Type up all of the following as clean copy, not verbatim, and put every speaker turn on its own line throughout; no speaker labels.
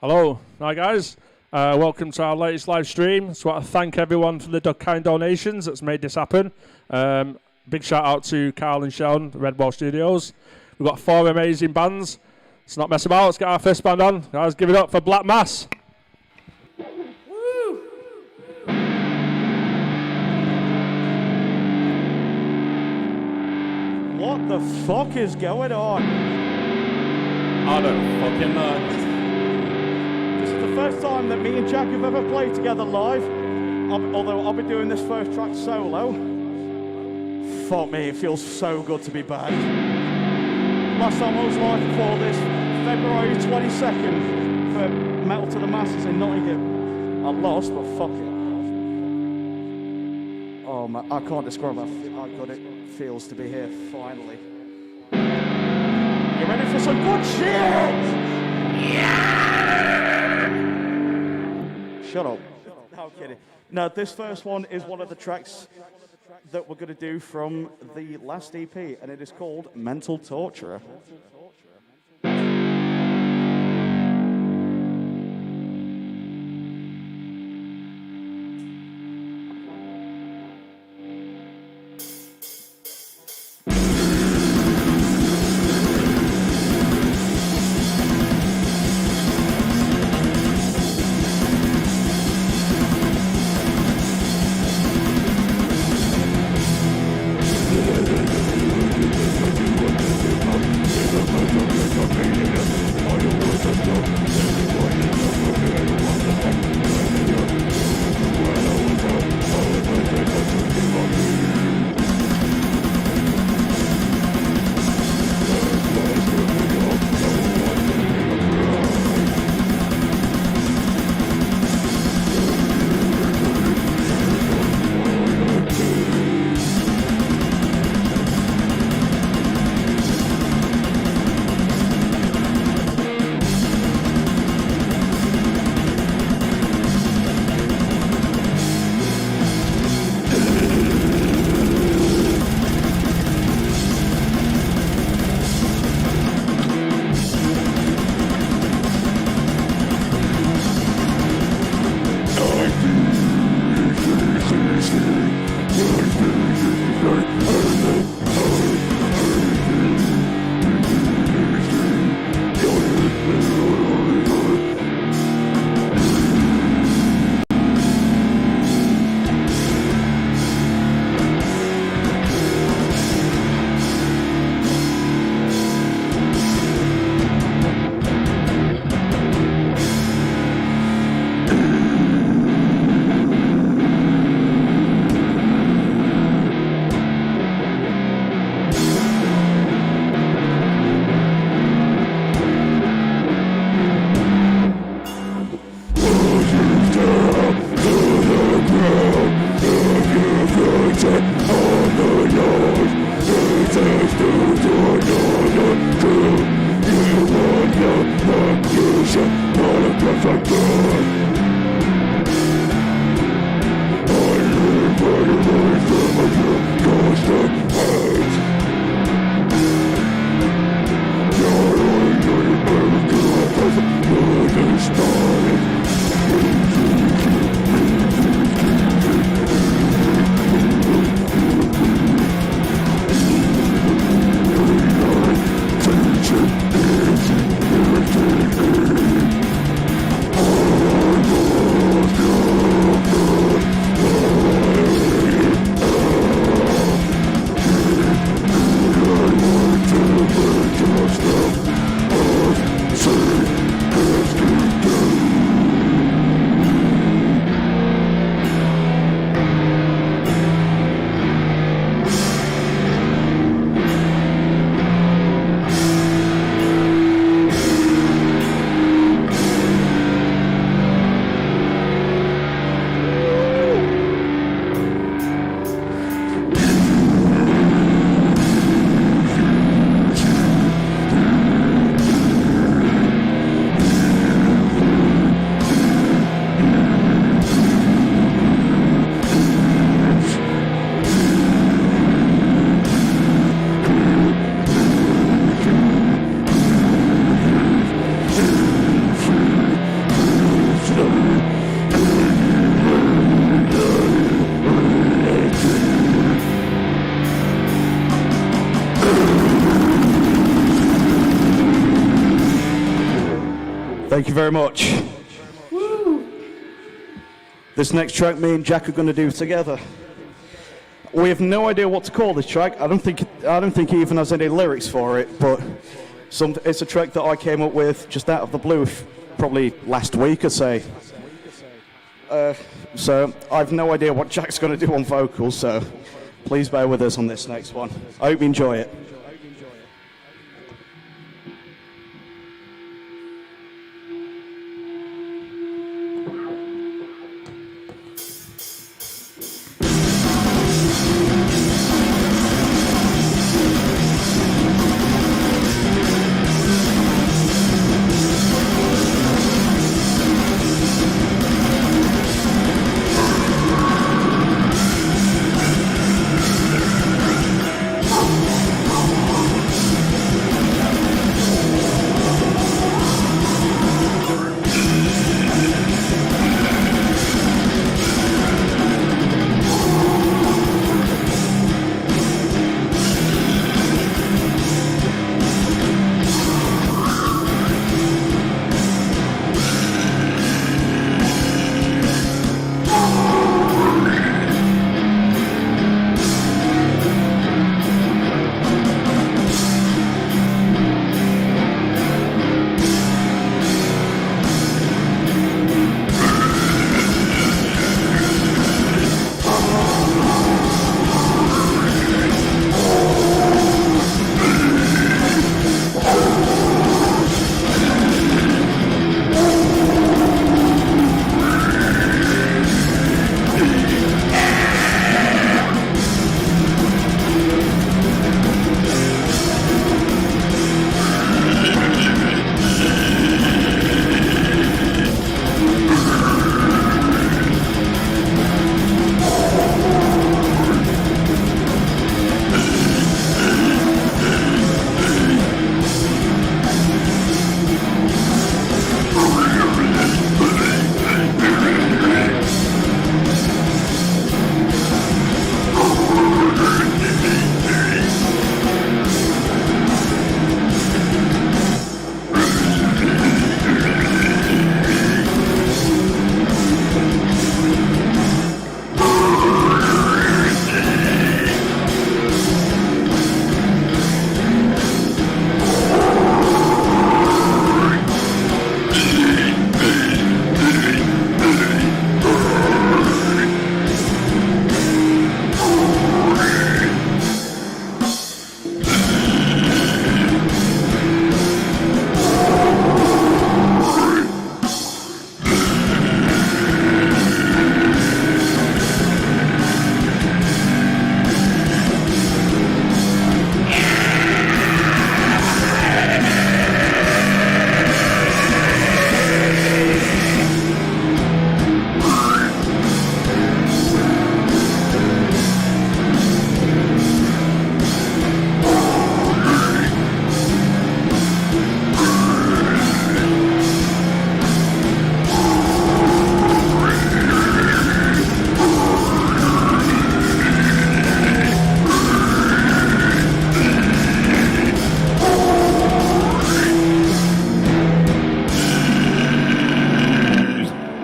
Hello. Hi, guys. Welcome to our latest live stream. Just want to thank everyone for the kind donations that's made this happen. Big shout out to Carl and Sean, Red Wall Studios. We've got 4 amazing bands. Let's not mess about. Let's get our first band on. Guys, give it up for Black Mass.
Woo! What the fuck is going on?
I don't fucking know.
This is the first time that me and Jack have ever played together live. Although I'll be doing this first track solo. Fuck me, it feels so good to be back. Last time I was live before this, February 22nd, for Metal to the Masses in Nottingham. I lost, but fuck it. Oh man, I can't describe how good it feels to be here, finally. You ready for some good shit? Yeah! Shut up. No, I'm kidding. No, this first one is one of the tracks that we're going to do from the last EP, and it is called Mental Torturer. Thank you very much. This next track me and Jack are going to do together. We have no idea what to call this track. I don't think he even has any lyrics for it, but it's a track that I came up with just out of the blue probably last week, I'd say. So I've no idea what Jack's going to do on vocals, so please bear with us on this next one. I hope you enjoy it.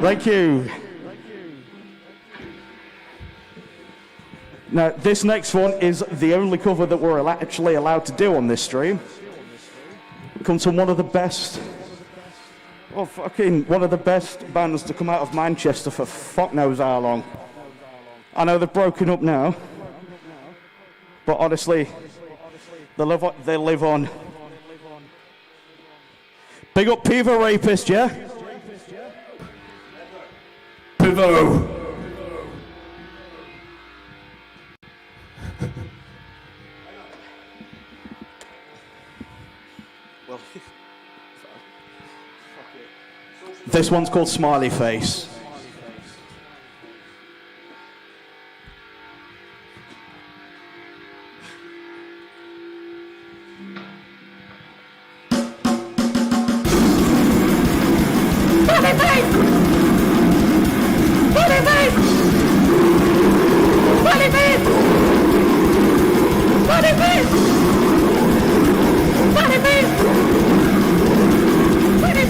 Thank you. Now, this next one is the only cover that we're actually allowed to do on this stream. It comes from one of the best, one of the best bands to come out of Manchester for fuck knows how long. I know they've broken up now, but honestly, they live on. Big up Pivo Rapist, yeah?
Pivo!
Well, this one's called Smiley Face.
Funny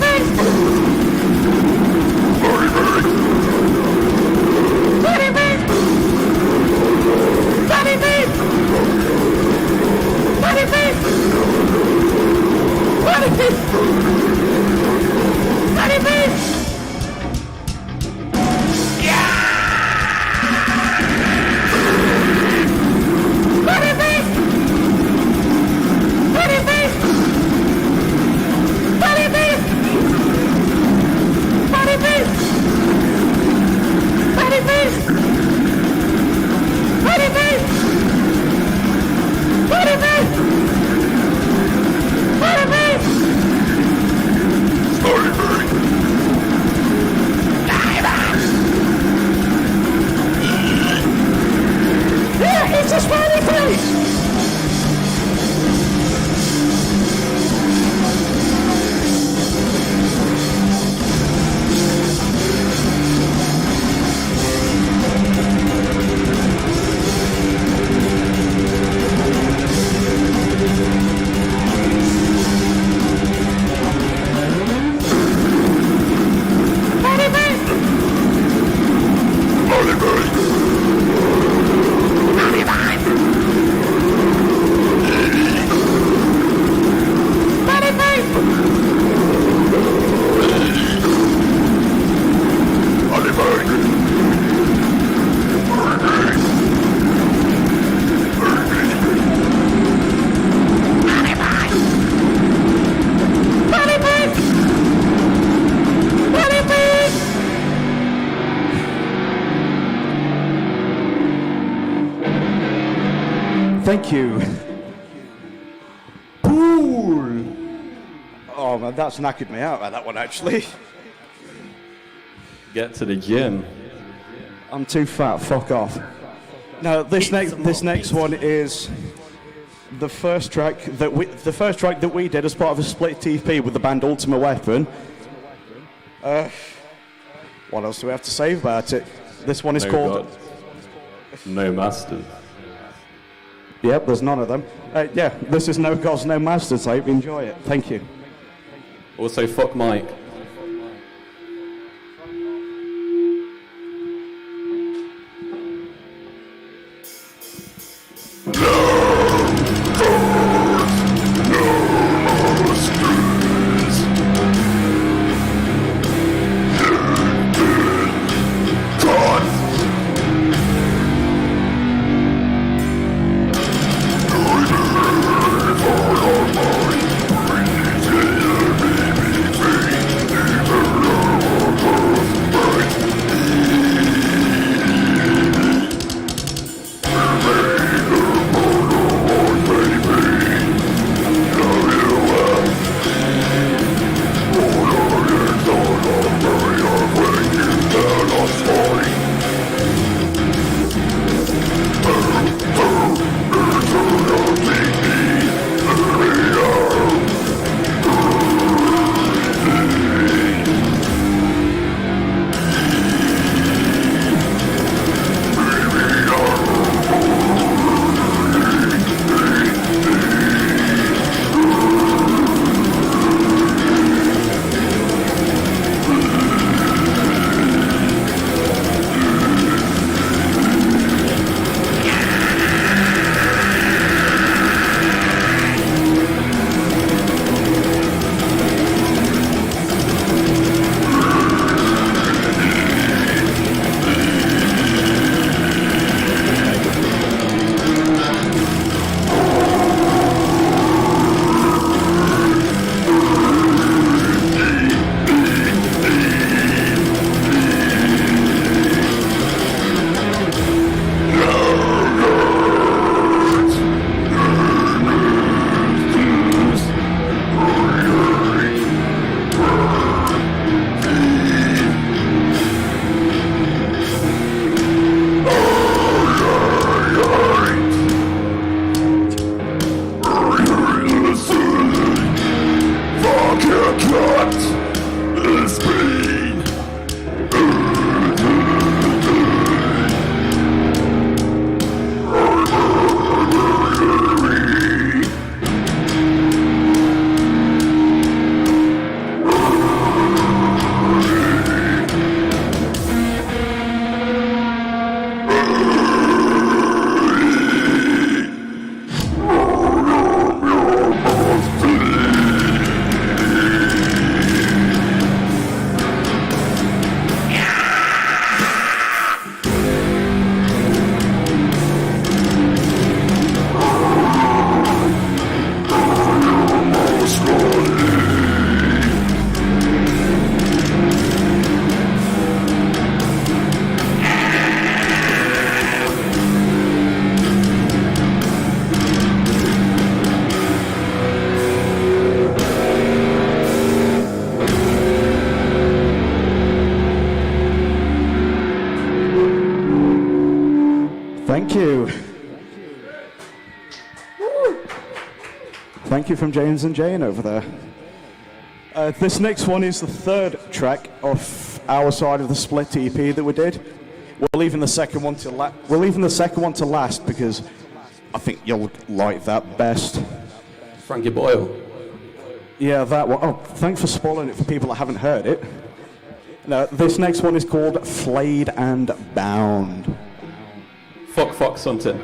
face!
Thank you. Pool. Oh man, that's knackered me out, that one actually.
Get to the gym.
I'm too fat. Fuck off. Now this next one is the first track that we did as part of a split TP with the band Ultimate Weapon. What else do we have to say about it? This one is called.
No Masters.
Yep, there's none of them. Yeah, this is No Gods, No Masters. I hope you enjoy it. Thank you.
Also, fuck Mike.
Thank you from James and Jane over there. This next one is the third track of our side of the split EP that we did. We're leaving the second one to last because I think you'll like that best.
Frankie Boyle.
Yeah, that one. Oh, thanks for spoiling it for people that haven't heard it. No, this next one is called Flayed and Bound.
Fuck something.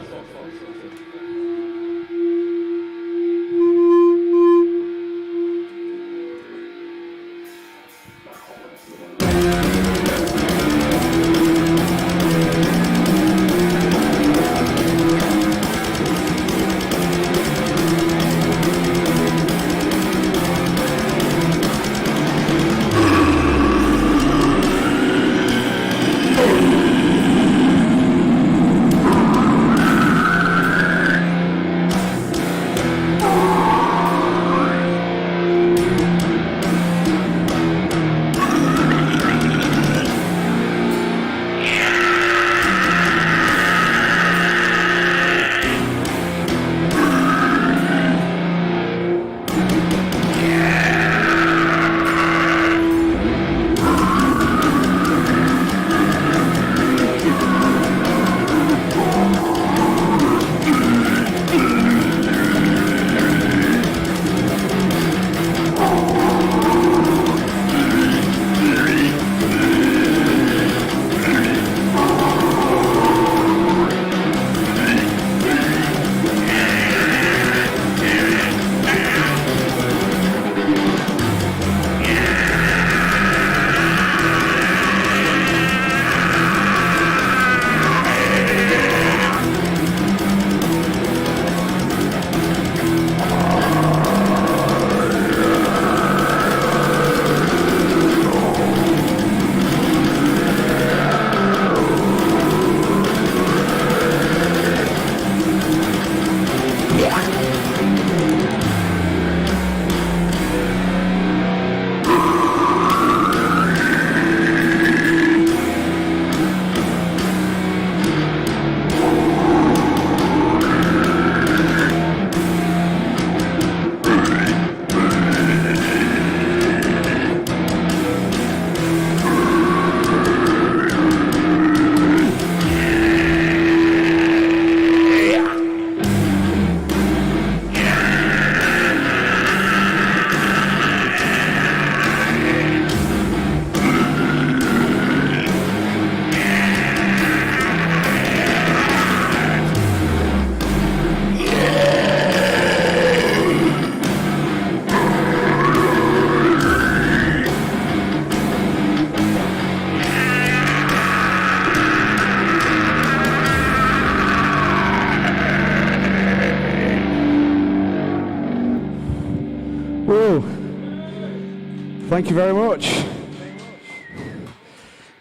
Thank you very much.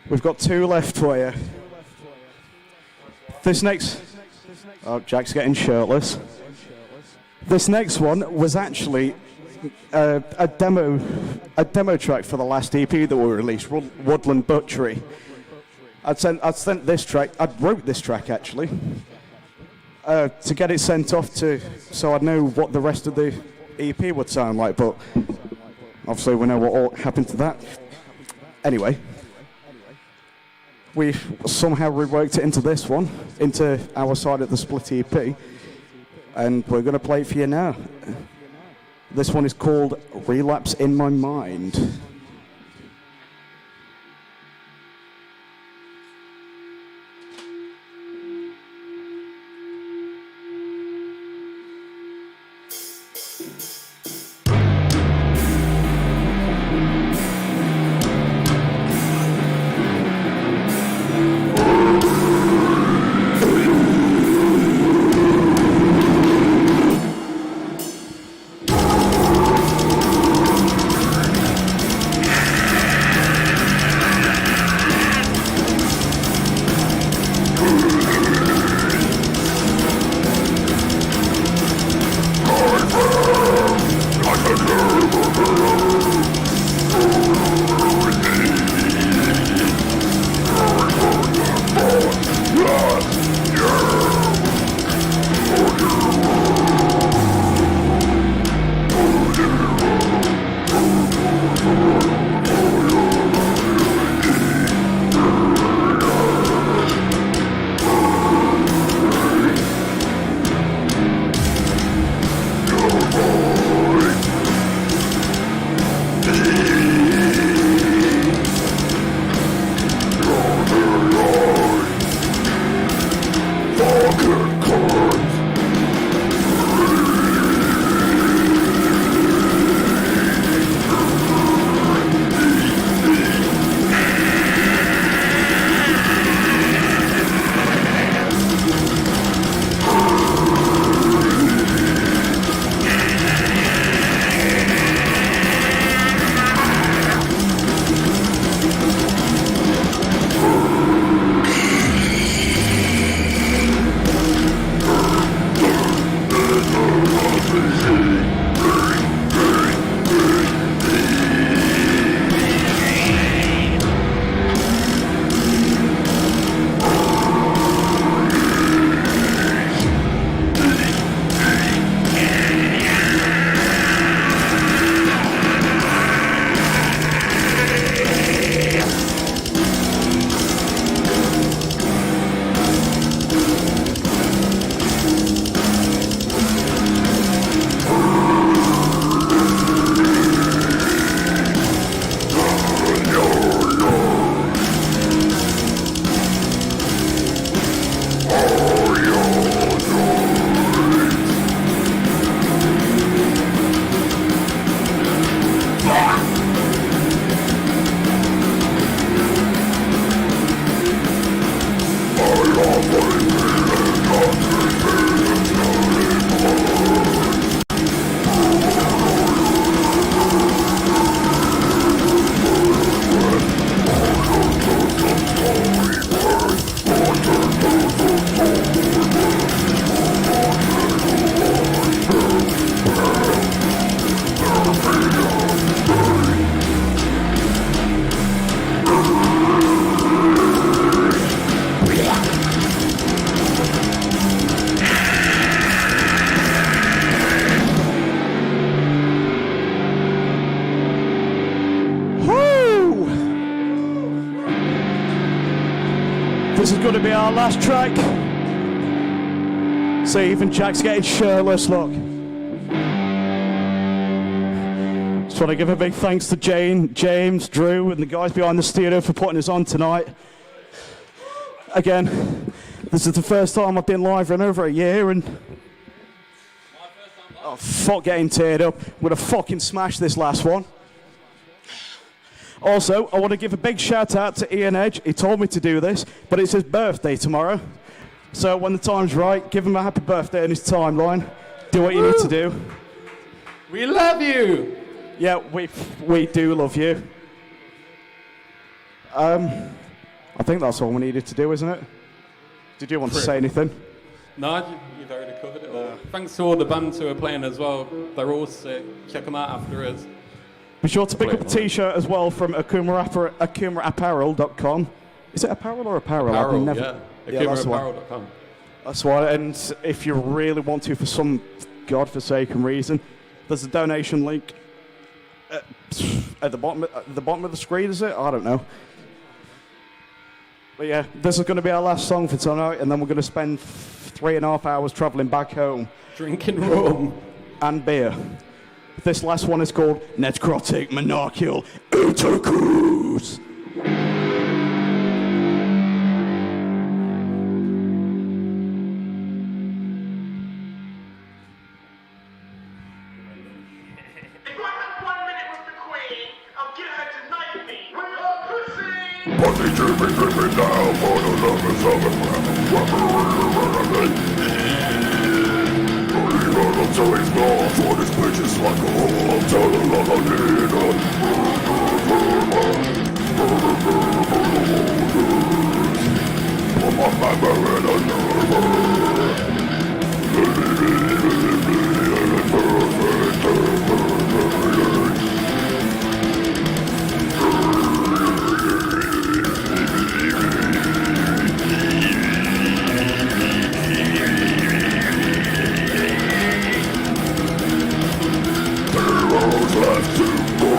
We've got 2 left for you. This next... Oh, Jack's getting shirtless. This next one was actually a demo track for the last EP that we released, Woodland Butchery. I'd sent this track, I'd wrote this track actually, to get it sent off so I'd know what the rest of the EP would sound like, but obviously we know what all happened to that. Anyway, we somehow reworked it into this one, into our side of the split EP, and we're going to play it for you now. This one is called Relapse in My Mind. This is going to be our last track. See, even Jack's getting shirtless, look. Just want to give a big thanks to Jane, James, Drew, and the guys behind the studio for putting us on tonight. Again, this is the first time I've been live in over a year, and oh, fuck, getting teared up. I'm going to fucking smash this last one. Also, I want to give a big shout out to Ian Edge. He told me to do this, but it's his birthday tomorrow. So when the time's right, give him a happy birthday in his timeline. Do what you need to do.
We love you!
Yeah, we do love you. I think that's all we needed to do, isn't it? Did you want to say anything?
No, you've already covered it all. Thanks to all the bands who are playing as well. They're all sick. Check them out after us.
Be sure to pick up a t-shirt as well from akumaraapparel.com. Is it apparel or apparel?
Apparel,
yeah.
akumaraapparel.com.
That's why, and if you really want to, for some godforsaken reason, there's a donation link at the bottom of the screen, is it? I don't know. But yeah, this is going to be our last song for tonight, and then we're going to spend 3.5 hours travelling back home.
Drinking rum.
And beer. This last one is called Necrotic Monarchial Otakus.
But they do me down for the lovers of the I'm so exposed for this bitch is like a hole. I'm telling like I need put my member in a left to go.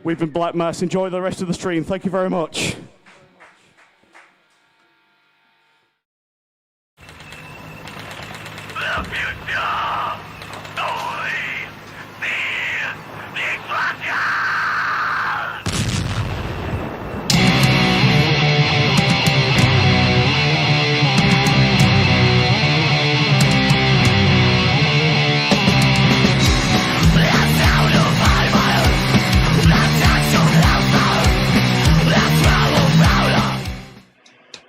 We've been Black Mass. Enjoy the rest of the stream. Thank you very much.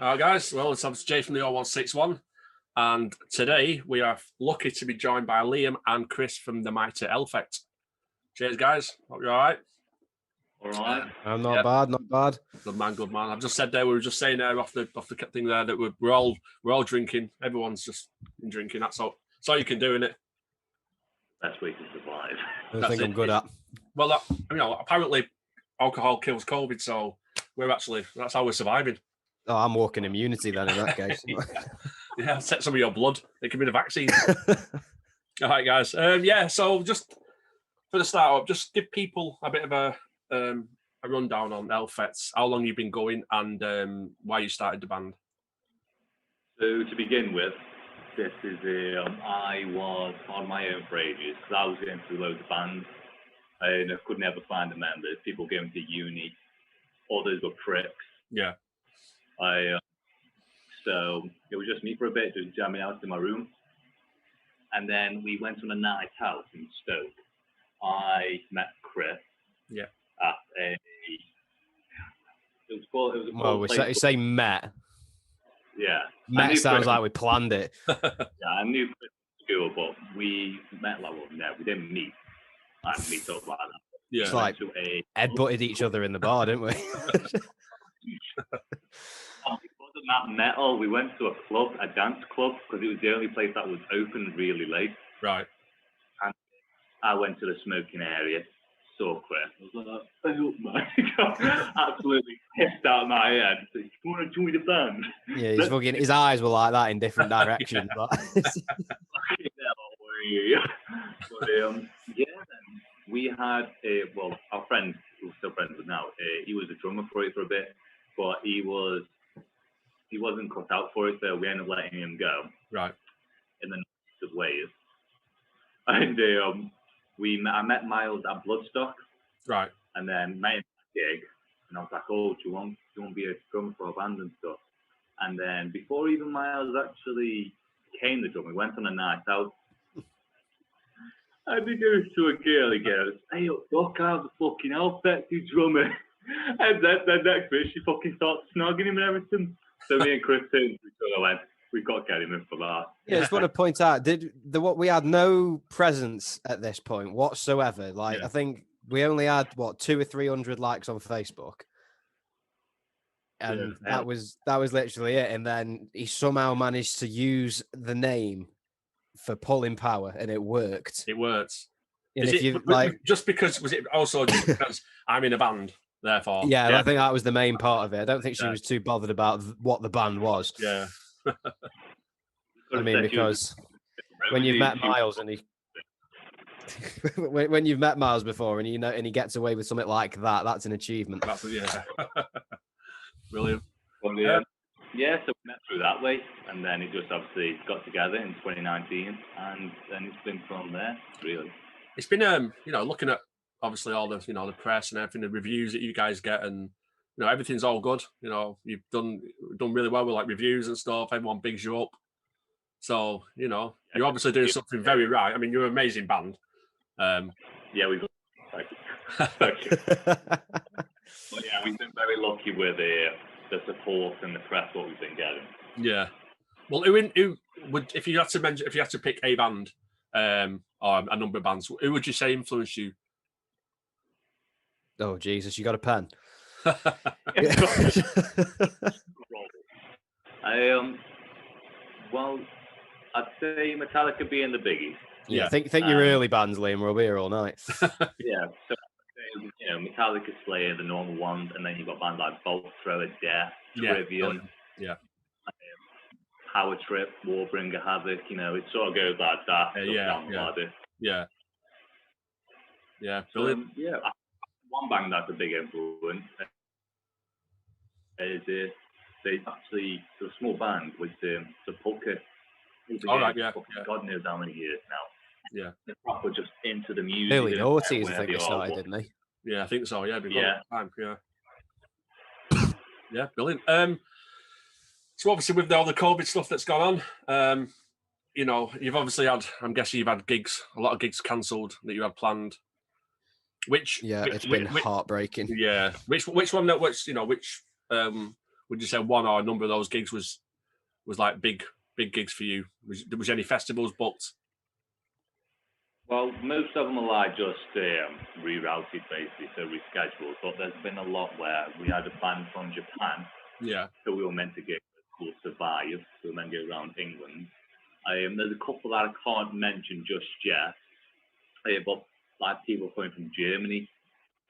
Alright guys, well it's Jay from the 0161 and today we are lucky to be joined by Liam and Chris from the Mighty Elfect. Cheers guys, hope you're alright.
Alright.
I'm not bad, not bad.
Good man. I've just said there, we were just saying there off the thing there that we're all drinking. Everyone's just been drinking. That's all you can do, innit?
Best way to survive.
I think I'm good at.
Well, apparently alcohol kills COVID, so that's how we're surviving.
Oh, I'm walking immunity then in that case.
Yeah, set some of your blood. It can be the vaccine. All right, guys. So just for the start up, just give people a bit of a rundown on Elfets, how long you've been going, and why you started the band.
So to begin with, this is I was on my own for ages because I was going through loads of bands and I could never find the members. People going to uni, others were pricks.
Yeah.
So it was just me for a bit, just jamming out in my room. And then we went on a night out in Stoke. I met Chris.
Yeah.
At a. It was
Well, we say met.
Yeah.
Met sounds like we planned it.
Yeah, I knew Chris at school, but we met we didn't meet. I didn't meet up like that.
Yeah.
It's like headbutted each other in the bar, didn't we?
Because of that metal, we went to a dance club, because it was the only place that was open really late.
Right.
And I went to the smoking area, saw Chris. I was like, oh my God, absolutely pissed out of my head. So, you want to join the band?
Yeah, his eyes were like that in different directions.
Then we had our friend, who's still friends with now, he was a drummer for it for a bit, but he wasn't cut out for it, so we ended up letting him go.
Right.
In the nicest of ways. And I met Miles at Bloodstock.
Right.
And then met him at a gig, and I was like, oh, do you want to be a drummer for a band and stuff? And then before even Miles actually became the drummer, we went on a night out. And he goes to a girl, he goes, hey, look, I have the fucking Elfect, you drummer. And then next minute, she fucking starts snogging him and everything. So me and Chris turned to each other, went, we've got to get him in for that.
Yeah, I just want to point out, we had no presence at this point whatsoever. I think we only had 200 or 300 likes on Facebook. And that was literally it. And then he somehow managed to use the name for pulling power, and it worked.
It worked.
And
just because I'm in a band, therefore?
Yeah, I think that was the main part of it. I don't think she was too bothered about what the band was.
Yeah.
I mean, because when you've met Miles and when you've met Miles before and he gets away with something like that, that's an achievement.
Brilliant.
So we met through that way, and then it just obviously got together in 2019, and then it's been from there, really.
It's been, looking at obviously all the, the press and everything, the reviews that you guys get, and everything's all good. You've done really well with reviews and stuff. Everyone bigs you up. So you're obviously doing something very right. I mean, you're an amazing band.
Yeah, we've. Thank you. But yeah, we've been very lucky with the support and the press what we've been getting.
Yeah. Well, who would, if you had to pick a band or a number of bands, who would you say influenced you?
Oh Jesus, you got a pen?
Well, I'd say Metallica being the biggie.
Yeah, think your early bands, Liam. We'll be here all night.
Yeah, so Metallica, Slayer, the normal ones, and then you've got bands like Bolt Thrower, Death, Trivium, Power Trip, Warbringer, Havoc. It sort of goes like that.
Yeah, brilliant.
one band that's a big influence is they actually, the small band with the Pulka.
All right, yeah.
God knows how many years now.
Yeah.
They're proper just into the music.
Early noughties, I think they started, didn't they?
Yeah, I think so. Yeah,
Yeah.
Time, yeah. Yeah, brilliant. So obviously with all the COVID stuff that's gone on, you know, you've obviously had, I'm guessing you've had gigs, a lot of gigs cancelled that you had planned.
It's been heartbreaking.
Yeah. Which one that would you say one or a number of those gigs was like big gigs for you? Was any festivals booked?
Well, most of them are like just rerouted basically, so rescheduled. But there's been a lot where we had a band from Japan.
Yeah.
So we were meant to get called Survive. So we were meant to go around England. There's a couple that I can't mention just yet. But like people coming from Germany,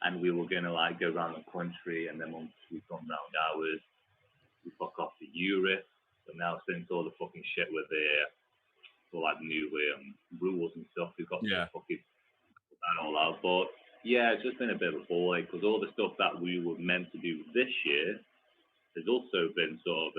and we were gonna like go around the country, and then once we've gone round ours, we fuck off to Europe. But now since all the fucking shit with all like new rules and stuff, we've got to fucking put that all out. But yeah, it's just been a bit of a ball ache because all the stuff that we were meant to do this year has also been sort of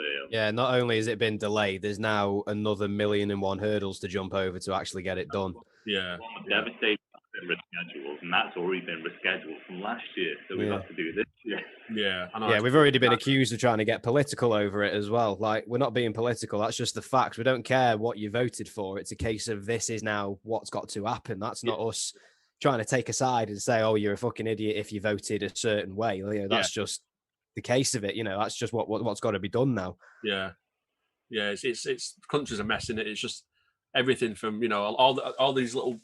not only has it been delayed, there's now another 1,000,001 hurdles to jump over to actually get it done.
Yeah.
Devastating rescheduled, and that's already been rescheduled from last year, so we've got to do this year.
Yeah, I know.
Yeah, we've already been accused of trying to get political over it as well. Like, we're not being political. That's just the facts. We don't care what you voted for. It's a case of this is now what's got to happen. That's not us trying to take a side and say, oh, you're a fucking idiot if you voted a certain way. You know, that's just the case of it. You know, that's just what's got to be done now.
Yeah. Yeah, it's country's a mess, isn't it? It's just everything from, you know, all these little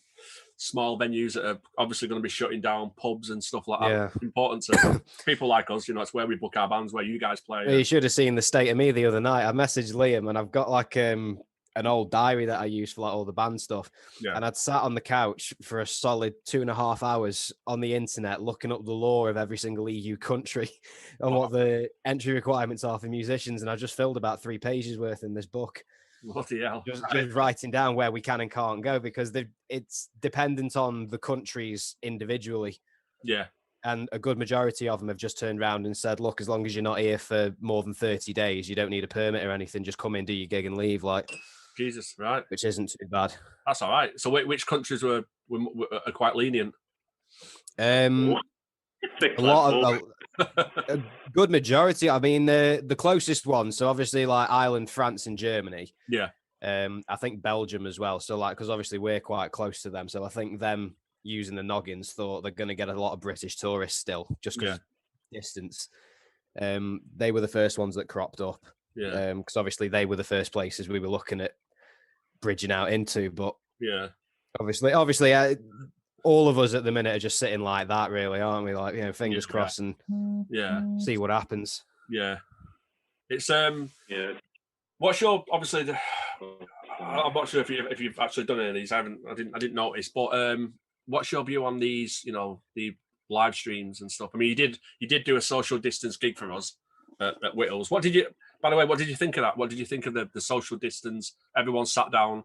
small venues that are obviously going to be shutting down, pubs and stuff like that.
Yeah.
Important to people like us, you know, it's where we book our bands, where you guys play.
You should have seen the state of me the other night. I messaged Liam and I've got like an old diary that I use for like all the band stuff. Yeah. And I'd sat on the couch for a solid 2.5 hours on the internet looking up the law of every single EU country and what the entry requirements are for musicians. And I just filled about 3 pages worth in this book.
Bloody hell.
Just writing down where we can and can't go because it's dependent on the countries individually.
Yeah.
And a good majority of them have just turned around and said, look, as long as you're not here for more than 30 days, you don't need a permit or anything. Just come in, do your gig and leave. Like,
Jesus, right.
Which isn't too bad.
That's all right. So which countries were quite lenient?
A good majority. I mean, the closest ones. So obviously, like Ireland, France, and Germany.
Yeah.
I think Belgium as well. So like, because obviously we're quite close to them. So I think them using the noggins thought they're going to get a lot of British tourists still, just because distance. They were the first ones that cropped up.
Yeah.
Because obviously they were the first places we were looking at bridging out into. But
yeah,
obviously, all of us at the minute are just sitting like that, really, aren't we? Like, you know, fingers crossed and see what happens.
Yeah, it's What's your obviously? I'm not sure if you've actually done any of these. I didn't notice, but what's your view on these? You know, the live streams and stuff. I mean, you did do a social distance gig for us at Whittles. What did you? By the way, what did you think of that? What did you think of the social distance? Everyone sat down.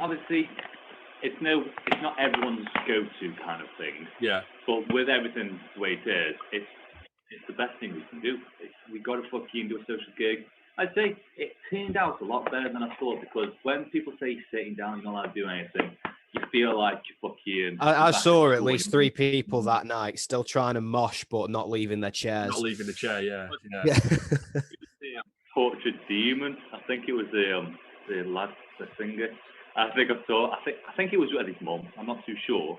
Obviously, it's not everyone's go-to kind of thing.
Yeah.
But with everything the way it is, it's the best thing we can do. We got to fucking do a social gig. I'd say it turned out a lot better than I thought because when people say sitting down, you're not allowed to do anything, you feel like you're fucking...
I saw at least 3 people that night still trying to mosh but not leaving their chairs.
Not leaving the chair, yeah.
Tortured Demon. I think it was the lad, the singer. I think it was with his mum. I'm not too sure,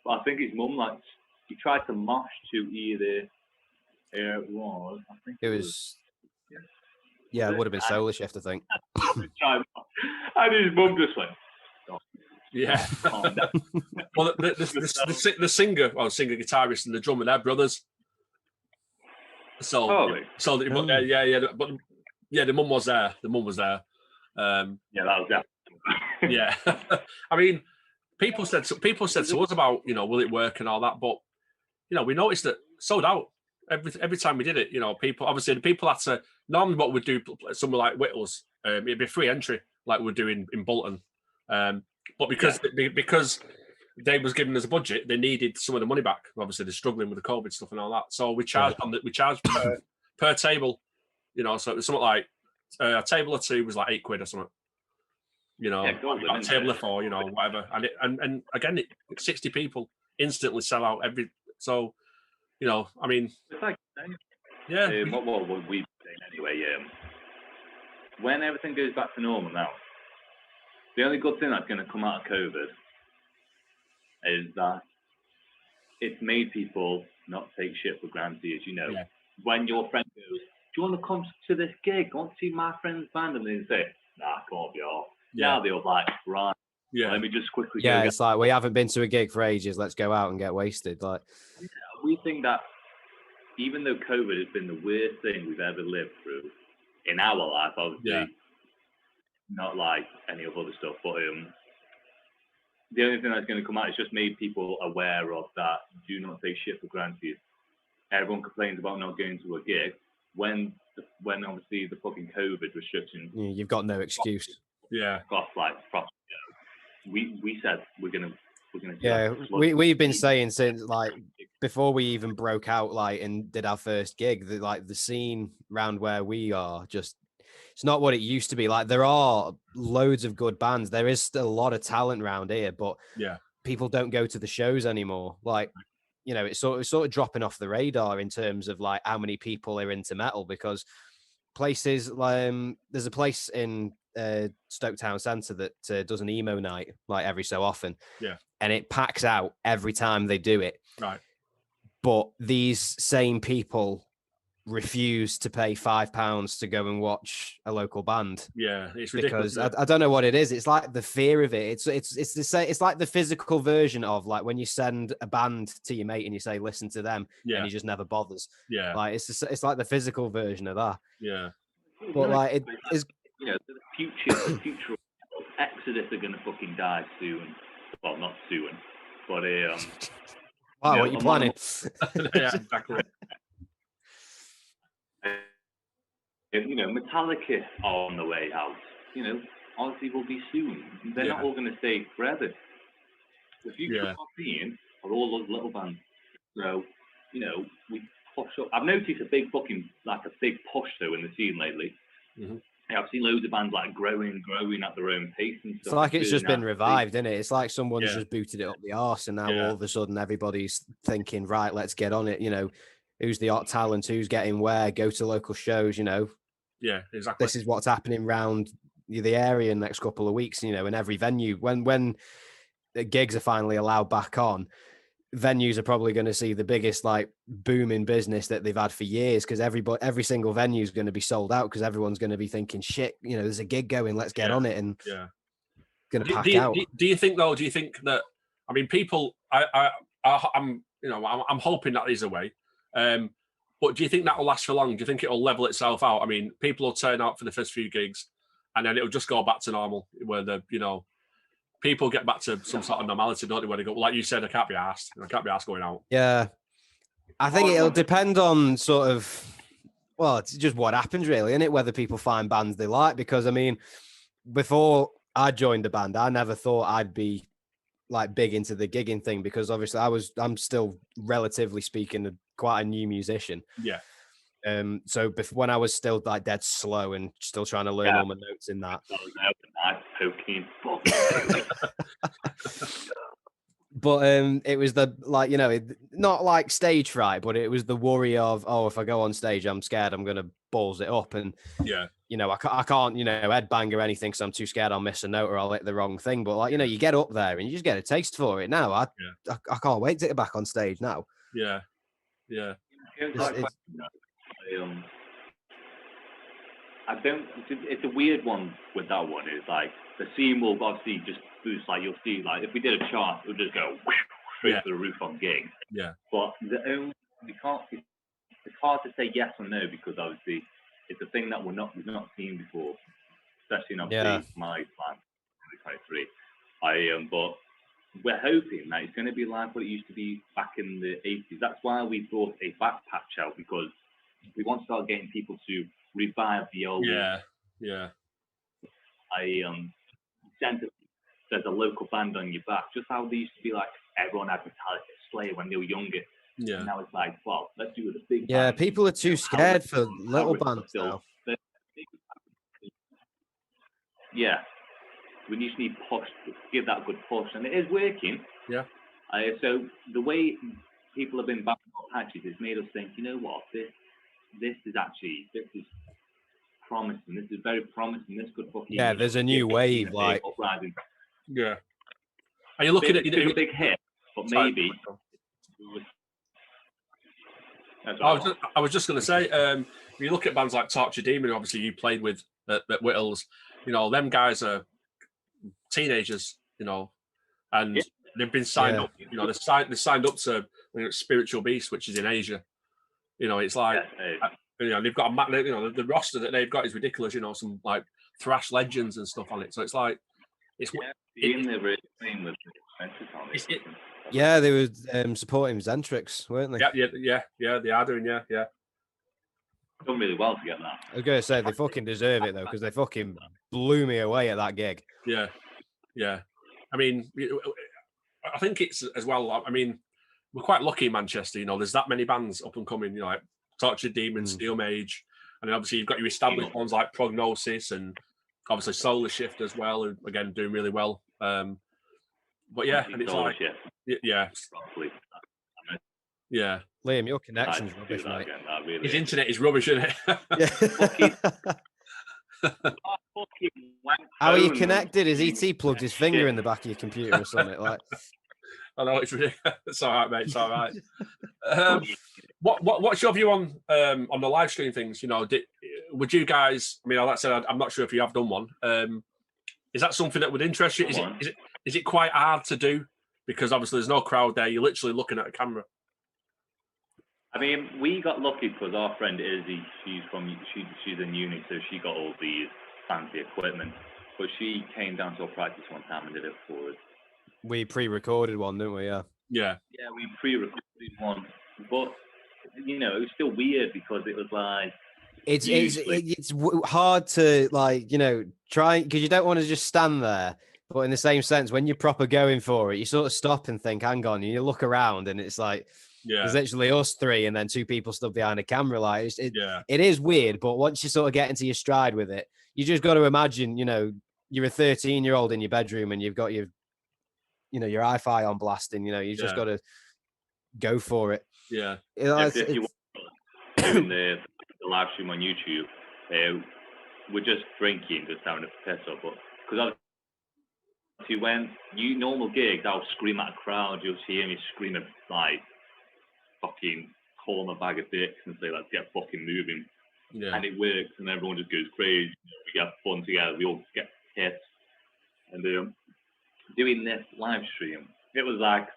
but I think his mum he tried to mosh to either. It was. I think it was.
Yeah, it would have been Solarshift, I think.
And his mum just went. Oh.
Yeah. Well, the singer, guitarist, and the drummer, they're brothers. So, the mum was there. The mum was there.
That was that.
Yeah, I mean, people said to us about, you know, will it work and all that, but you know, we noticed that sold out every time we did it. You know, the people had to. Normally, what we'd do somewhere like Whittles, it'd be free entry, like we're doing in Bolton, but because they was giving us a budget. They needed some of the money back. Obviously, they're struggling with the COVID stuff and all that. So we charged per table. So it was something like a table or two was like £8 or something. A table of 4, whatever. And again, 60 people instantly sell out every. So, I mean,
it's like,
yeah.
What we've saying anyway. When everything goes back to normal now, the only good thing that's going to come out of COVID is that it's made people not take shit for granted. Yeah. When your friend goes, "Do you want to come to this gig? I want to see my friend's band," and they say, "Nah, can't be off." Yeah, they're like, "Right, let me just quickly."
Yeah, it's like we haven't been to a gig for ages. Let's go out and get wasted. Like,
we think that even though COVID has been the worst thing we've ever lived through in our life, obviously, not like any of other stuff, but the only thing that's going to come out is just made people aware of that. Do not take shit for granted. Everyone complains about not going to a gig when obviously the fucking COVID restrictions.
Yeah, you've got no excuse.
Yeah.
Got like proper. We said we're gonna.
Yeah, we've been saying since like before we even broke out like and did our first gig that like the scene around where we are just. It's not what it used to be. Like there are loads of good bands. There is still a lot of talent around here, but people don't go to the shows anymore. Like, it's sort of dropping off the radar in terms of like how many people are into metal because places like there's a place in Stoke Town Centre that does an emo night like every so often.
Yeah.
And it packs out every time they do it.
Right.
But these same people refuse to pay £5 to go and watch a local band.
Yeah, it's ridiculous.
Because I don't know what it is. It's like the fear of it. It's like the physical version of like when you send a band to your mate and you say listen to them, and he just never bothers.
Yeah,
like it's like the physical version of that.
Yeah,
but like it is.
The future Exodus are gonna fucking die soon. Well, not soon, but
wow, what are you planning?
Yeah, exactly.
Metallica are on the way out. Ozzy will be soon. They're not all going to stay forever. The future of being are all those little bands. So, we push up. I've noticed a big push though in the scene lately.
Mm-hmm.
I've seen loads of bands like growing at their own pace and stuff.
It's like it's just been revived, isn't it? It's like someone's just booted it up the arse, and now all of a sudden everybody's thinking, right, let's get on it. Who's the hot talent? Who's getting where? Go to local shows.
Yeah, exactly.
This is what's happening around the area in the next couple of weeks. In every venue, when the gigs are finally allowed back on, venues are probably going to see the biggest like boom in business that they've had for years because every single venue is going to be sold out because everyone's going to be thinking, shit, there's a gig going, let's get on it, and going to pack out.
Do you think though? Do you think that? I mean, people. I'm hoping that is a way. But do you think that will last for long? Do you think it'll level itself out? I mean, people will turn out for the first few gigs, and then it'll just go back to normal, where people get back to some sort of normality, don't they? Where they go, like you said, I can't be asked. I can't be asked going out.
Yeah, I think it'll depend on sort of, well, it's just what happens really, isn't it? Whether people find bands they like, because I mean, before I joined the band, I never thought I'd be like big into the gigging thing because obviously I'm still relatively speaking quite a new musician.
Yeah.
So when I was still like dead slow and still trying to learn all my notes in that. But it was the not like stage fright, but it was the worry of, oh, if I go on stage, I'm scared I'm gonna balls it up, and I can't headbang or anything, so I'm too scared I'll miss a note or I'll hit the wrong thing. But you get up there and you just get a taste for it. Now I can't wait to get back on stage now.
Yeah.
It's a weird one with that one. It's like the scene will obviously just boost. Like you'll see, like if we did a chart, it would just go straight to the roof on gigs.
Yeah.
But we can't. It's hard to say yes or no because obviously it's a thing that we've not seen before, especially in my plan 2023. But we're hoping that it's going to be like what it used to be back in the 80s. That's why we brought a back patch out, because we want to start getting people to revive the old.
Yeah.
I sent there's a local band on your back. Just how they used to be like, everyone had Metallica, Slayer when they were younger.
Yeah.
And now it's like, well, let's do it a big
Yeah,
band.
people are too scared for little bands now.
Yeah. We just need push, give that a good push, and it is working.
Yeah.
So the way people have been backing up patches has made us think, you know what, this is promising. This is very promising. This could fucking
there's a new wave, like
uprising.
Yeah. Are you looking at
a big hit, but maybe.
I was just going to say, when you look at bands like Torture Demon, who obviously you played with at Whittles, you know, them guys are teenagers, you know, and they've been signed up. You know, they signed up to Spiritual Beast, which is in Asia. You know, it's like you know, they've got you know, the roster that they've got is ridiculous. You know, some like thrash legends and stuff on it. So it's like
yeah, they were supporting Zentrix, weren't they?
Yeah, they are doing, yeah.
Done really well to get that.
I was going to say they fucking deserve it though, because they fucking blew me away at that gig.
Yeah. I mean, I think it's as well. I mean, we're quite lucky in Manchester. You know, there's that many bands up and coming. You know, like Torture Demon, Steel Mage, and then obviously you've got your established ones like Prognosis and obviously Solarshift as well, who again doing really well. But yeah, and it's like yeah.
Liam, your connection's rubbish, mate.
His internet is rubbish, isn't it?
How are you connected? Has ET plugged his finger in the back of your computer or something? Like,
I know it's ridiculous. It's all right, mate. It's all right. What's your view on the live stream things? You know, would you guys? I mean, like I said, I'm not sure if you have done one. Is that something that would interest you? Is it quite hard to do? Because obviously there's no crowd there. You're literally looking at a camera.
I mean, we got lucky because our friend Izzy, she's in uni, so she got all these fancy equipment. But she came down to a practice one time and did it for us.
We pre-recorded one, didn't we? Yeah,
we pre-recorded one, but you know, it was still weird because it was like
it's hard to like, you know, try, because you don't want to just stand there. But in the same sense, when you're proper going for it, you sort of stop and think, hang on, and you look around and it's like, there's literally us three and then two people stood behind a camera. Like, it is weird, but once you sort of get into your stride with it, you just got to imagine, you know, you're a 13-year-old in your bedroom and you've got your hi-fi on blasting, you know, you just got to go for it.
Yeah. You know, if you watch doing the live stream on YouTube, we're just drinking, just having a piss up, but because when you normal gigs, I'll scream at a crowd, you'll hear me screaming like fucking call my bag of dicks and say, let's get fucking moving. Yeah. And it works and everyone just goes crazy. We have fun together, we all get hits. And doing this live stream, it was like,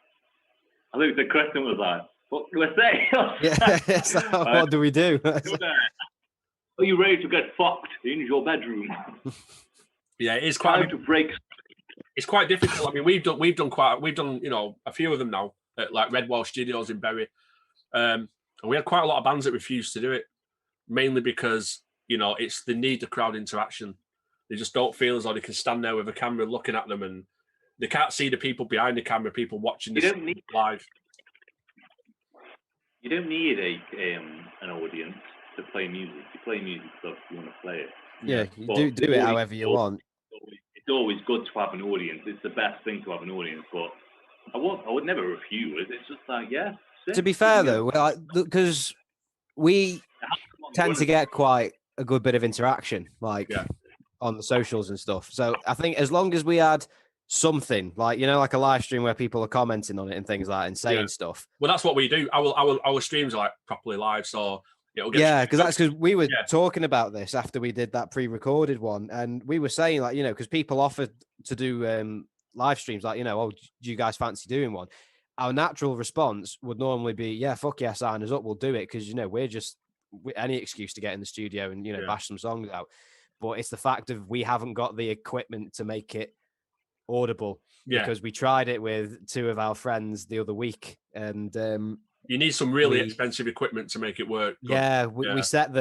I looked at Chris and was like, what do I say?
What do we do?
Are you ready to get fucked in your bedroom?
Yeah, it is quite
to break.
It's quite difficult. I mean, we've done you know, a few of them now at like Redwall Studios in Bury, and we had quite a lot of bands that refused to do it, mainly because, you know, it's they need the crowd interaction. They just don't feel as though they can stand there with a camera looking at them, and they can't see the people behind the camera, people watching this live.
You don't need an audience to play music. You play music because you want to play it.
Yeah, you do it however you want.
It's always good to have an audience. It's the best thing to have an audience, but I would never refuse it. It's just like,
To be fair though, because we tend to get quite a good bit of interaction, like on the socials and stuff. So I think as long as we had something like, you know, like a live stream where people are commenting on it and things like that and saying stuff.
Well, that's what we do. Our streams are like properly live, so
because we were talking about this after we did that pre-recorded one, and we were saying, like, you know, because people offered to do live streams, like, you know, oh, do you guys fancy doing one? Our natural response would normally be, fuck yeah, sign us up, we'll do it, because, you know, we're just any excuse to get in the studio and, you know, bash some songs out. But it's the fact of we haven't got the equipment to make it audible, because we tried it with two of our friends the other week, and
You need some really expensive equipment to make it work.
We set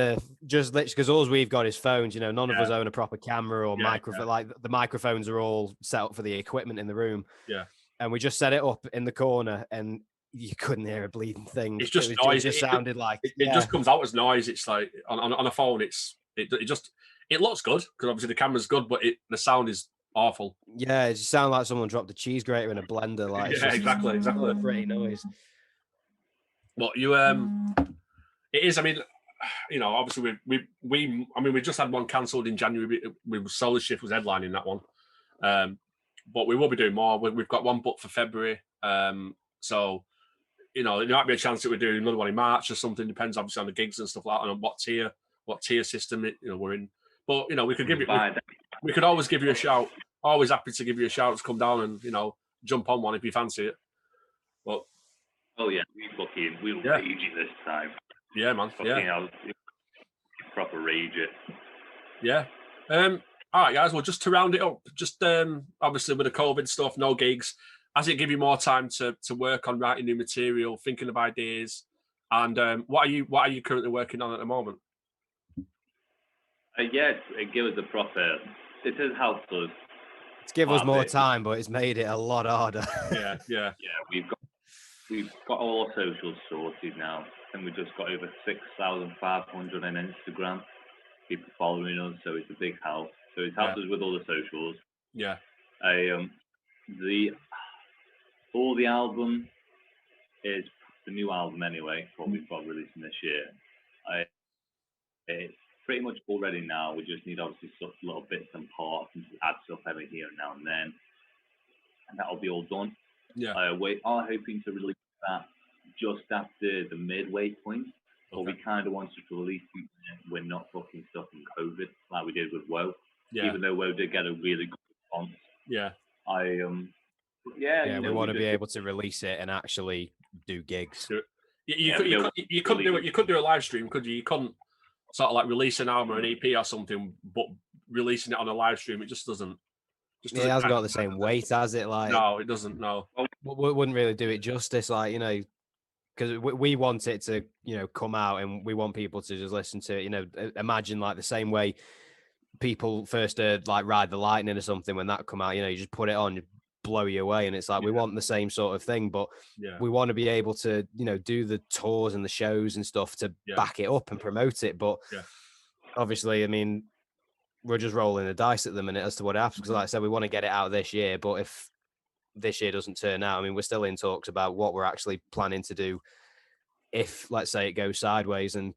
just literally because all we've got is phones. You know, none of us own a proper camera or microphone. Like the microphones are all set up for the equipment in the room.
Yeah,
and we just set it up in the corner, and you couldn't hear a bleeding thing.
It's just noise.
It just sounded like
it just comes out as noise. It's like on a phone. It looks good because obviously the camera's good, but the sound is awful.
Yeah, it just sounded like someone dropped a cheese grater in a blender. Like
exactly.
Pretty noise.
But it is. I mean, you know, obviously we just had one cancelled in January. Solarshift was headlining that one, but we will be doing more. We've got one booked for February. So, you know, there might be a chance that we do another one in March or something. Depends obviously on the gigs and stuff like that, and on what tier system we're in. But you know, we could always give you a shout. Always happy to give you a shout to come down and jump on one if you fancy it. But
oh yeah, we'll rage it this time.
Yeah, man.
Proper rage it.
Yeah. All right, guys. Well, just to round it up, just obviously with the COVID stuff, no gigs. Has it give you more time to work on writing new material, thinking of ideas, and what are you currently working on at the moment?
It gives us a proper. It has helped us.
It's given us more time, but it's made it a lot harder.
Yeah.
We've got all our socials sorted now, and we've just got over 6,500 on Instagram. People following us, so it's a big help. So it's helped us with all the socials.
Yeah.
All the album is the new album anyway, what we've got releasing this year. It's pretty much all ready now. We just need obviously some little bits and parts and add stuff every here and now and then, and that'll be all done.
Yeah.
We are hoping to release that just after the midway point, but we kind of wanted to release it when we're not fucking stuck in COVID like we did with Woe. Yeah. Even though Woe did get a really good response.
Yeah.
We want to be able to release it and actually do gigs.
You couldn't do a live stream, could you? You couldn't sort of like release an album or an EP or something, but releasing it on a live stream, it just doesn't.
It hasn't got the same weight, has it? Like,
no, it doesn't. No,
we wouldn't really do it justice. Like, because we want it to, come out, and we want people to just listen to it. Imagine like the same way people first heard like Ride the Lightning or something when that come out. You just put it on, blow you away, and it's like we want the same sort of thing, but we want to be able to, do the tours and the shows and stuff to back it up and promote it. But obviously, I mean, we're just rolling the dice at the minute as to what happens, because like I said, we want to get it out this year, but if this year doesn't turn out, I mean, we're still in talks about what we're actually planning to do if, let's say, it goes sideways, and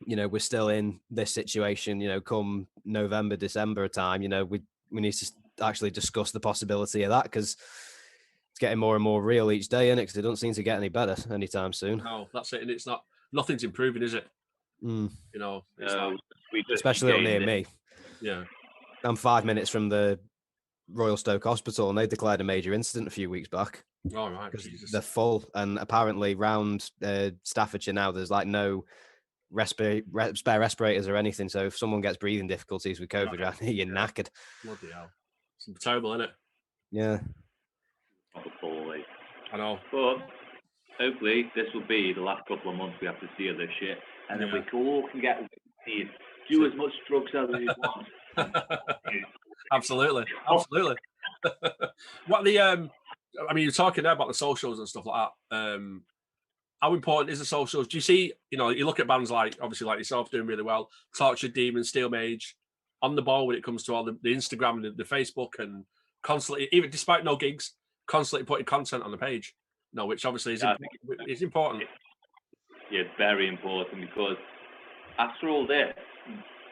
we're still in this situation, come November, December time, we need to actually discuss the possibility of that, because it's getting more and more real each day, isn't it? Because it doesn't seem to get any better anytime soon.
No, that's it, and nothing's improving, is it?
Especially up near me.
Yeah,
I'm 5 minutes from the Royal Stoke Hospital, and they declared a major incident a few weeks back.
All right,
they're full, and apparently round Staffordshire now, there's like no spare respirators or anything. So if someone gets breathing difficulties with COVID, you're knackered.
Bloody hell, it's terrible, isn't it?
Yeah.
I know.
But hopefully this will be the last couple of months we have to see of this shit, and then we all can get do as much drugs as we want.
Absolutely. What I mean, you're talking there about the socials and stuff like that. How important is the socials? Do you see, you look at bands like, obviously like yourself doing really well, Tortured Demon, Steel Mage, on the ball when it comes to all the Instagram and the Facebook, and constantly, even despite no gigs, constantly putting content on the page. Which obviously is important.
Yeah, it's very important, because after all this,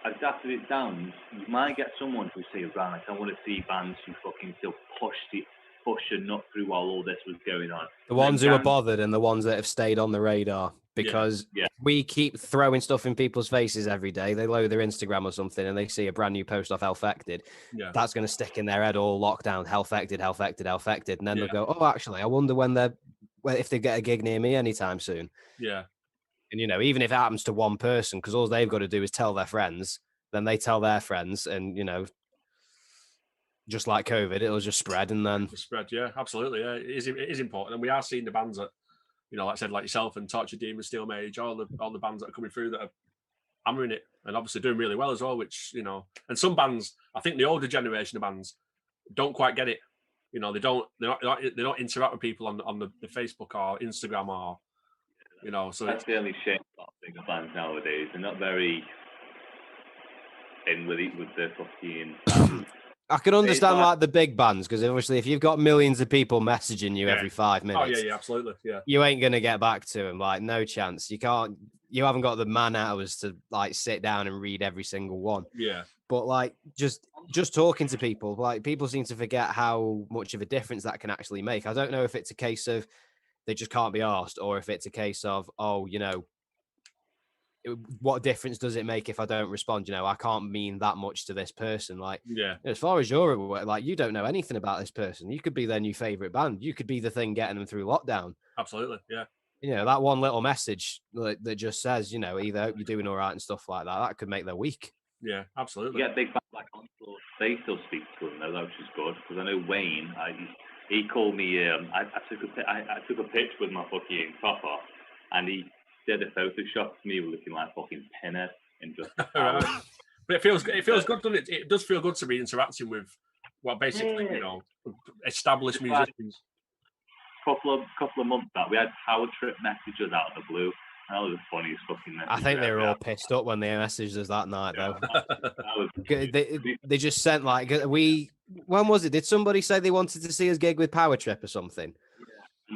as daft as it sounds, you might get someone who say, right, I want to see bands who fucking still push a nut through while all this was going on.
The ones who are bothered and the ones that have stayed on the radar, because we keep throwing stuff in people's faces every day. They load their Instagram or something and they see a brand new post off Hellfected. Yeah. That's going to stick in their head all lockdown, Hellfected. And then they'll go, oh, actually, I wonder if they get a gig near me anytime soon.
Yeah.
And, even if it happens to one person, because all they've got to do is tell their friends, then they tell their friends, and, just like COVID, it'll just spread, and then...
Spread, yeah, absolutely. Yeah. It is important. And we are seeing the bands that you know, like I said, like yourself and Torture Demon, Steel Mage, all the bands that are coming through that are hammering it and obviously doing really well as well. Which, you know, and some bands, I think the older generation of bands don't quite get it. You know, they don't interact with people on the Facebook or Instagram or, you know. So
that's the only shame about bigger bands nowadays. They're not very in with the fucking.
I can understand like the big bands because obviously if you've got millions of people messaging you every 5 minutes,
absolutely,
you ain't gonna get back to them. Like, no chance. You haven't got the man hours to like sit down and read every single one.
Yeah.
But like just talking to people, like people seem to forget how much of a difference that can actually make. I don't know if it's a case of they just can't be asked, or if it's a case of, oh, you know, what difference does it make if I don't respond? You know, I can't mean that much to this person. Like, as far as you're aware, like, you don't know anything about this person. You could be their new favorite band. You could be the thing getting them through lockdown.
Absolutely, yeah.
You know, that one little message that just says, you know, either hope you're doing all right and stuff like that. That could make their week.
Yeah, absolutely.
Yeah, big bands like Onslaught, they still speak to them though, which is good because I know Wayne. He called me. I took a picture with my fucking top off, and he did a Photoshop of me looking like fucking Pinner and just.
But it feels good, doesn't it? It does feel good to be interacting with, well, basically, you know, established musicians.
Couple of months back, we had Power Trip messages out of the blue. That was the funniest fucking message.
I think they were all pissed up when they messaged us that night, though. They just sent like when was it? Did somebody say they wanted to see us gig with Power Trip or something?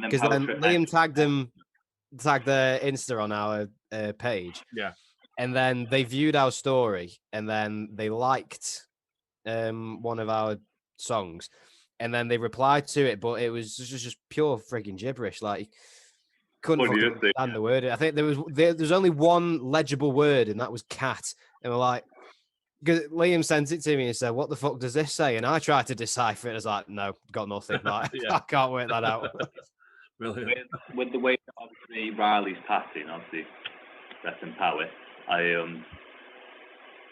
Because then Liam tagged their Insta on our page.
Yeah.
And then they viewed our story and then they liked one of our songs. And then they replied to it, but it was just pure frigging gibberish. Like, couldn't understand the word. I think there's only one legible word, and that was cat. And we're like, because Liam sent it to me and said, "What the fuck does this say?" And I tried to decipher it. I was like, "No, got nothing." Like, I can't work that out.
With the way that obviously Riley's passing, obviously that's in power.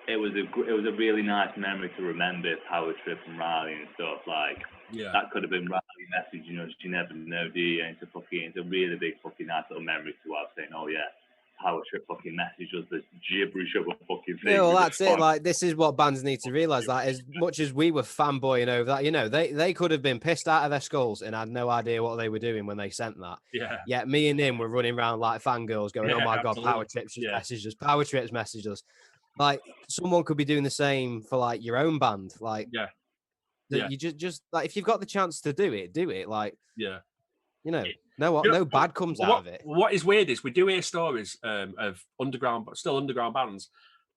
It was a really nice memory to remember Power Trip and Riley and stuff like. Yeah. That could have been Riley message, you know, you never know, do you? And it's a really big fucking nice little memory to have saying, oh yeah, Power Trip fucking message us this gibberish of a fucking thing.
Yeah, well, that's it. Like, this is what bands need to realise. That as much as we were fanboying over that, you know, they could have been pissed out of their skulls and had no idea what they were doing when they sent that.
Yeah.
Yet me and him were running around like fangirls going, oh my God, Power Trip's just messaged us. Power Trip's messaged us. Like, someone could be doing the same for like your own band. Like, you just like, if you've got the chance to do it. Like, you know, no bad comes out of it.
What is weird is we do hear stories of underground bands,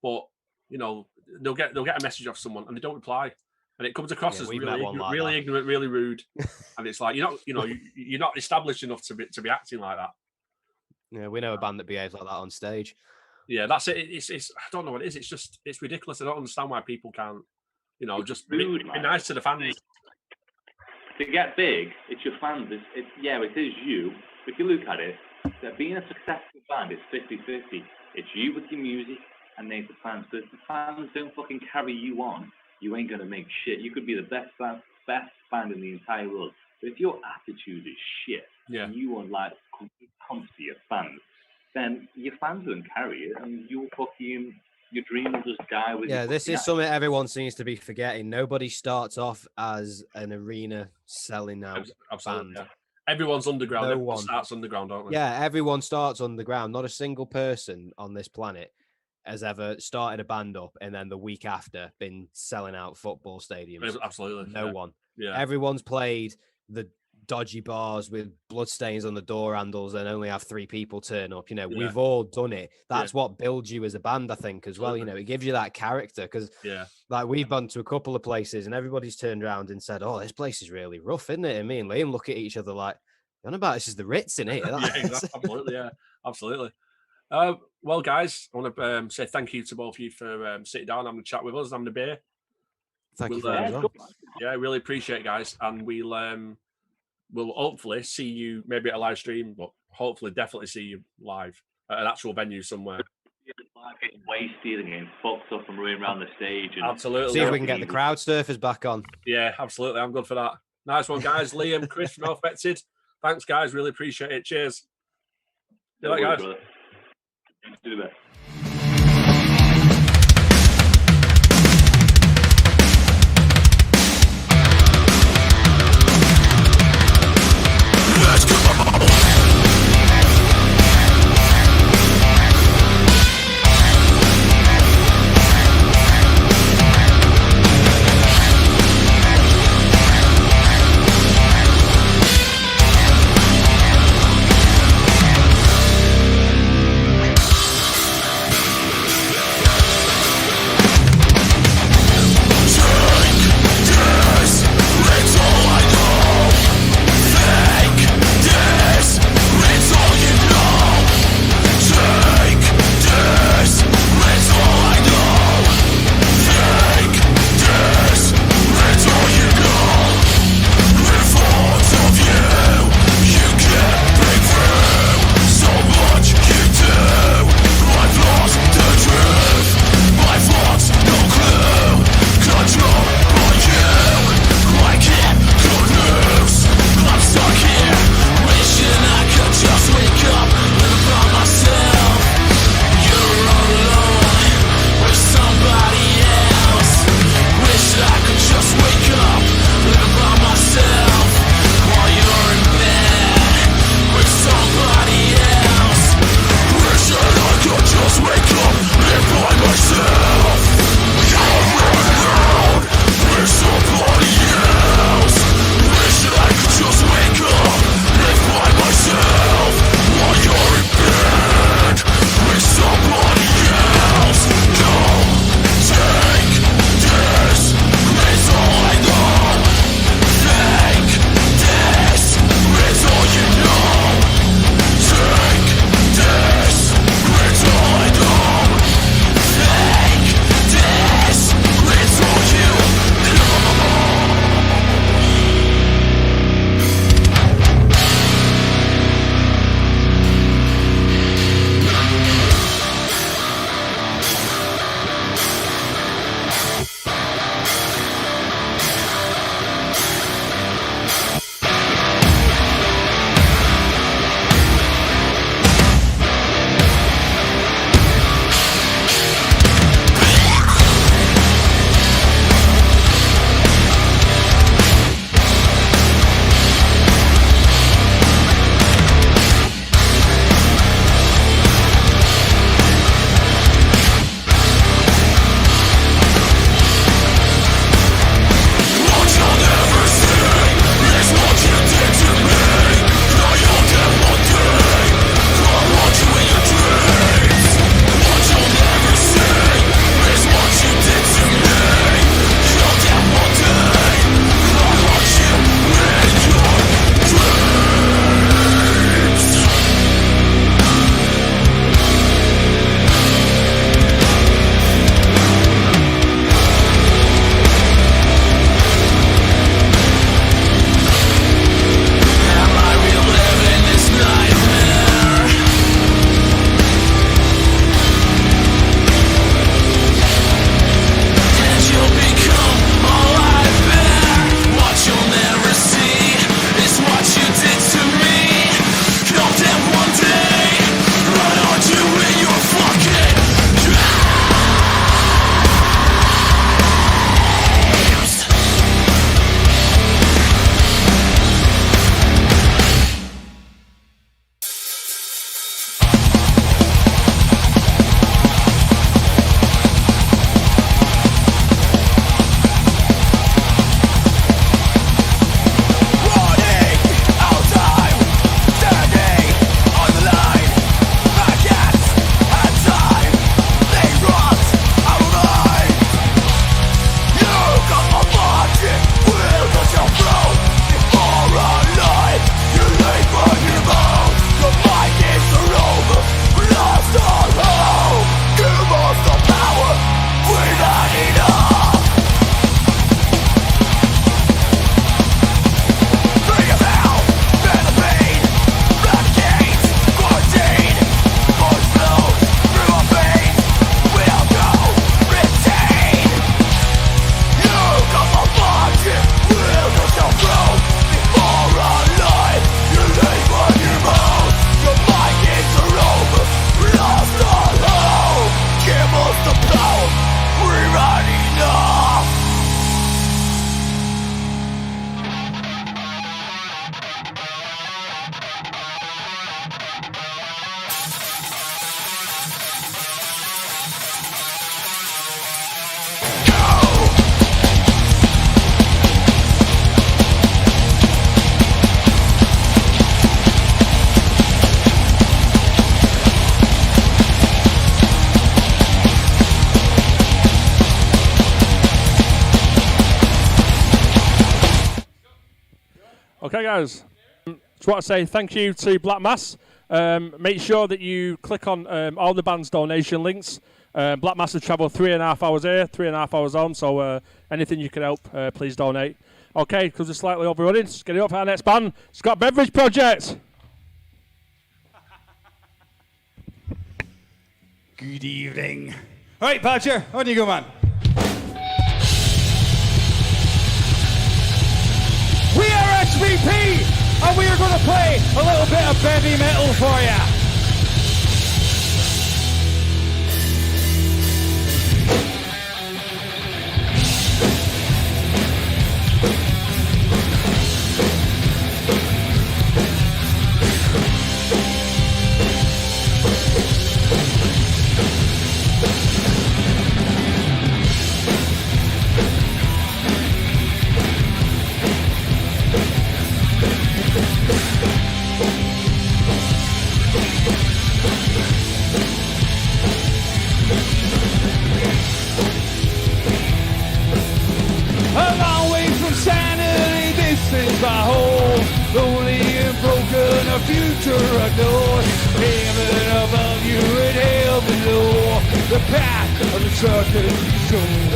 but you know, they'll get a message off someone and they don't reply, and it comes across as really ignorant, really rude, and it's like you're not established enough to be acting like that.
Yeah, we know a band that behaves like that on stage.
Yeah, that's it. It's I don't know what it is. It's ridiculous. I don't understand why people can't, you know, just be nice to the fans.
To get big, it's your fans. It is you. If you look at it, being a successful band is 50-50. It's you with your music and then the fans. But if the fans don't fucking carry you on, you ain't gonna make shit. You could be the best band in the entire world, but if your attitude is shit, and you are like complete to your fans, then your fans won't carry it, and your dream will just die with.
Yeah, this is something everyone seems to be forgetting. Nobody starts off as an arena selling out band.
Yeah. Everyone's underground. Everyone starts underground, don't they?
Yeah, everyone starts underground. Not a single person on this planet has ever started a band up and then the week after been selling out football stadiums.
Absolutely.
No one.
Yeah.
Everyone's played the dodgy bars with bloodstains on the door handles and only have 3 people turn up. You know, we've all done it. That's what builds you as a band, I think, as well. You know, it gives you that character because, like, we've gone to a couple of places and everybody's turned around and said, "Oh, this place is really rough, isn't it?" And me and Liam look at each other like, "You know about this is the Ritz in here."
Exactly. Absolutely, absolutely. Well, guys, I want to say thank you to both of you for sitting down, having a chat with us, having a beer.
Thank you very much.
Yeah, I really appreciate it, guys, and we'll hopefully see you maybe at a live stream, but hopefully definitely see you live at an actual venue somewhere.
Getting wasted and getting fucked up and running around the stage. And
absolutely.
See if we can get the crowd surfers back on.
Yeah, absolutely. I'm good for that. Nice one, guys. Liam, Chris from Affected. Thanks, guys. Really appreciate it. Cheers. See you later, guys.
Brother. Do the best.
Okay, guys. Just want to say thank you to Black Mass. Make sure that you click on all the band's donation links. Black Mass have travelled 3.5 hours here, 3.5 hours on, so anything you can help, please donate. Okay, because we're slightly overrunning, just get it up for our next band. Scott Beveridge Project.
Good evening. All right, Badger, on you go, man. We are SVP, and we are going to play a little bit of heavy metal for you. My home, lonely and broken, a future unknown. Heaven above you and hell below, the path of the circuit shown.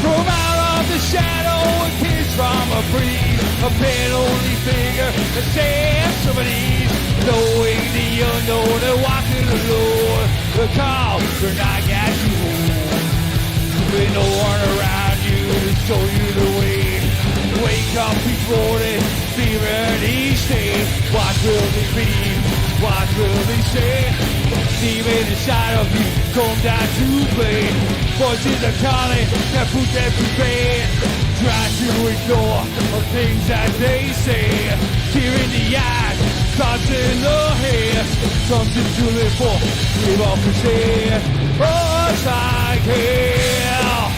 From out of the shadow, a kiss from a breeze, a pen only finger that says some of these. Knowing the unknown and walking alone, the call for night got you home. With no one around you to show you the way. Wake up each morning, be ready, stay. What will they be? What will they say? Demon inside of you, come down to play. Voices are calling, that put them to bed. Try to ignore the things that they say. Tear in the eyes, thoughts in the head. Something to live for, live off the head. Oh, it's like hell.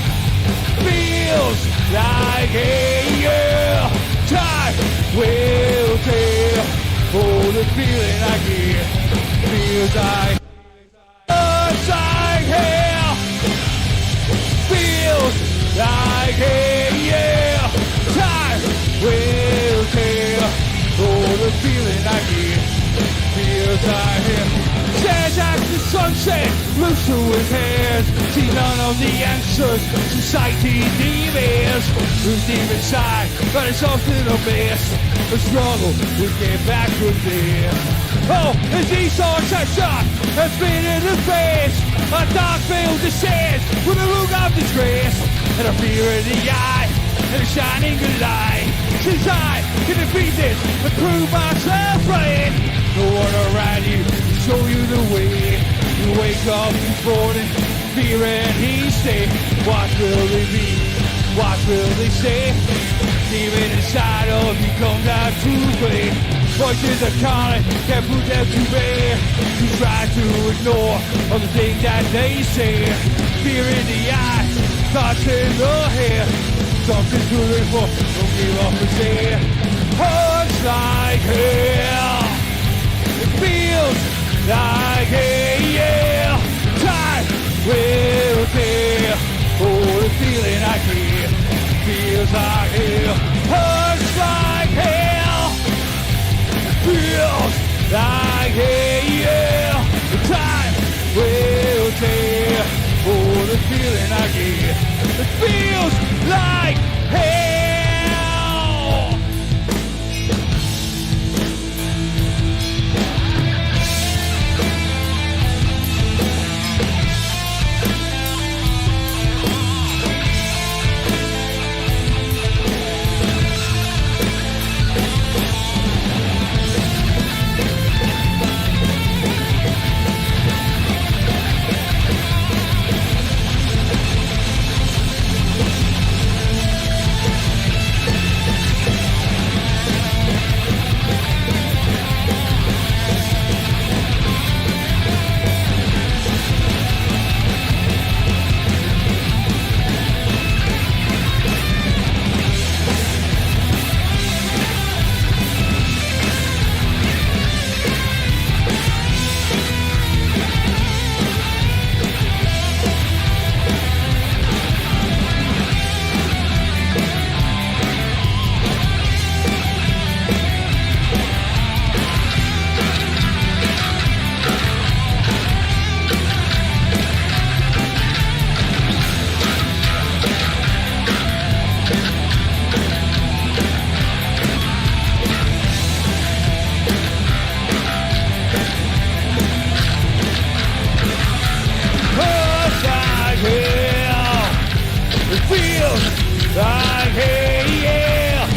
Feels like a year. Time will tell. Oh, the feeling I get feels like hell. Feels like a year. Time will tell. Oh, the feeling I get feels like hell. Stares at the sunset, loose to his hands. See none of the answers, society demons. Who's deep inside, but it's often a mess. The struggle to get back with this. Oh, as these thoughts are shot and spit in the face. A dark veil descends with a look of disgrace. And a fear in the eye, and a shining good light. Since I can defeat this and prove myself right. No one around you to show you the way. You wake up each morning, fear and he say. What will they be? What will they say? Demon inside of you come down to play. Voices are calling, can't put them to bed. You try to ignore all the things that they say. Fear in the eye, thoughts in the head. Something to live for, don't give up and say. Hurts like hell. It feels like hell. Time will tell. Oh, the feeling I get feels like hell. Hurts like hell. Feels like hell. Time will tell. Oh, the feeling I get. It feels like hell.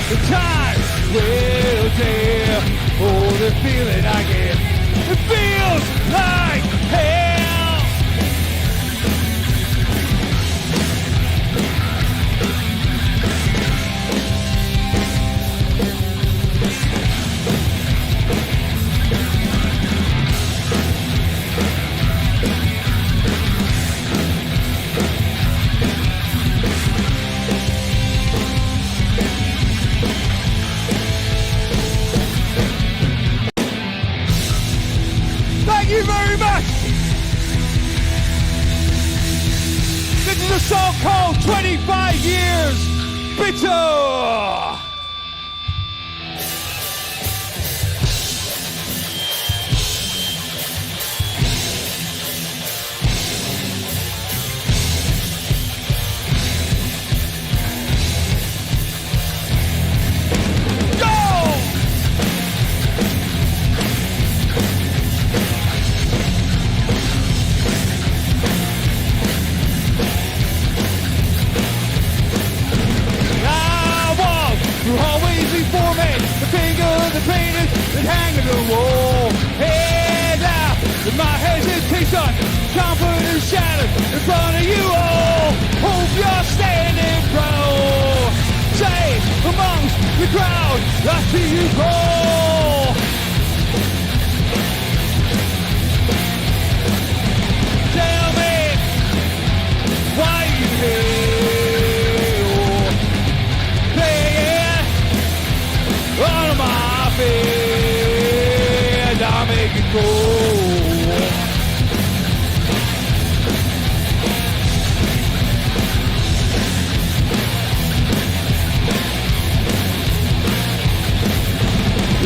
The time will tell. Oh, the feeling I get. It feels like hell. Thank you very much. This is a song called 25 Years Bitter. The painters that hang on the wall. Head out with my hesitation, confidence shattered in front of you all. Hope you're standing proud. Say amongst the crowd, I see you call. Tell me why you here. On my bed, I'll make it go.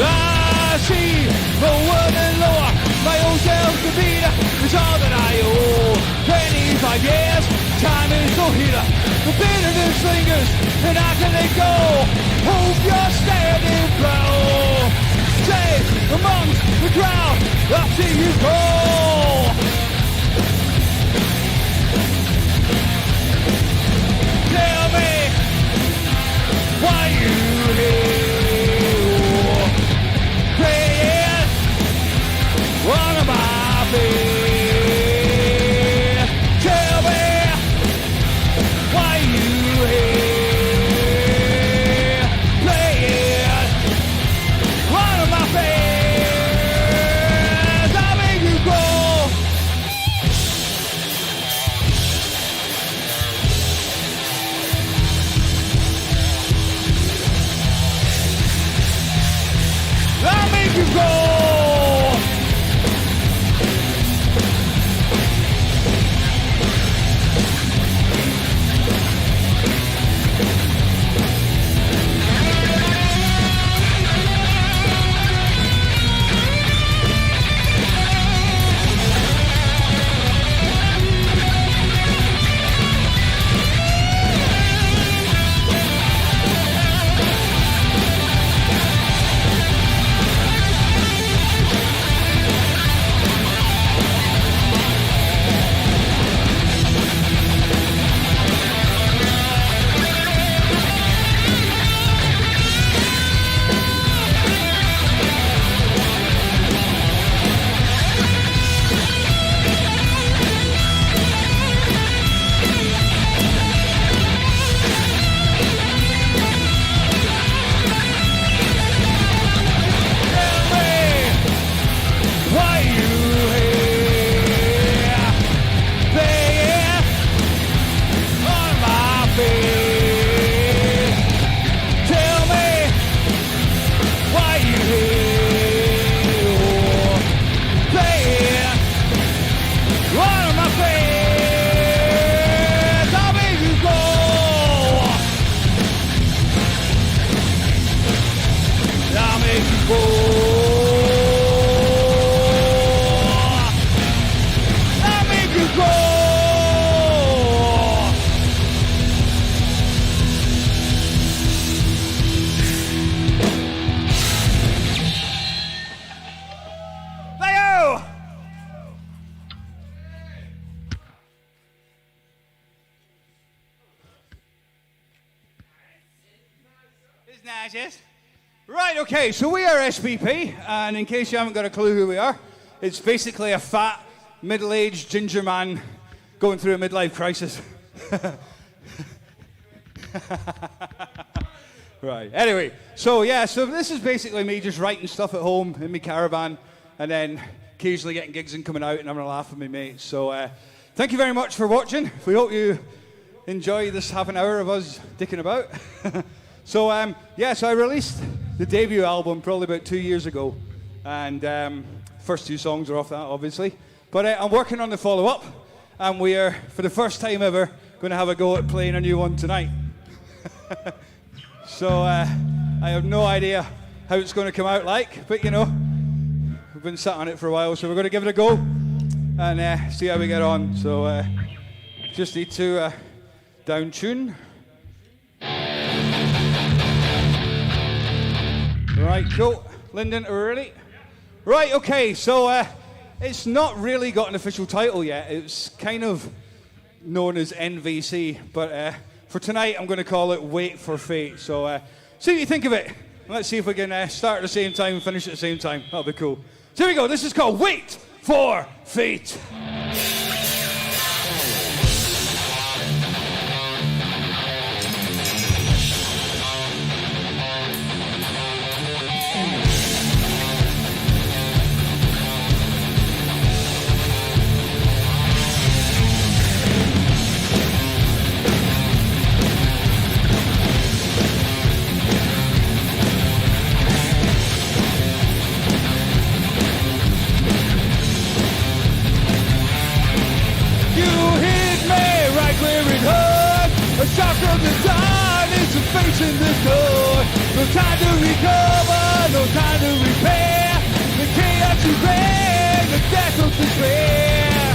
I see the world and lower, my own self-defeater is all that I owe. 25 years, time is no healer. The bitterness lingers, and I can let go. Hope you're standing proud. Say amongst the crowd, I see you go. Tell me why you here. Praying one of my bed. Tell me why you here. You go. Yes. Right, okay, so we are SBP, and in case you haven't got a clue who we are, it's basically a fat, middle-aged ginger man going through a midlife crisis. Right, anyway, so this is basically me just writing stuff at home in my caravan, and then occasionally getting gigs and coming out and having a laugh with my mates. So thank you very much for watching. We hope you enjoy this half an hour of us dicking about. So I released the debut album probably about 2 years ago, and first 2 songs are off that, obviously. But I'm working on the follow-up, and we are, for the first time ever, going to have a go at playing a new one tonight. So I have no idea how it's going to come out like, but you know, we've been sat on it for a while, so we're going to give it a go and see how we get on. So just need to down tune. Right, cool. Lyndon, are we ready? Right, okay, so it's not really got an official title yet. It's kind of known as NVC, but for tonight I'm going to call it Wait for Fate. So see what you think of it. Let's see if we can start at the same time and finish at the same time. That'll be cool. So here we go. This is called Wait for Fate. A shot from the dawn is facing the door. No time to recover, no time to repair. The chaos you reign, the death of despair.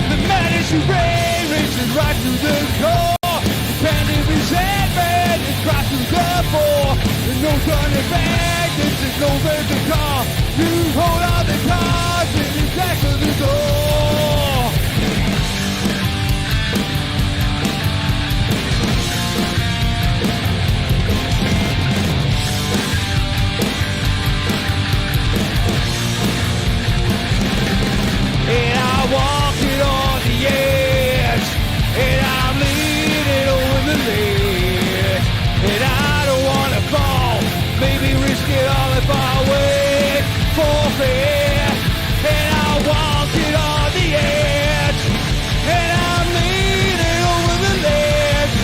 The madness you reign reaches right to the core. Pending resentment is brought to the fore. There's no turning back, this is no way to call. You hold all the cards and it's back to the door. And I walk it on the edge, and I'm leaning over the ledge, and I don't want to fall, maybe risk it all if I wait for fear. And I walk it on the edge, and I'm leaning over the ledge,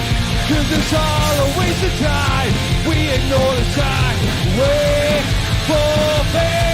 'cause it's all a waste of time, we ignore the time, wait for fear.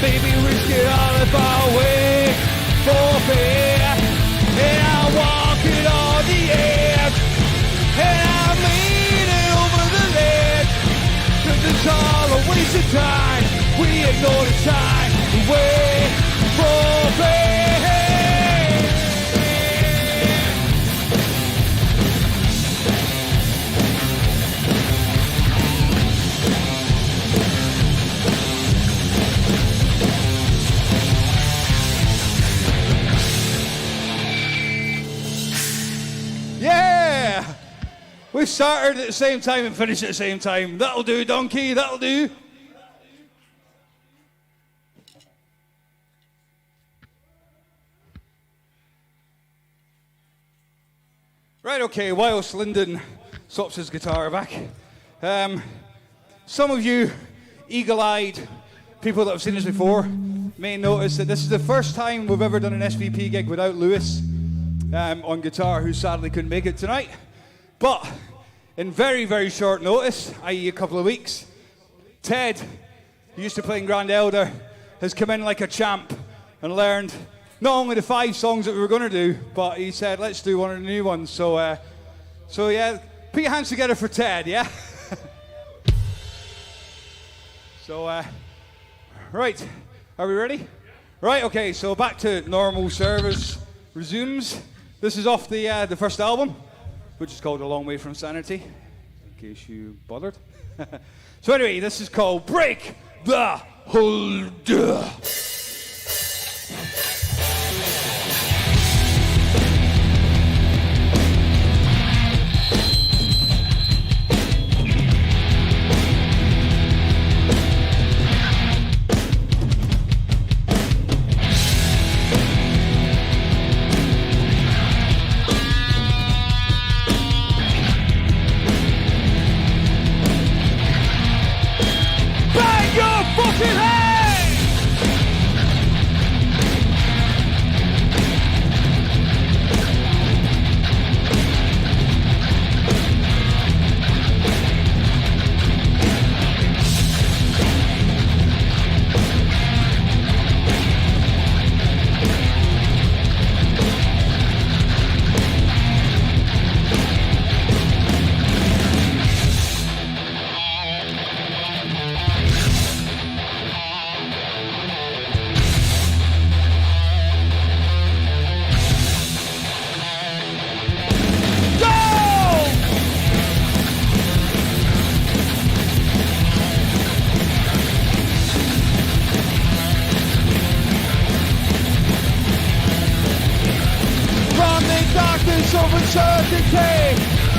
Baby, risk it all if I wait for fear. And I walk it on the edge, and I'm leaning over the ledge, 'cause it's all a waste of time, we ignore the time, wait for fear. Yeah! We started at the same time and finished at the same time. That'll do, donkey, that'll do. Right, okay, whilst Lyndon swaps his guitar back, some of you eagle-eyed people that have seen us before may notice that this is the first time we've ever done an SVP gig without Lewis on guitar, who sadly couldn't make it tonight. But in very, very short notice, i.e. a couple of weeks, Ted, who used to play in Grand Elder, has come in like a champ and learned not only the 5 songs that we were going to do, but he said, let's do one of the new ones. So yeah, put your hands together for Ted, yeah? So, right, are we ready? Right, okay, so back to normal service resumes. This is off the first album, which is called A Long Way From Sanity, in case you bothered. So anyway, this is called Break the Hold.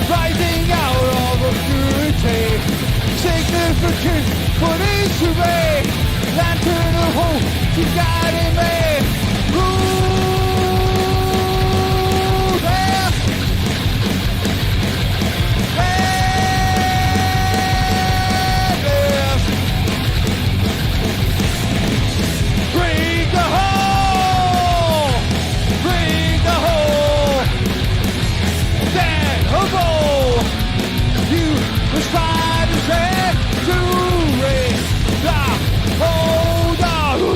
Rising out of obscurity, significant put into me, lantern of hope to guide me. Ooh, there. Bring the hole, bring the hole. Stand above you, the spider's head to raise the hold on.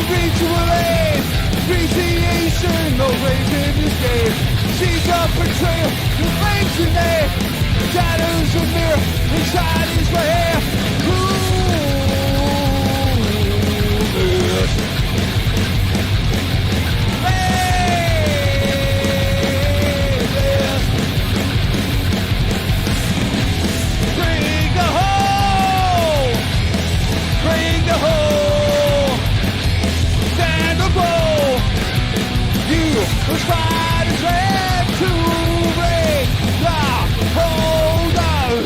Mutual aid, appreciation, no raise in this game. Seeds of betrayal, the flames in there. Shadows of mirror, inside his hair. Bring the hole, bring the hole. The spider's head to break the hold on.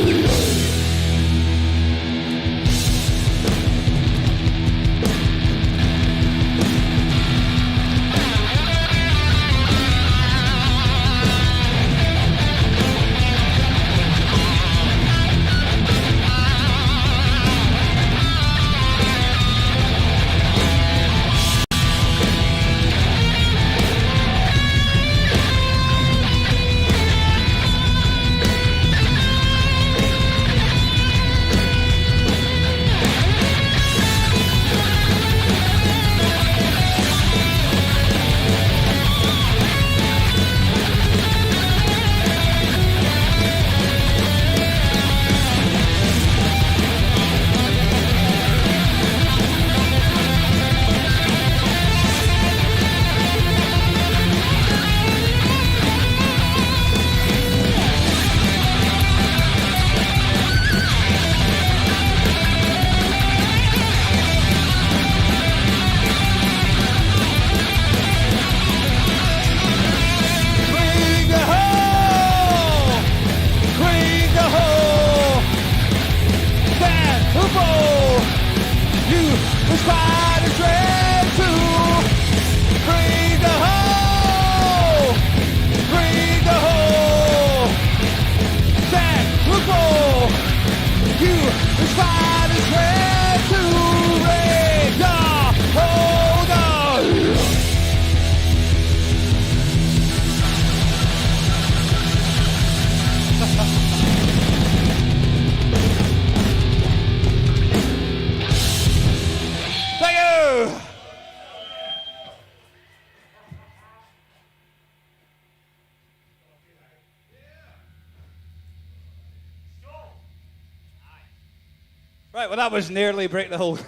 Right, well, that was nearly break the hold.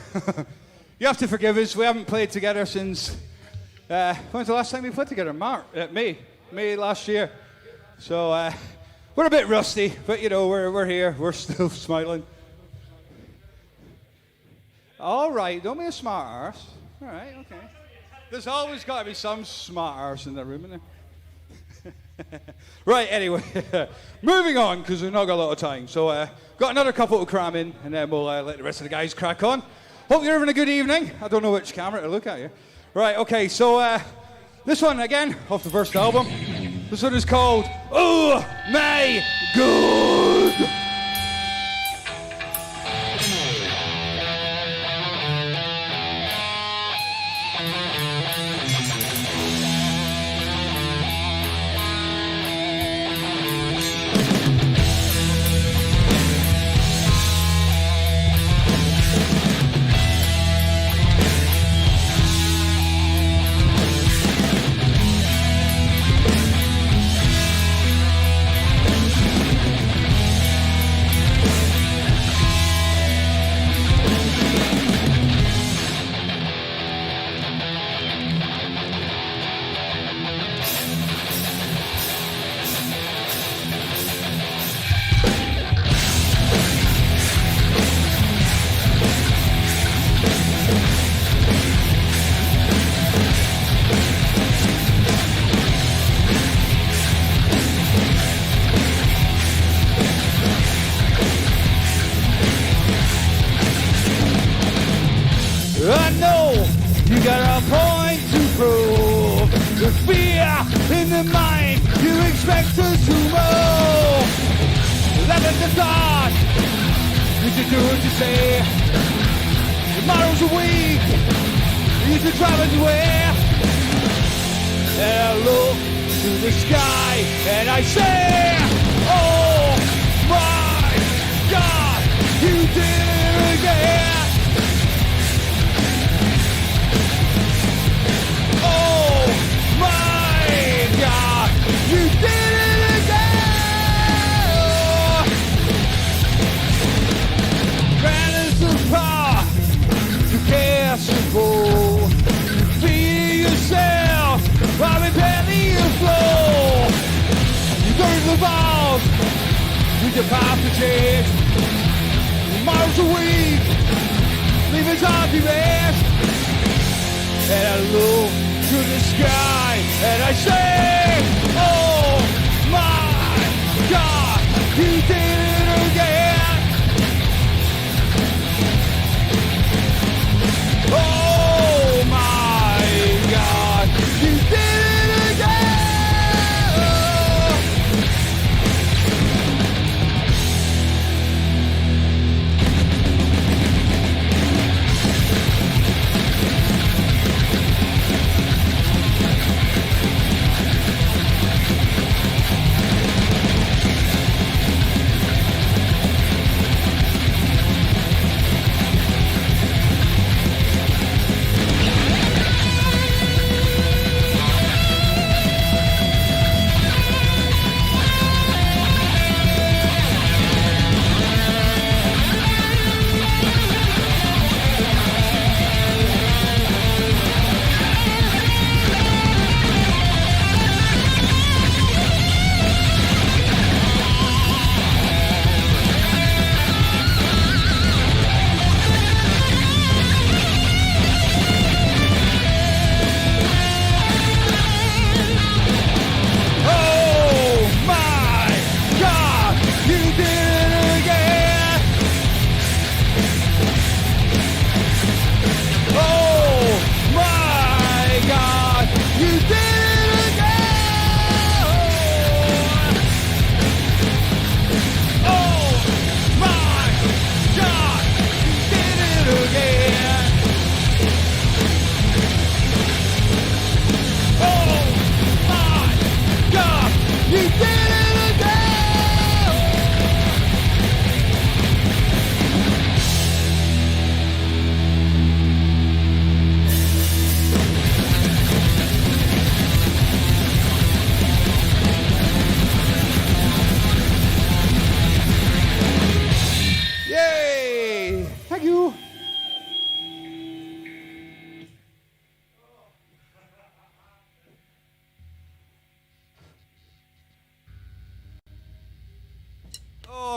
You have to forgive us. We haven't played together since... when's the last time we played together? May last year. So we're a bit rusty, but you know, we're here. We're still smiling. All right, don't be a smart arse. All right, okay. There's always got to be some smart arse in the room, isn't there? Right, anyway, moving on, because we've not got a lot of time. So got another couple to cram in, and then we'll let the rest of the guys crack on. Hope you're having a good evening. I don't know which camera to look at you. Right, okay, so this one, again, off the first album. This one is called Oh My God! I know you got a point to prove. The fear in the mind, you expect us to move. Let the thought, you should do what you say. Tomorrow's a week, you should travel anywhere. And I look to the sky and I say, oh my God, you did it again. Oh my God, you did it again! Grant us the power to cast a bowl. Feed yourself while repelling your flow. You burn the balls with your path to change. Tomorrow's a week, leave us on the rest. And I look to the sky and I say, oh my God, you did it again. Oh my God, you did it again.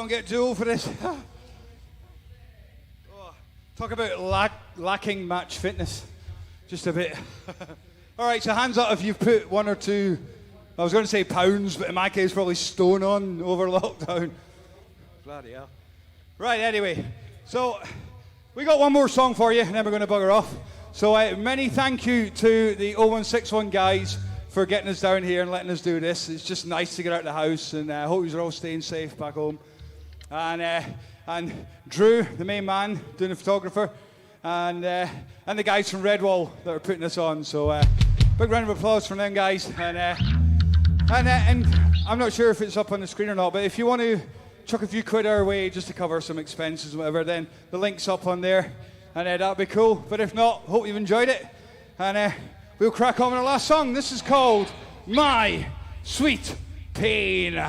don't get too old for this. Talk about lacking match fitness. Just a bit. All right, so hands up if you've put 1 or 2, I was going to say pounds, but in my case probably stone on over lockdown. Bloody hell. Right, anyway, so we got one more song for you, and then we're going to bugger off. So many thank you to the 0161 guys for getting us down here and letting us do this. It's just nice to get out of the house, and I hope you're all staying safe back home. And Drew, the main man, doing the photographer, and the guys from Redwall that are putting us on. So big round of applause from them guys. And I'm not sure if it's up on the screen or not, but if you want to chuck a few quid our way just to cover some expenses and whatever, then the link's up on there, and that'd be cool. But if not, hope you've enjoyed it, and we'll crack on with the last song. This is called My Sweet Pain.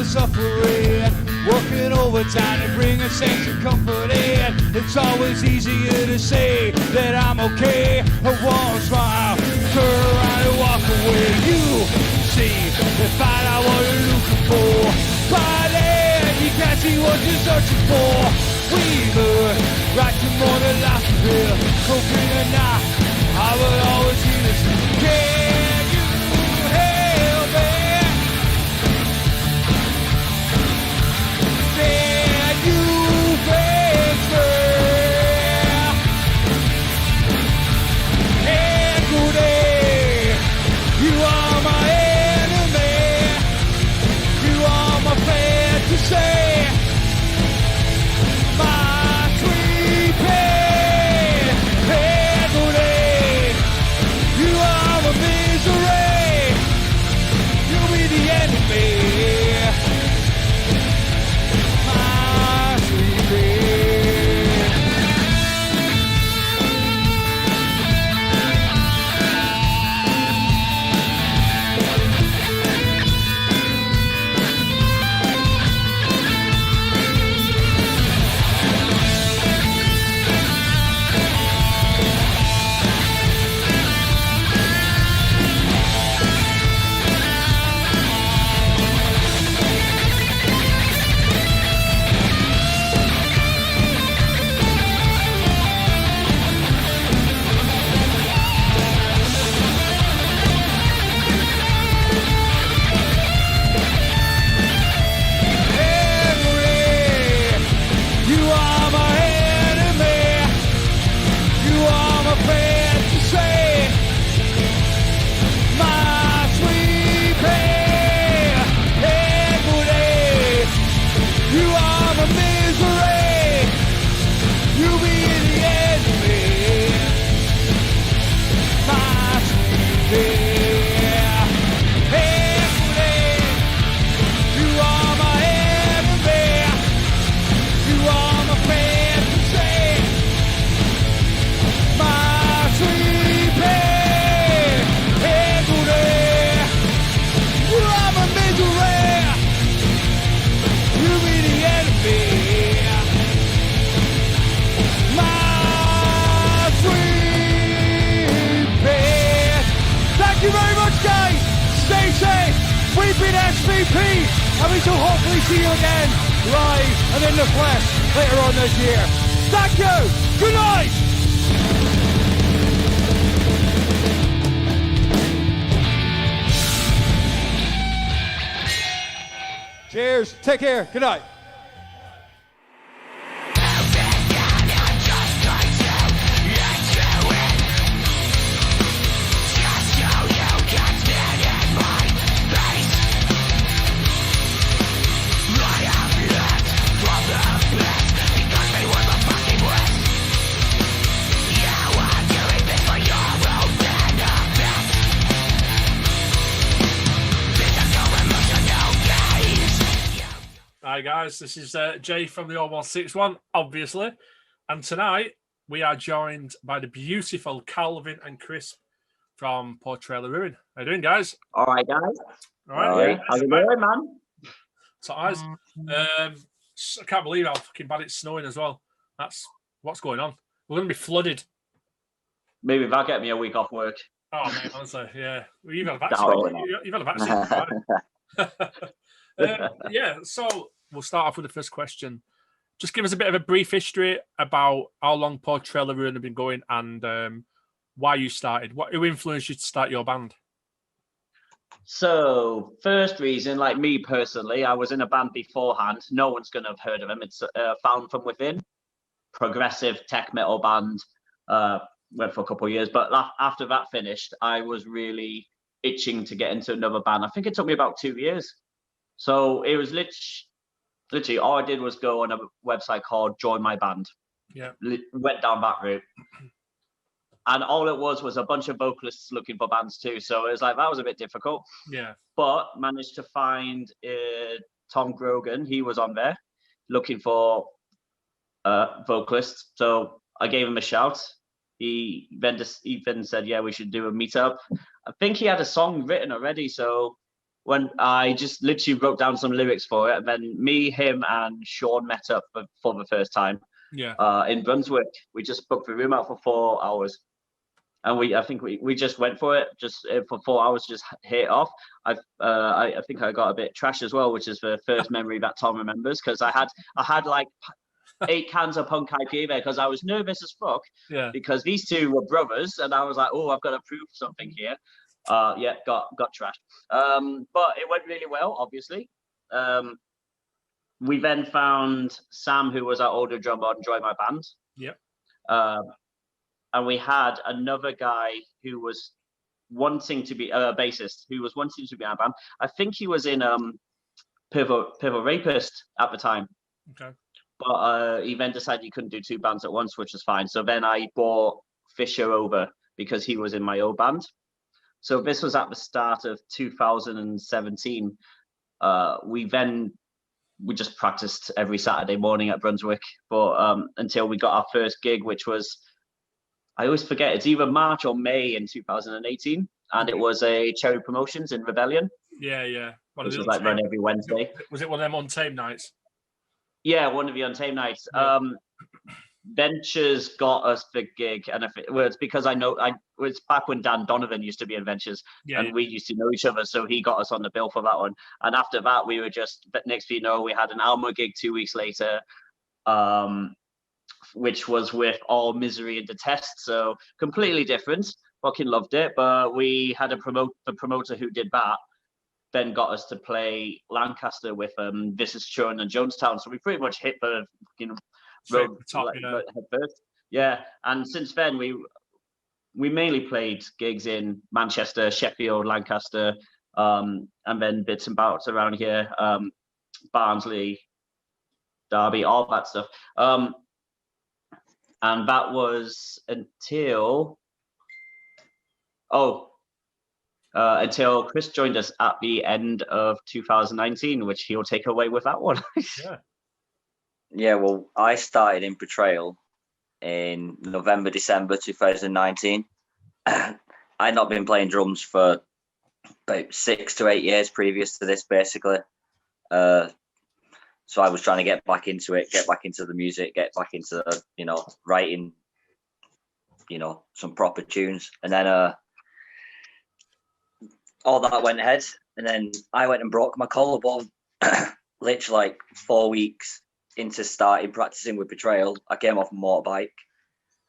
Suffering, working overtime to bring a sense of comfort in. It's always easier to say that I'm okay. I won't smile, turn around and walk away. You see the fight I was looking for, but then you can't see what you're searching for. We learn right to more than life to live. Hoping or not, I will always see this. Can you help me? Say, my sweet pain, agony, you are my misery, you'll be the enemy, my sweet pain. We've been SVP. and we shall hopefully see you again live and in the flesh later on this year. Thank you. Good night. Cheers. Take care. Good night.
Hi guys, this is Jay from the 0161, obviously, and tonight we are joined by the beautiful Calvin and Chris from Portrayal of Ruin. How you doing, guys?
All right, guys.
All right.
Yeah. How's it going, man?
So, guys, I can't believe how fucking bad it's snowing as well. That's what's going on. We're going to be flooded.
Maybe if I get me a week off work.
Oh, man, honestly, yeah. Well, you've had a vaccine. You've had a vaccine. Yeah, so we'll start off with the first question. Just give us a bit of a brief history about how long Portrayal of Ruin have been going and why you started. Who influenced you to start your band?
So, first reason, like me personally, I was in a band beforehand. No one's going to have heard of him. It's Found From Within, progressive tech metal band. Went for a couple of years, but after that finished, I was really itching to get into another band. I think it took me about 2 years. So it was literally all I did was go on a website called Join My Band.
Yeah.
Went down that route. And all it was a bunch of vocalists looking for bands too. So it was like, that was a bit difficult.
Yeah.
But managed to find Tom Grogan. He was on there looking for vocalists. So I gave him a shout. He then said, yeah, we should do a meetup. I think he had a song written already. So when I just literally wrote down some lyrics for it, and then me, him, and Sean met up for the first time.
Yeah.
In Brunswick, we just booked the room out for 4 hours, and I think we just went for it. Just for 4 hours, just hit it off. I think I got a bit trash as well, which is the first memory that Tom remembers, because I had like 8 cans of Punk IPA there because I was nervous as fuck.
Yeah.
Because these two were brothers, and I was like, oh, I've got to prove something here. Yeah, got trashed. But it went really well, obviously. We then found Sam, who was our older drummer, on Join My Band.
Yep.
And we had another guy who was wanting to be a bassist, who was wanting to be in our band. I think he was in Pivot Rapist at the time.
Okay.
But he then decided he couldn't do 2 bands at once, which was fine. So then I brought Fisher over because he was in my old band. So this was at the start of 2017. We just practiced every Saturday morning at Brunswick, but until we got our first gig, which was, I always forget, it's either March or May in 2018, and it was a Cherry Promotions in Rebellion.
Yeah.
Which was like run every Wednesday.
Was it one of them Untamed nights?
Yeah, one of the Untamed nights.
Yeah.
Ventures got us the gig, and it's because it was back when Dan Donovan used to be in Ventures, and we used to know each other, so he got us on the bill for that one. And after that, we were next thing you know, we had an Alma gig 2 weeks later, which was with All Misery and Detest, so completely different. Fucking loved it, but we had the promoter who did that then got us to play Lancaster with This Is Churn and Jonestown, so we pretty much hit the road
top,
first. Yeah, and since then we mainly played gigs in Manchester, Sheffield, Lancaster, and then bits and bouts around here, Barnsley, Derby, all that stuff. And that was until Chris joined us at the end of 2019, which he'll take away with that one.
Yeah, well, I started in Portrayal in November, December 2019. I'd not been playing drums for about 6 to 8 years previous to this, basically. So I was trying to get back into it, get back into the music, get back into, writing, some proper tunes. And then all that went ahead. And then I went and broke my collarbone literally like 4 weeks into starting practicing with Portrayal, I came off a motorbike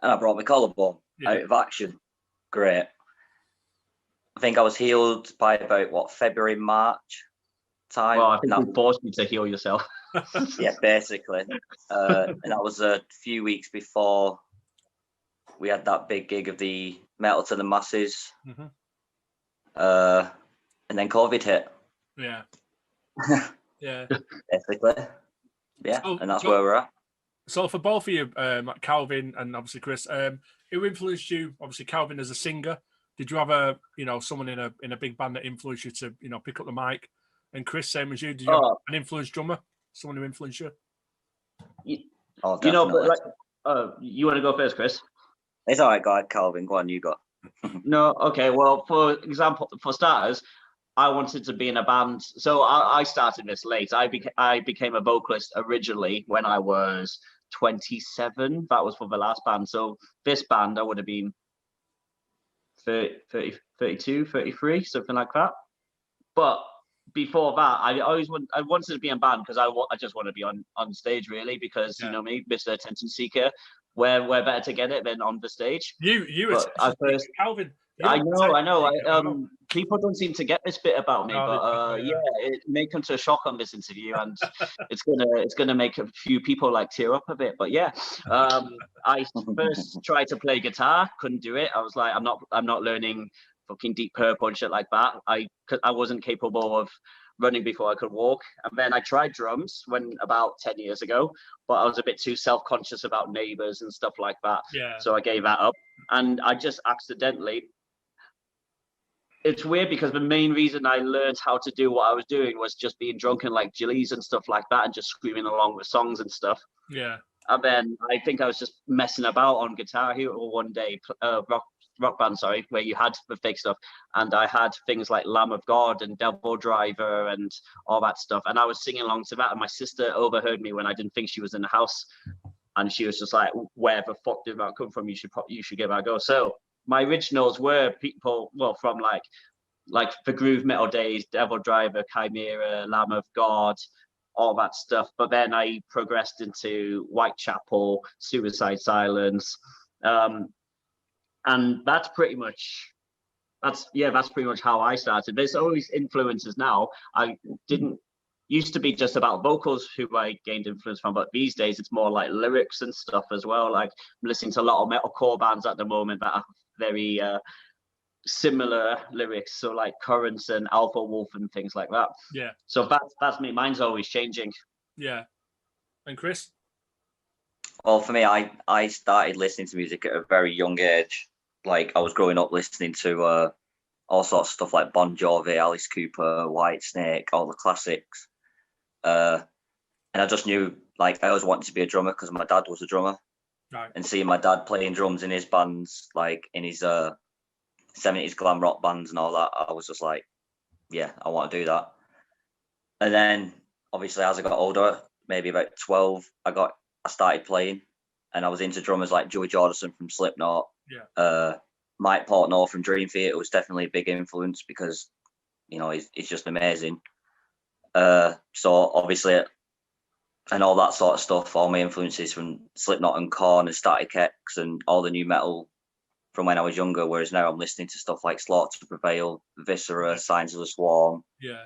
and I brought my collarbone out of action. Great. I think I was healed by about February, March time.
Well, I think we forced you to heal yourself.
Yeah, basically. And that was a few weeks before we had that big gig of the Metal to the Masses. And then COVID hit.
Yeah. Yeah.
Basically. Yeah, so, and that's where we're at.
So for both of you, Calvin and obviously Chris, who influenced you? Obviously, Calvin as a singer. Did you have someone in a big band that influenced you to, pick up the mic? And Chris, same as you, did you have an influenced drummer? Someone who influenced you?
You want to go first, Chris?
It's all right, go ahead, Calvin. Go on, you go.
No, okay. Well, for example, for starters, I wanted to be in a band. So I started this late. I became a vocalist originally when I was 27. That was for the last band. So this band, I would have been 30, 32, 33, something like that. But before that, I wanted to be in a band because I just want to be on stage, really, because you know me, Mr. Attention Seeker. Where better to get it than on the stage.
Calvin.
I know. People don't seem to get this bit about me, it may come to a shock on this interview, and it's gonna make a few people tear up a bit. But I first tried to play guitar, couldn't do it. I was like, I'm not learning fucking Deep Purple and shit like that. I wasn't capable of running before I could walk. And then I tried drums about 10 years ago, but I was a bit too self-conscious about neighbors and stuff like that.
Yeah.
So I gave that up. And I just accidentally, it's weird because the main reason I learned how to do what I was doing was just being drunk and like jillies and stuff like that and just screaming along with songs and stuff.
Yeah.
And then I think I was just messing about on Guitar Hero one day, rock band, where you had the fake stuff, and I had things like Lamb of God and Devil Driver and all that stuff, and I was singing along to that, and my sister overheard me when I didn't think she was in the house, and she was just like, where the fuck did that come from? You should give that a go. So my originals were people from like the groove metal days, Devil Driver, Chimera, Lamb of God, all that stuff. But then I progressed into Whitechapel, Suicide Silence, and that's pretty much how I started. There's always influences now. I didn't used to be just about vocals who I gained influence from, but these days it's more like lyrics and stuff as well. Like I'm listening to a lot of metalcore bands at the moment that have very similar lyrics, so like Currents and Alpha Wolf and things like that.
Yeah.
So that's me. Mine's always changing.
Yeah. And Chris?
Well, for me, I started listening to music at a very young age. Like I was growing up listening to all sorts of stuff like Bon Jovi, Alice Cooper, Whitesnake, all the classics. And I just knew, like, I always wanted to be a drummer because my dad was a drummer.
Right.
And seeing my dad playing drums in his bands, like in his 70s glam rock bands and all that, I was just like, yeah, I want to do that. And then obviously as I got older, maybe about 12, I started playing, and I was into drummers like Joey Jordison from Slipknot.
Yeah.
Mike Portnoy from Dream Theater was definitely a big influence because, he's just amazing. So obviously, and all that sort of stuff, all my influences from Slipknot and Korn and Static X and all the new metal from when I was younger, whereas now I'm listening to stuff like Slaughter to Prevail, Viscera, Signs of the Swarm.
Yeah.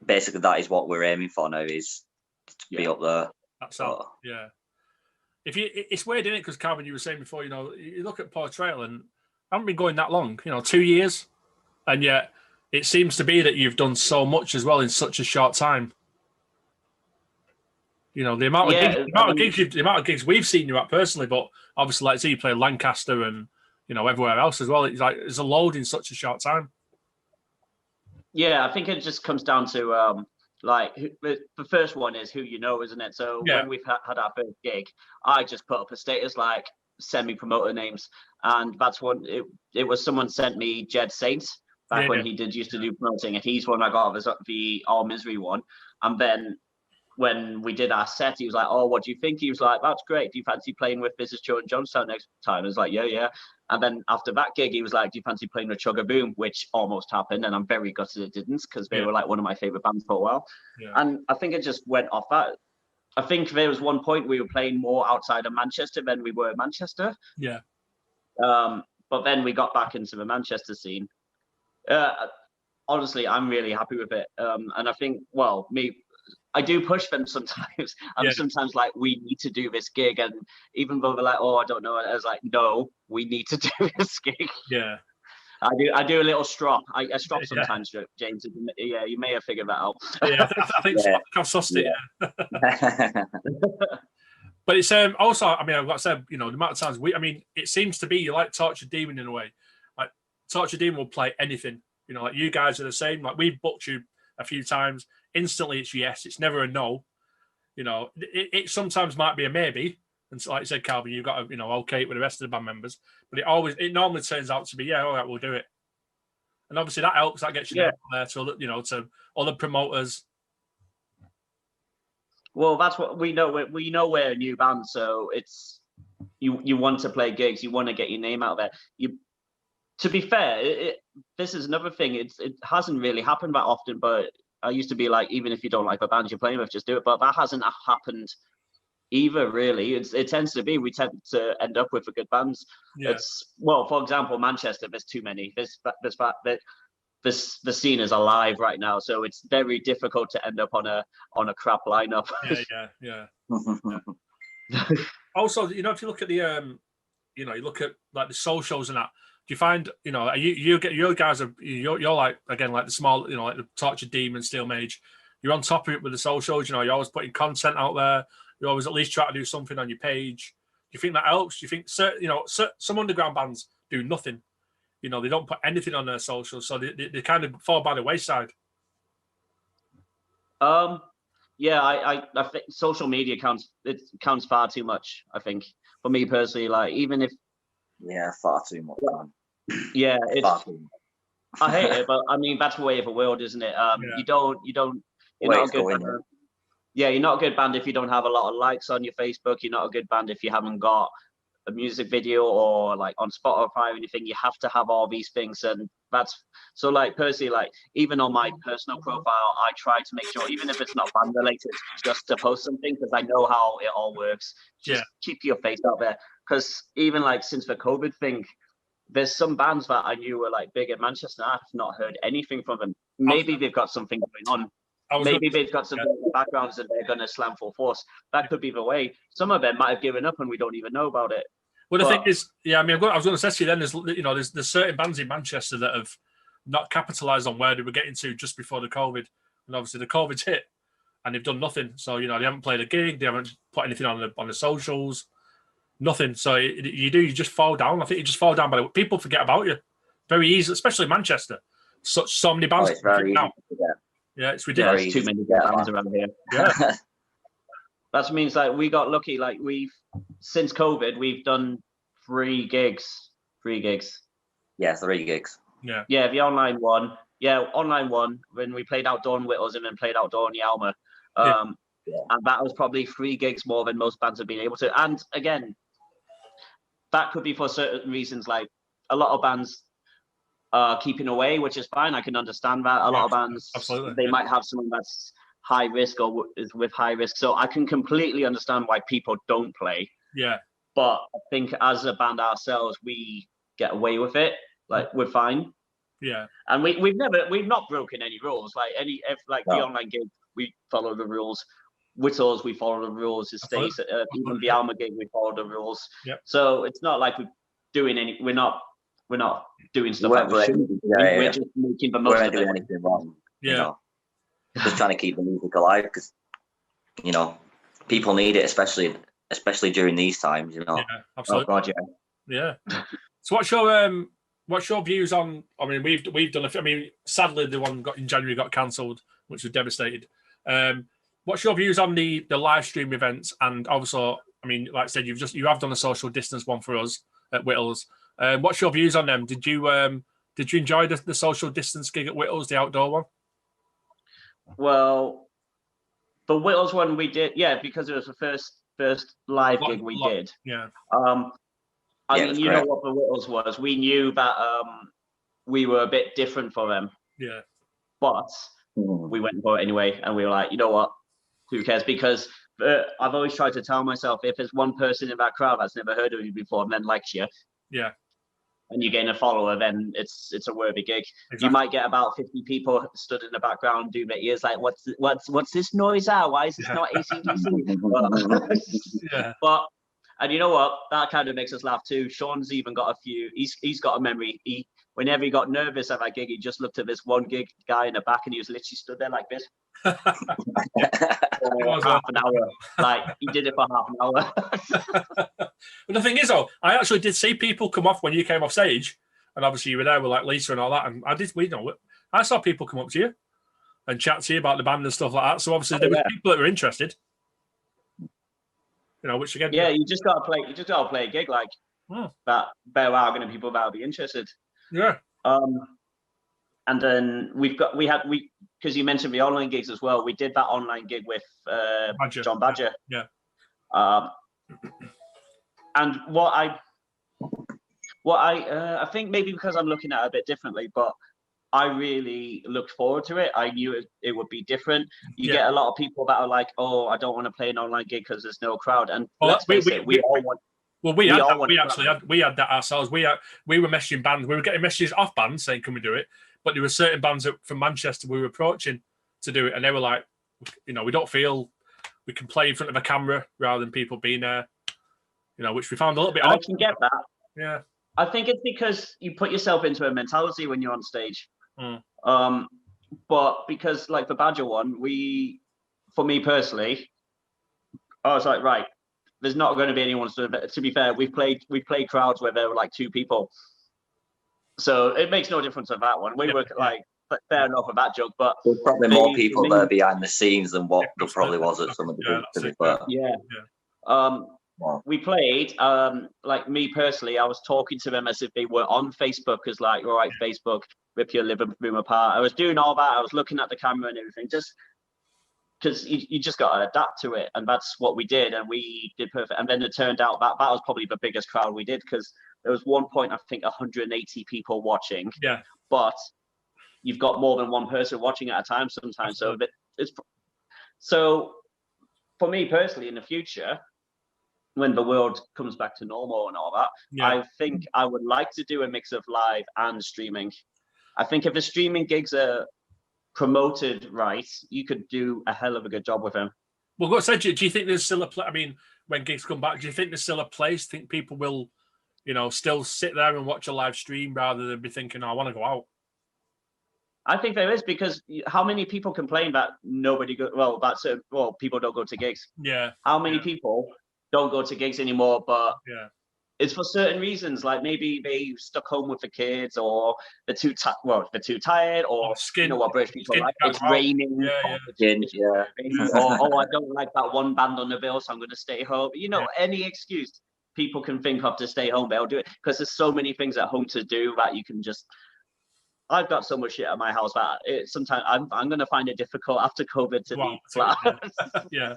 Basically that is what we're aiming for now, is to be up there.
That's all. Yeah. It's weird, isn't it? Because Calvin, you were saying before, you look at Portrayal and I haven't been going that long, 2 years, and yet it seems to be that you've done so much as well in such a short time. The amount of gigs we've seen you at personally, but obviously, like, you play Lancaster and everywhere else as well. It's like there's a load in such a short time.
Yeah, I think it just comes down to the first one is who you know, isn't it? So when we've had our first gig, I just put up a status like send me promoter names, and that's one. It was someone sent me Jed Saint back when he used to do promoting, and he's one I got the All Misery one, and then when we did our set, he was like, "Oh, what do you think?" He was like, "That's great. Do you fancy playing with Mrs. Cho and Johnstown next time?" I was like, "Yeah." And then after that gig, he was like, "Do you fancy playing with Chugga Boom?" Which almost happened, and I'm very gutted it didn't, because they were like one of my favorite bands for a while.
Yeah.
And I think it just went off that. I think there was one point we were playing more outside of Manchester than we were in Manchester.
Yeah.
But then we got back into the Manchester scene. Honestly, I'm really happy with it. And I think, well, I do push them sometimes. I'm sometimes like, we need to do this gig. And even though they're like, "Oh, I don't know," I was like, "No, we need to do this gig."
Yeah.
I do a little strop. I strop sometimes, James. Yeah, you may have figured that out.
Yeah, I think I've sussed it. Yeah. But it's also, I mean, I've got to say, you know, the amount of times it seems to be you like Tortured Demon in a way. Like Tortured Demon will play anything. You know, like you guys are the same. Like we've booked you a few times. Instantly, it's yes. It's never a no. You know, it sometimes might be a maybe. And so, like you said, Calvin, you've got to, you know, okay with the rest of the band members. But it normally turns out to be, yeah, all right, we'll do it. And obviously that helps. That gets you out there to, you know, to other promoters.
Well, that's what we know. We know we're a new band, so it's you want to play gigs. You want to get your name out there. To be fair, this is another thing. It hasn't really happened that often, but I used to be like, even if you don't like the band you're playing with, just do it. But that hasn't happened either, really. It tends to be we tend to end up with the good bands.
Yeah.
For example, Manchester. There's too many. The scene is alive right now, so it's very difficult to end up on a crap lineup.
Yeah. Also, you know, if you look at the you know, you look at like the socials and that. Do you find, you know, you guys are you're like, again, like the small, you know, like the Tortured Demon, Steel Mage, you're on top of it with the socials. You know, you're always putting content out there. You always at least try to do something on your page. Do you think that helps? Do you think some underground bands do nothing? You know, they don't put anything on their socials, so they kind of fall by the wayside.
Yeah, I think social media counts far too much. I think for me personally, like even if
far too much.
Yeah, it's. I hate it, but I mean that's the way of the world, isn't it? You're not a good band. Yeah, you're not a good band if you don't have a lot of likes on your Facebook. You're not a good band if you haven't got a music video or like on Spotify or anything. You have to have all these things, and that's so. Like personally, like even on my personal profile, I try to make sure, even if it's not band related, just to post something because I know how it all works. Just keep your face out there, because even like since the COVID thing, there's some bands that I knew were like big in Manchester. I've not heard anything from them. Maybe they've got something going on. Maybe they've got some backgrounds and they're going to slam full force. That could be the way. Some of them might have given up and we don't even know about it.
Well, the thing is, I mean, I was going to say to you then, there's certain bands in Manchester that have not capitalised on where they were getting to just before the COVID. And obviously the COVID's hit and they've done nothing. So, you know, they haven't played a gig. They haven't put anything on the socials. Nothing. So you just fall down. I think you just fall down by the way. People forget about you very easily, especially Manchester. So many bands.
It's very easy to forget.
Yeah, it's ridiculous.
There's too many bands around here.
Yeah.
That means like we got lucky. Like since COVID, we've done 3 gigs. 3 gigs.
Yeah, 3 gigs.
Yeah.
Yeah, the online one. Yeah, online one when we played outdoor in Whittles and then played outdoor in Yalma. And that was probably 3 gigs more than most bands have been able to. And again, that could be for certain reasons. Like a lot of bands are keeping away, which is fine. I can understand that. A lot of bands, they might have someone that's high risk or is with high risk. So I can completely understand why people don't play.
Yeah.
But I think as a band ourselves, we get away with it. Like we're fine.
Yeah.
And we've not broken any rules. Like the online gig, we follow the rules. Whittles, we follow the rules. It stays. Even the Alma gig, we follow the rules.
Yep.
So it's not like we're doing any. We're not doing stuff like we shouldn't. We're just making the most of it.
We're not doing anything wrong.
Yeah.
You know? Just trying to keep the music alive because, you know, people need it, especially during these times. You know.
Yeah, absolutely.
Oh God,
yeah. So what's your views on? I mean, we've done. I mean, sadly, the one in January got cancelled, which was devastated. What's your views on the live stream events? And also, I mean, like I said, you have done a social distance one for us at Whittles. What's your views on them? Did you enjoy the social distance gig at Whittles, the outdoor one?
Well, The Whittles one we did, because it was the first live gig we did.
Yeah.
I mean, you know what the Whittles was. We knew that we were a bit different for them.
Yeah.
But we went for it anyway, and we were like, you know what? Who cares? Because I've always tried to tell myself, if there's one person in that crowd that's never heard of you before and then likes you, and you gain a follower, then it's a worthy gig. Exactly. You might get about 50 people stood in the background doing their ears like, what's this noise at? Why is this not AC/DC? But and you know what? That kind of makes us laugh too. Sean's even got a few. He's got a memory. Whenever he got nervous at that gig, he just looked at this one gig guy in the back, and he was literally stood there like this for half an hour. Like he did it for half an hour.
But the thing is, though, I actually did see people come off when you came off stage, and obviously you were there with like Lisa and all that, and I saw people come up to you and chat to you about the band and stuff like that. So obviously there were people that were interested. You know, which again,
you just gotta play. You just gotta play a gig like that. There are going to be people that will be interested.
Yeah.
And then because you mentioned the online gigs as well. We did that online gig with John Badger.
Yeah.
And what I think maybe because I'm looking at it a bit differently, but I really looked forward to it. I knew it would be different. You get a lot of people that are like, "Oh, I don't want to play an online gig because there's no crowd." And let's face it, we all want.
Well, we had that ourselves. We were messaging bands. We were getting messages off bands saying, "Can we do it?" But there were certain bands from Manchester we were approaching to do it, and they were like, "You know, we don't feel we can play in front of a camera rather than people being there." You know, which we found a little bit odd.
I can get that.
Yeah.
I think it's because you put yourself into a mentality when you're on stage. But because like the Badger one, for me personally, I was like, right, there's not going to be anyone. To be fair, we played crowds where there were like 2 people, so it makes no difference on that one. We were like, fair enough with that joke, but
there's probably more people there behind the scenes than what there probably was at some of the gigs. We played, like me personally, I was talking to them as if they were on Facebook, as like, all right, Facebook, rip your living room apart. I was doing all that. I was looking at the camera and everything, just because you just got to adapt to it. And that's what we did. And we did perfect. And then it turned out that was probably the biggest crowd we did, because there was one point, I think 180 people watching.
Yeah.
But you've got more than one person watching at a time sometimes. So for me personally, in the future, when the world comes back to normal and all that, I think I would like to do a mix of live and streaming. I think if the streaming gigs are promoted right, you could do a hell of a good job with them.
Well, what said you? Do you think there's still I mean, when gigs come back, do you think there's still a place? Think people will, still sit there and watch a live stream rather than be thinking, I want to go out?
I think there is, because how many people complain that people don't go to gigs?
Yeah.
How many people don't go to gigs anymore, but it's for certain reasons, like maybe they stuck home with the kids, or they're too tired, or
skin,
you know what British people like, it's raining, or I don't like that one band on the bill, so I'm going to stay home. Any excuse people can think of to stay home, they'll do it, because there's so many things at home to do that you can just. I've got so much shit at my house that sometimes I'm going to find it difficult after COVID to be flat.
Yeah.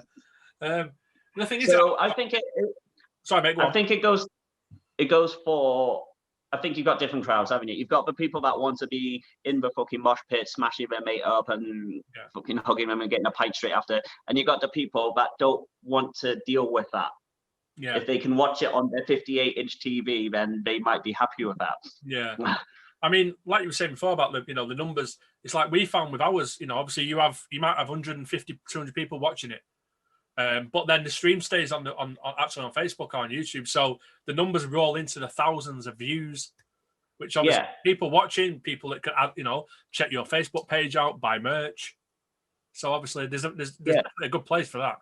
The thing is,
so I think
sorry, mate,
I think it goes for. I think you've got different crowds, haven't you? You've got the people that want to be in the fucking mosh pit, smashing their mate up and fucking hugging them and getting a pint straight after, and you've got the people that don't want to deal with that.
Yeah.
If they can watch it on their 58-inch TV, then they might be happy with that.
Yeah. I mean, like you were saying before about the numbers, it's like we found with ours, obviously you might have 150, 200 people watching it. But then the stream stays on actually on Facebook or on YouTube, so the numbers roll into the thousands of views, which obviously people watching, people that can check your Facebook page out, buy merch. So obviously there's a good place for that.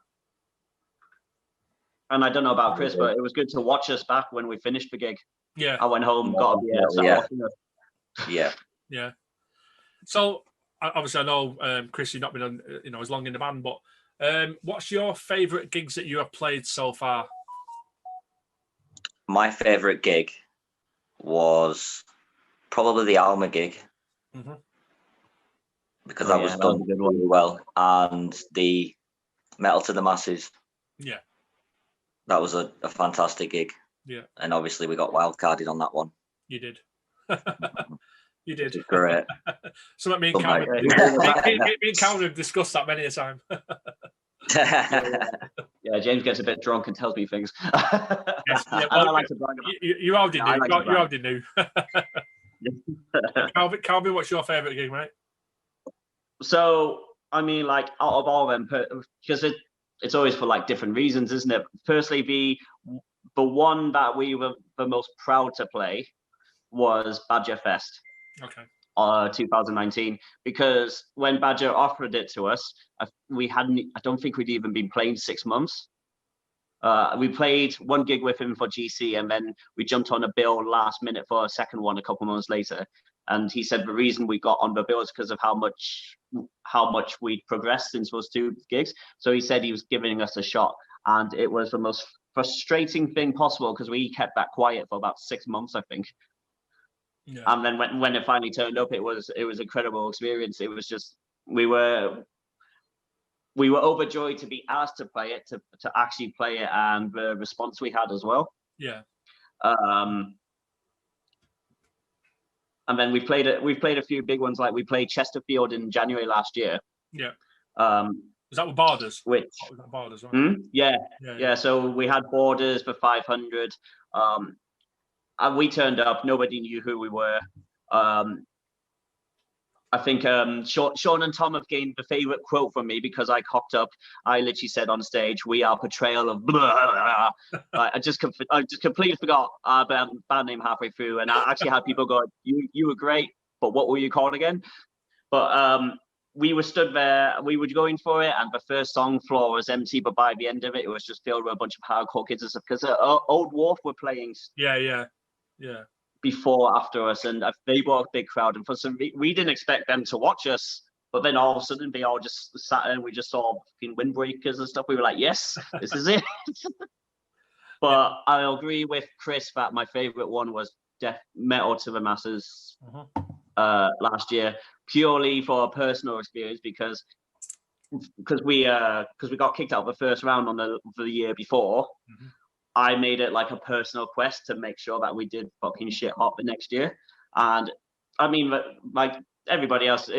And I don't know about Chris, but it was good to watch us back when we finished the gig.
Yeah,
I went home, got a beer,
Yeah.
So obviously I know Chris, you've not been on as long in the band, but. What's your favourite gigs that you have played so far?
My favourite gig was probably the Alma gig, because that was done really well, and the Metal to the Masses.
Yeah.
That was a fantastic gig.
Yeah.
And obviously we got wildcarded on that one.
You did. You did.
Correct.
Something me and Calvin, me and Calvin have discussed that many a time.
Yeah, James gets a bit drunk and tells me things.
Yes, yeah, well, I like to brag about you already knew. You already knew. Calvin, what's your favourite gig, mate?
So, I mean, like, out of all of them, because it's always for like different reasons, isn't it? Firstly, the one that we were the most proud to play was Badger Fest.
Okay.
2019, because when Badger offered it to us, I don't think we'd even been playing 6 months. We played one gig with him for GC, and then we jumped on a bill last minute for a second one a couple months later. And he said the reason we got on the bill is because of how much we'd progressed since those 2 gigs. So he said he was giving us a shot, and it was the most frustrating thing possible because we kept that quiet for about 6 months, I think. Yeah. And then when it finally turned up, it was an incredible experience. It was just we were overjoyed to be asked to play it, to actually play it, and the response we had as well.
Yeah.
And then we've played a few big ones, like we played Chesterfield in January last year.
Yeah. Was that with Borders?
Which
was that Borders, right?
Yeah. So we had Borders for 500. And we turned up. Nobody knew who we were. I think Sean and Tom have gained the favorite quote from me because I cocked up. I literally said on stage, "We are Portrayal of blah." I just completely forgot our band name halfway through, and I actually had people go, "You were great, but what were you called again?" But we were stood there, we were going for it, and the first song floor was empty, but by the end of it, it was just filled with a bunch of hardcore kids and stuff. Because Old Wharf were playing.
Yeah.
Before, after us, and they brought a big crowd, and for some we didn't expect them to watch us, but then all of a sudden they all just sat and we just saw fucking windbreakers and stuff. We were like, yes, this is it. But I'll agree with Chris that my favorite one was Death Metal to the Masses last year, purely for a personal experience, because we got kicked out of the first round on the year before. I made it like a personal quest to make sure that we did fucking shit hot the next year. And I mean, like everybody else,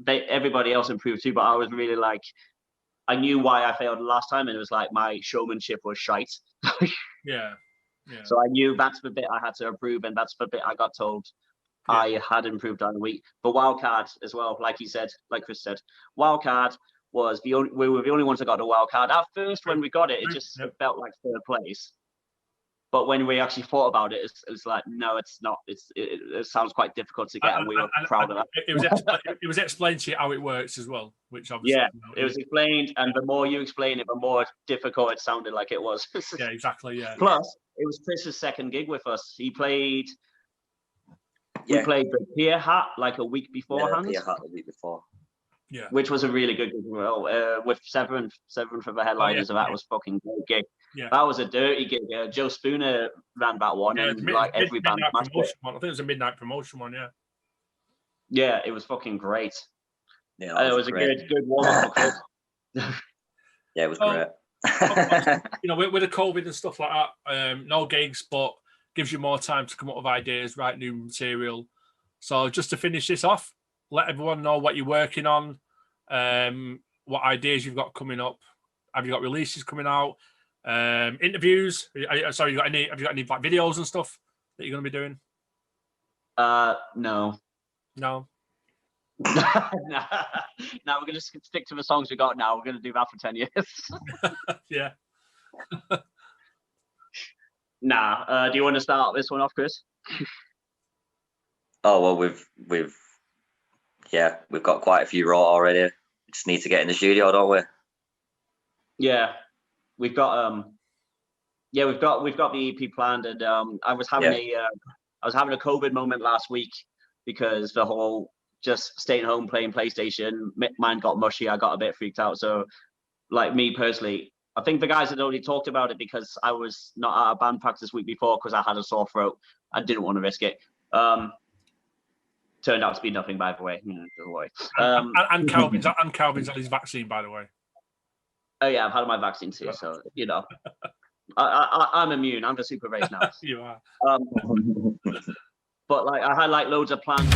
everybody else improved too, but I was really like, I knew why I failed last time, and it was like my showmanship was shite.
Yeah.
So I knew that's the bit I had to improve, and that's the bit I got told I had improved on the week. But Wildcard as well, like Chris said, Wildcard was we were the only ones that got a wild card. At first, when we got it, it just felt like third place. But when we actually thought about it, it's like, no, it's not. It sounds quite difficult to get, and we were proud of that.
It was explained to you how it works as well, which obviously
it was explained, and the more you explain it, the more difficult it sounded like it was.
Yeah, exactly. Yeah.
Plus, it was Chris's second gig with us. He played. We played the Pier Hat like a week beforehand.
Pier Hat a week before.
Yeah,
which was a really good gig as well. With Severin for the headliners, so that was fucking great gig.
Yeah.
That was a dirty gig. Joe Spooner ran that one, and like every band.
I think it was a midnight promotion one.
Yeah, it was fucking great.
Yeah,
it was great. a good warm-up.
Yeah, it was great.
With the COVID and stuff like that, no gigs, but gives you more time to come up with ideas, write new material. So just to finish this off, let everyone know what you're working on, what ideas you've got coming up. Have you got releases coming out? Interviews? Have you got any like videos and stuff that you're going to be doing?
No.
No.
No, we're going to stick to the songs we got now. We're going to do that for 10 years.
Yeah.
Do you want to start this one off, Chris?
Oh, well, we've got quite a few raw already. We just need to get in the studio, don't we?
Yeah, we've got we've got the EP planned, and I was having a COVID moment last week because the whole just staying home playing PlayStation, mine got mushy. I got a bit freaked out. So, like me personally, I think the guys had already talked about it because I was not at a band practice week before because I had a sore throat. I didn't want to risk it. Turned out to be nothing, by the way.
And Calvin's on his vaccine, by the way.
Oh yeah, I've had my vaccine too, so you know, I'm immune. I'm the super race now.
You are.
But like, I had like loads of plans.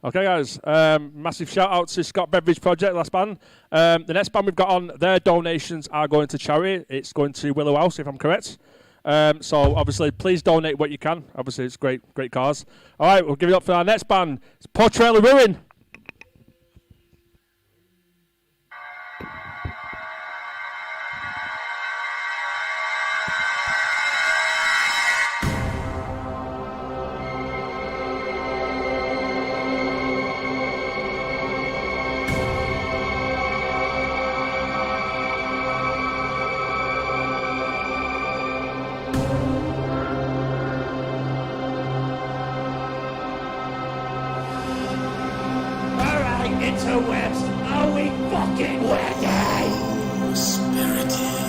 Okay, guys. Massive shout out to Scott Beveridge Project, last band. The next band we've got on, their donations are going to charity. It's going to Willow House, if I'm correct. So obviously, please donate what you can. Obviously, it's great cause. All right, we'll give it up for our next band. It's Portrayal of Ruin.
Interwebs, are we fucking ready?
Spirited.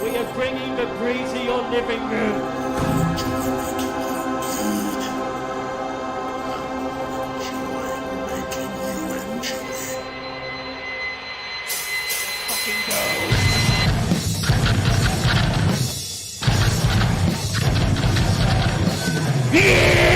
We are bringing the breeze to your living room. Fucking go. Yeah!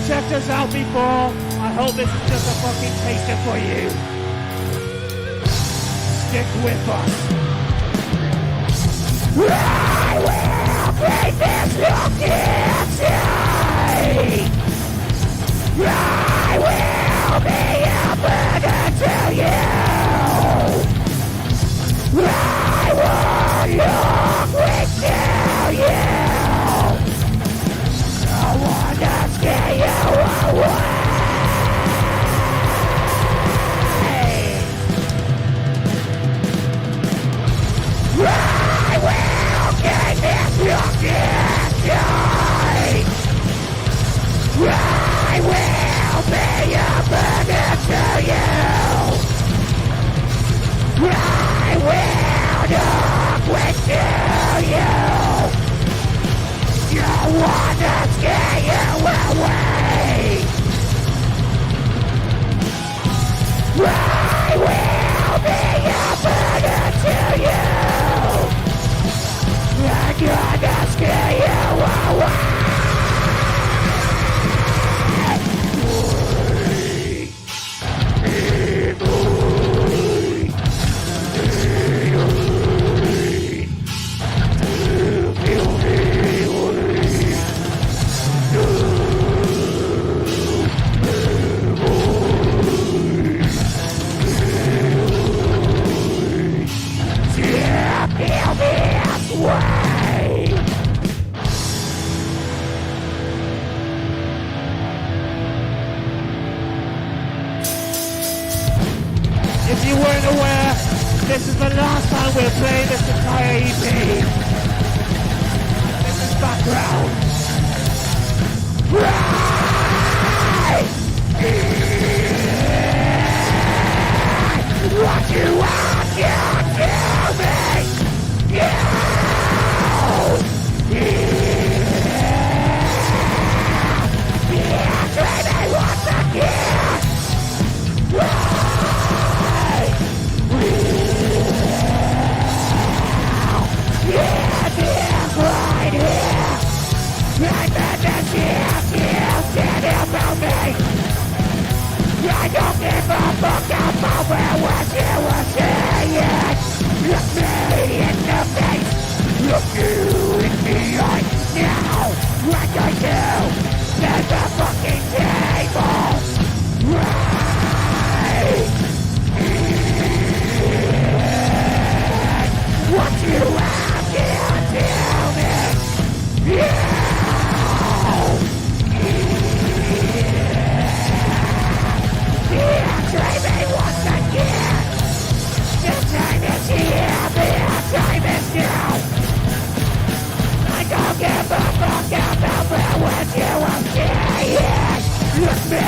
checked us out before, I hope this is just a fucking taster for you. Stick with us. I will keep this locked inside. I will be a burden to you. I will look with you. I wanna scare you away. I will keep this locked inside. I will be a burden to you. I will look with you. I wanna scare you away. I will be a burden to you. I'm gonna scare you away. If you weren't aware, this is the last time we'll play this entire EP. This is background. What you want, you do me. Try me once again. Right here. I bet that you stand about me. I don't give a fuck about what you were saying. Look me in the face. Look you in the eye. Now, what I do? There's a fucking table. Right. What you have to tell me. Try me once again. The time is here, the time is now. I don't give a fuck about what you are saying. Look me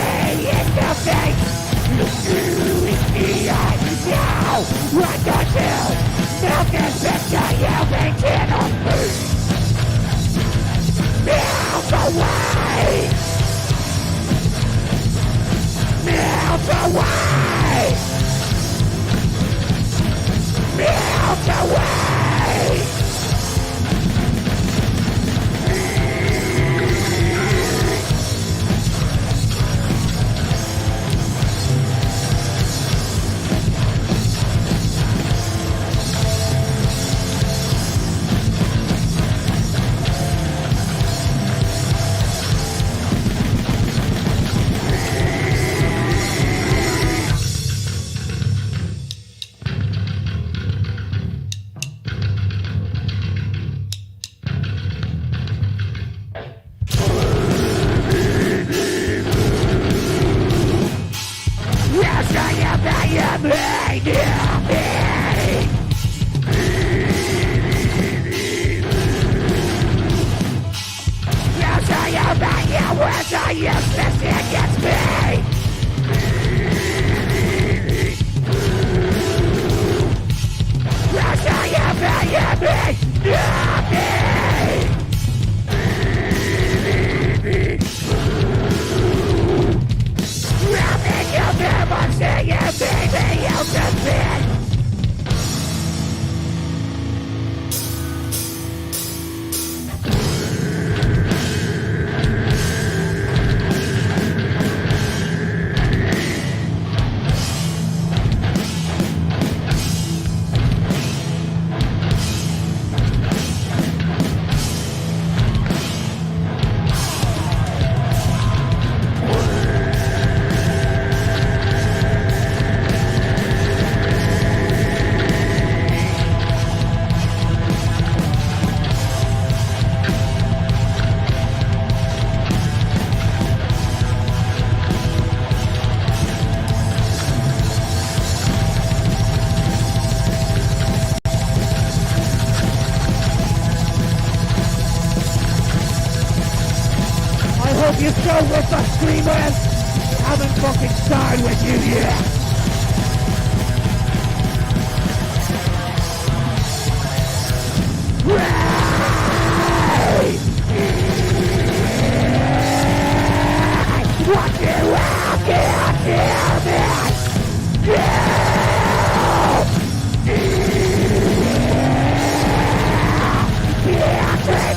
in the face. Look you in the eye. Now, what I do? Milk this picture you painted on me. Melt away. Melt away. Melt away. go with the screamers. Haven't fucking started with you yet. What you will give me?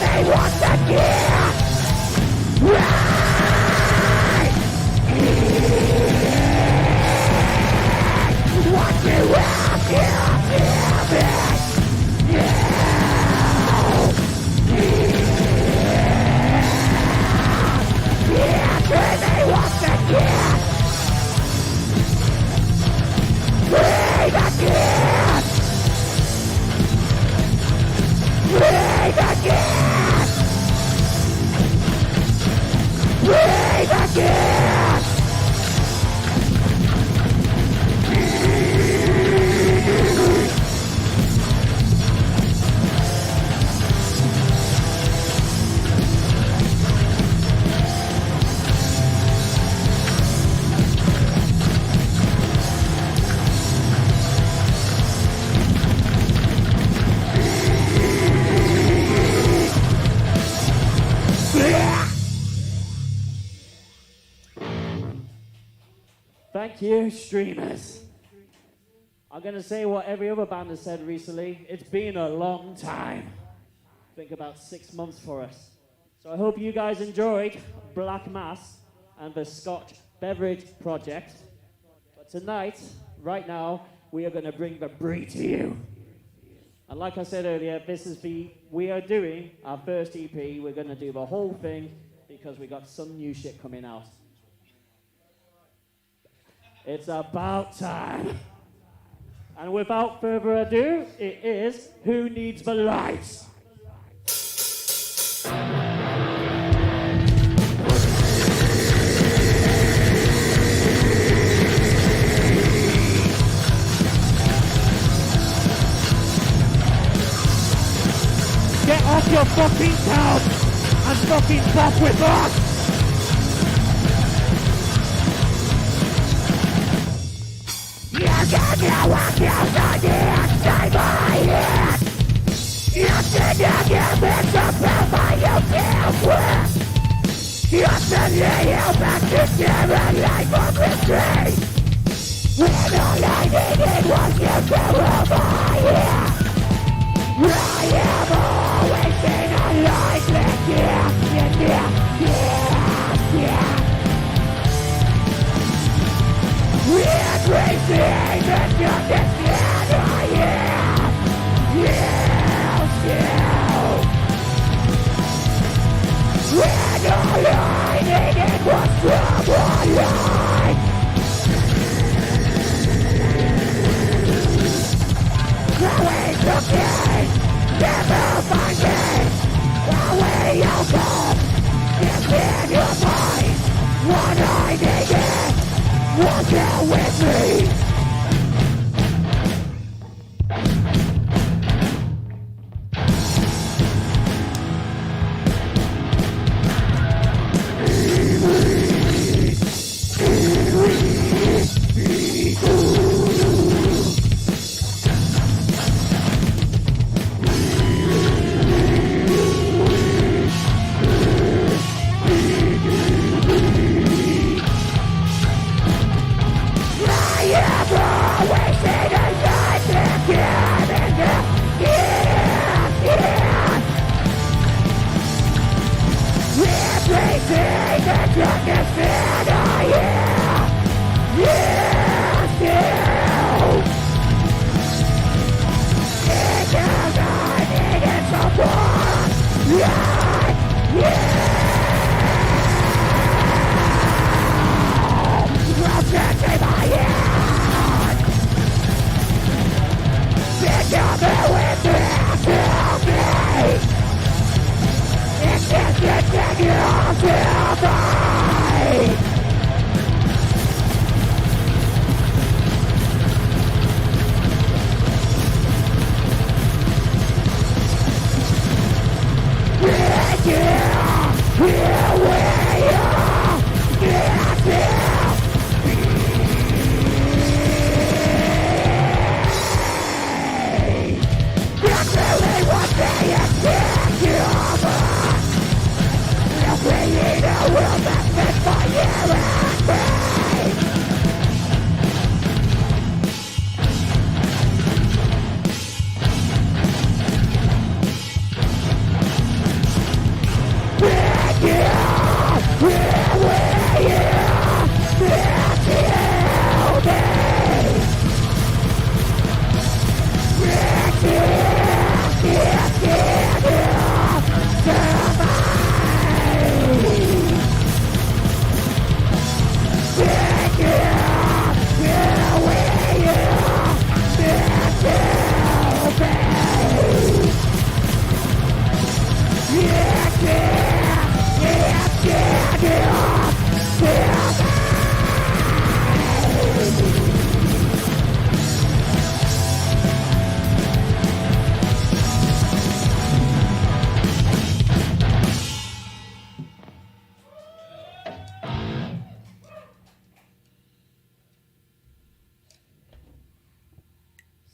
They want to give. What you will give me? They want to give. Bring the gift. Bring the gift. Bring the gift.
Thank you, streamers. I'm going to say what every other band has said recently. It's been a long time. I think about 6 months for us. So I hope you guys enjoyed Black Mass and the Scotch Beveridge project. But tonight, right now, we are going to bring the brie to you. And like I said earlier, we are doing our first EP. We're going to do the whole thing because we got some new shit coming out. It's about time. And without further ado, it is Who Needs the Lights? Get off your fucking couch and fucking fuck with us! You can get what you don't need, stay by it. You should not get mixed up by you can't win. Yesterday you back to different life of retreat. When all I needed was you to revive. I have always been alive with you, yeah. We're crazy, but you understand I am. When all I needed was trouble life. Going to gain, never finding the way you'll come. It's in your mind, what I needed. Walk out with me! I am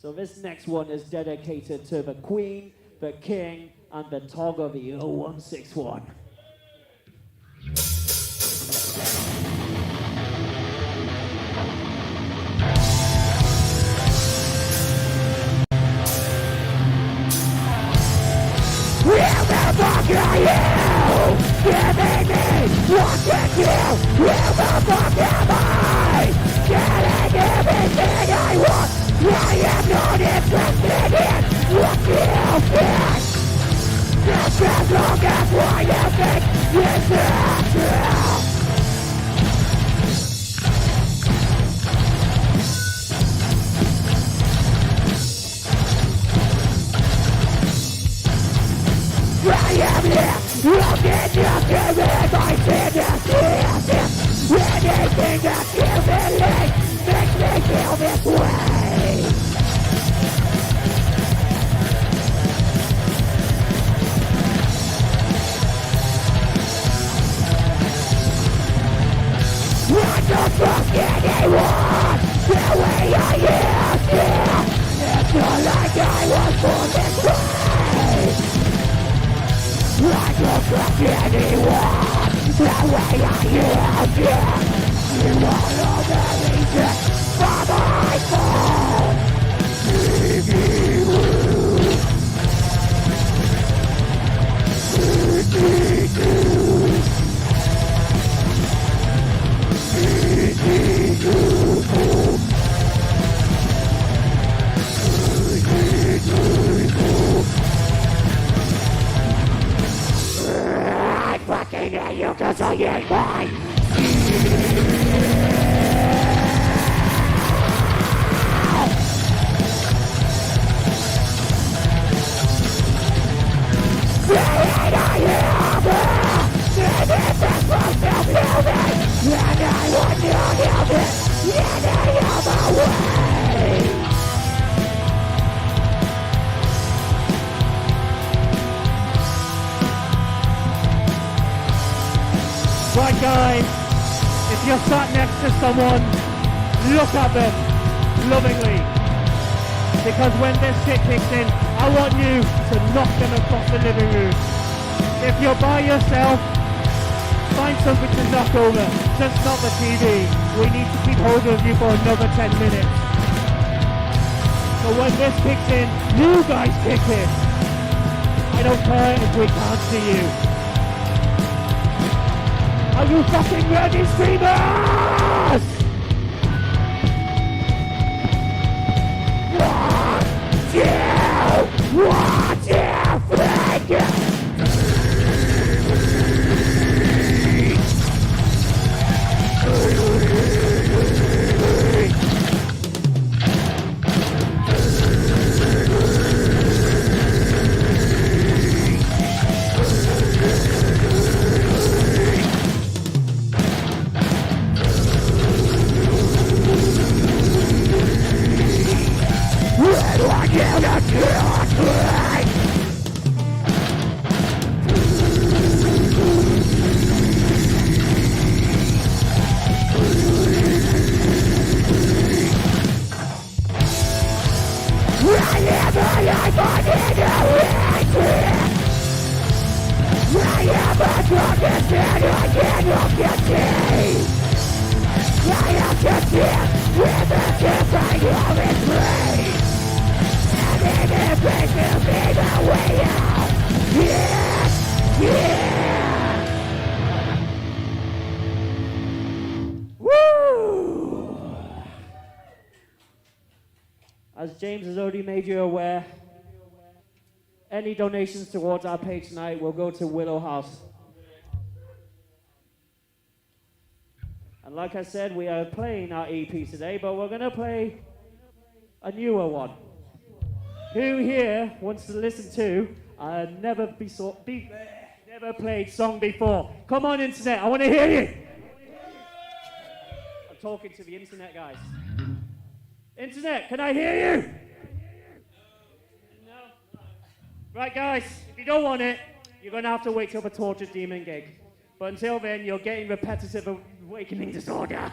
So this next one is dedicated to the Queen, the King, and the Tog of the 0161.
Where the fuck are you? Giving me what to do? Where the fuck am I? Getting everything I want. I am not interested in what you think. Just as long as what you think is not true. I am here, looking just to live my sinister. Anything that you believe makes me feel this way. I don't trust anyone the way I used to. It's not like I was born this way. I don't trust anyone the way I used to. You all know the reason for my fall. I fucking hate you cause I ain't mine. And I want you to help it any other way. Right guys, if you're sat next to someone, look at them lovingly. Because when this shit kicks in, I want you to knock them across the living room. If you're by yourself, find something to knock over, just not the TV. We need to keep hold of you for another 10 minutes. So when this kicks in, you guys kick in. I don't care if we can't see you. Are you fucking ready, streamers? 1, 2, 3,
As James has already made you aware, any donations towards our page tonight will go to Willow House. And like I said, we are playing our EP today, but we're going to play a newer one. Who here wants to listen to a never played song before? Come on, internet, I want to hear you. I'm talking to the internet guys. Internet, can I hear you? No. Right, guys, if you don't want it, you're going to have to wait till the Tortured Demon gig. But until then, you're getting repetitive awakening disorder.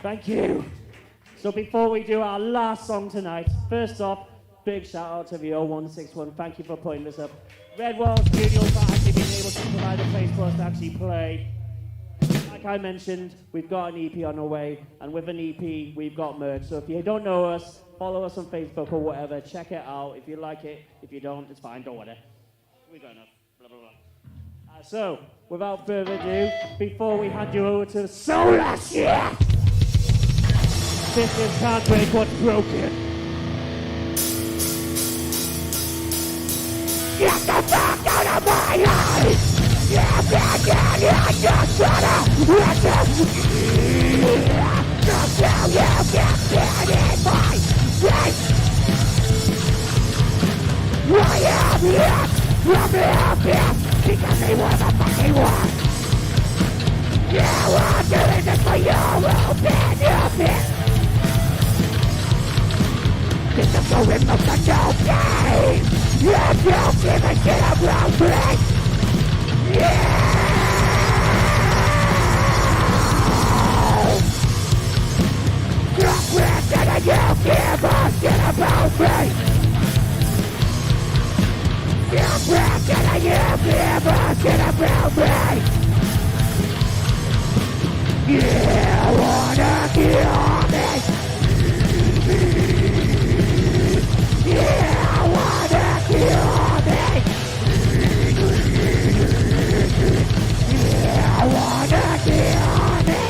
Thank you. So before we do our last song tonight, first off, big shout out to the 0161. Thank you for putting this up. Red Wall Studios for actually being able to provide a place for us to actually play. Like I mentioned, we've got an EP on our way, and with an EP, we've got merch. So if you don't know us, follow us on Facebook or whatever. Check it out. If you like it, if you don't, it's fine. Don't worry. We got enough. Blah, blah, blah. So, without further ado, before we hand you over to the Solarshift, sisters can't break what's broken. Get the fuck out of my life! Yeah, I just wanna let you get in my face. I am here from the abyss because they want the fucking war. Yeah, I'm doing this for you, open your fist. This is the rhythm of the no game. You don't give a shit about me. Yeah! Stop listening and you give a shit about me. Stop listening and you give a shit about me. You wanna kill me. You wanna kill me. I wanna kill me.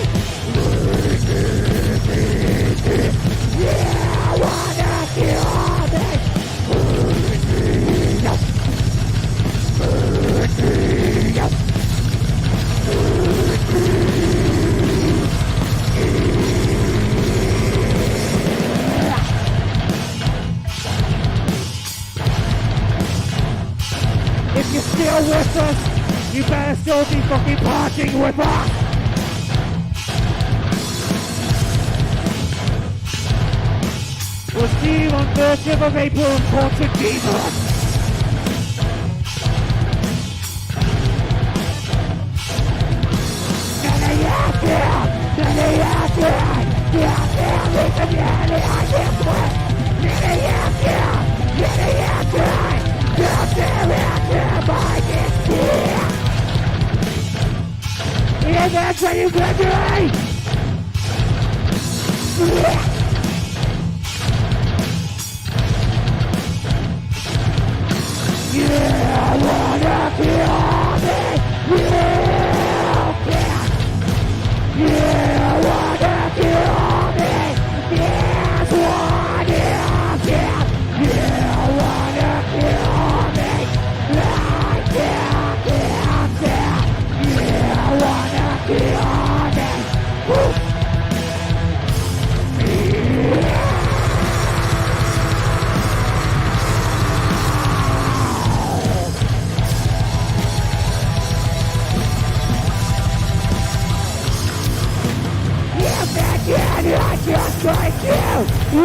Yeah, I wanna kill me. If you're still with us, you better still be fucking partying with us! We'll see you on 30th of April in Portrayal. Yeah, that's how you graduate! Yeah, I wanna kill me! Yeah, I wanna kill me! Yes, wanna kill! Yeah, I wanna kill me! Yeah, I wanna kill me! Woo! I just like you,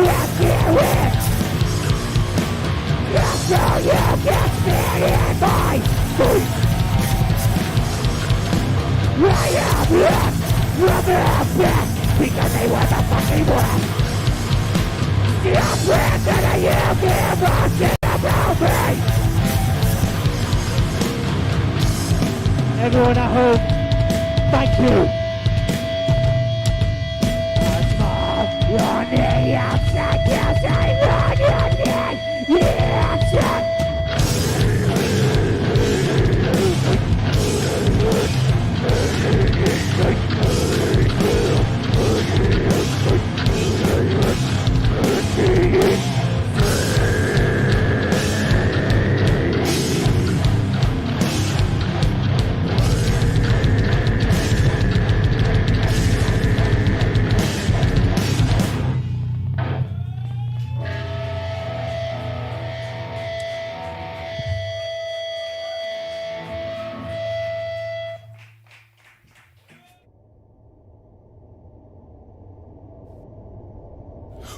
let's do it! Just so you can spit in my face! I am left from the abyss because they want the fucking world! Stop listening, you give a shit about me! Everyone at home, thank you! On the outside, yes, I run your neck, yes,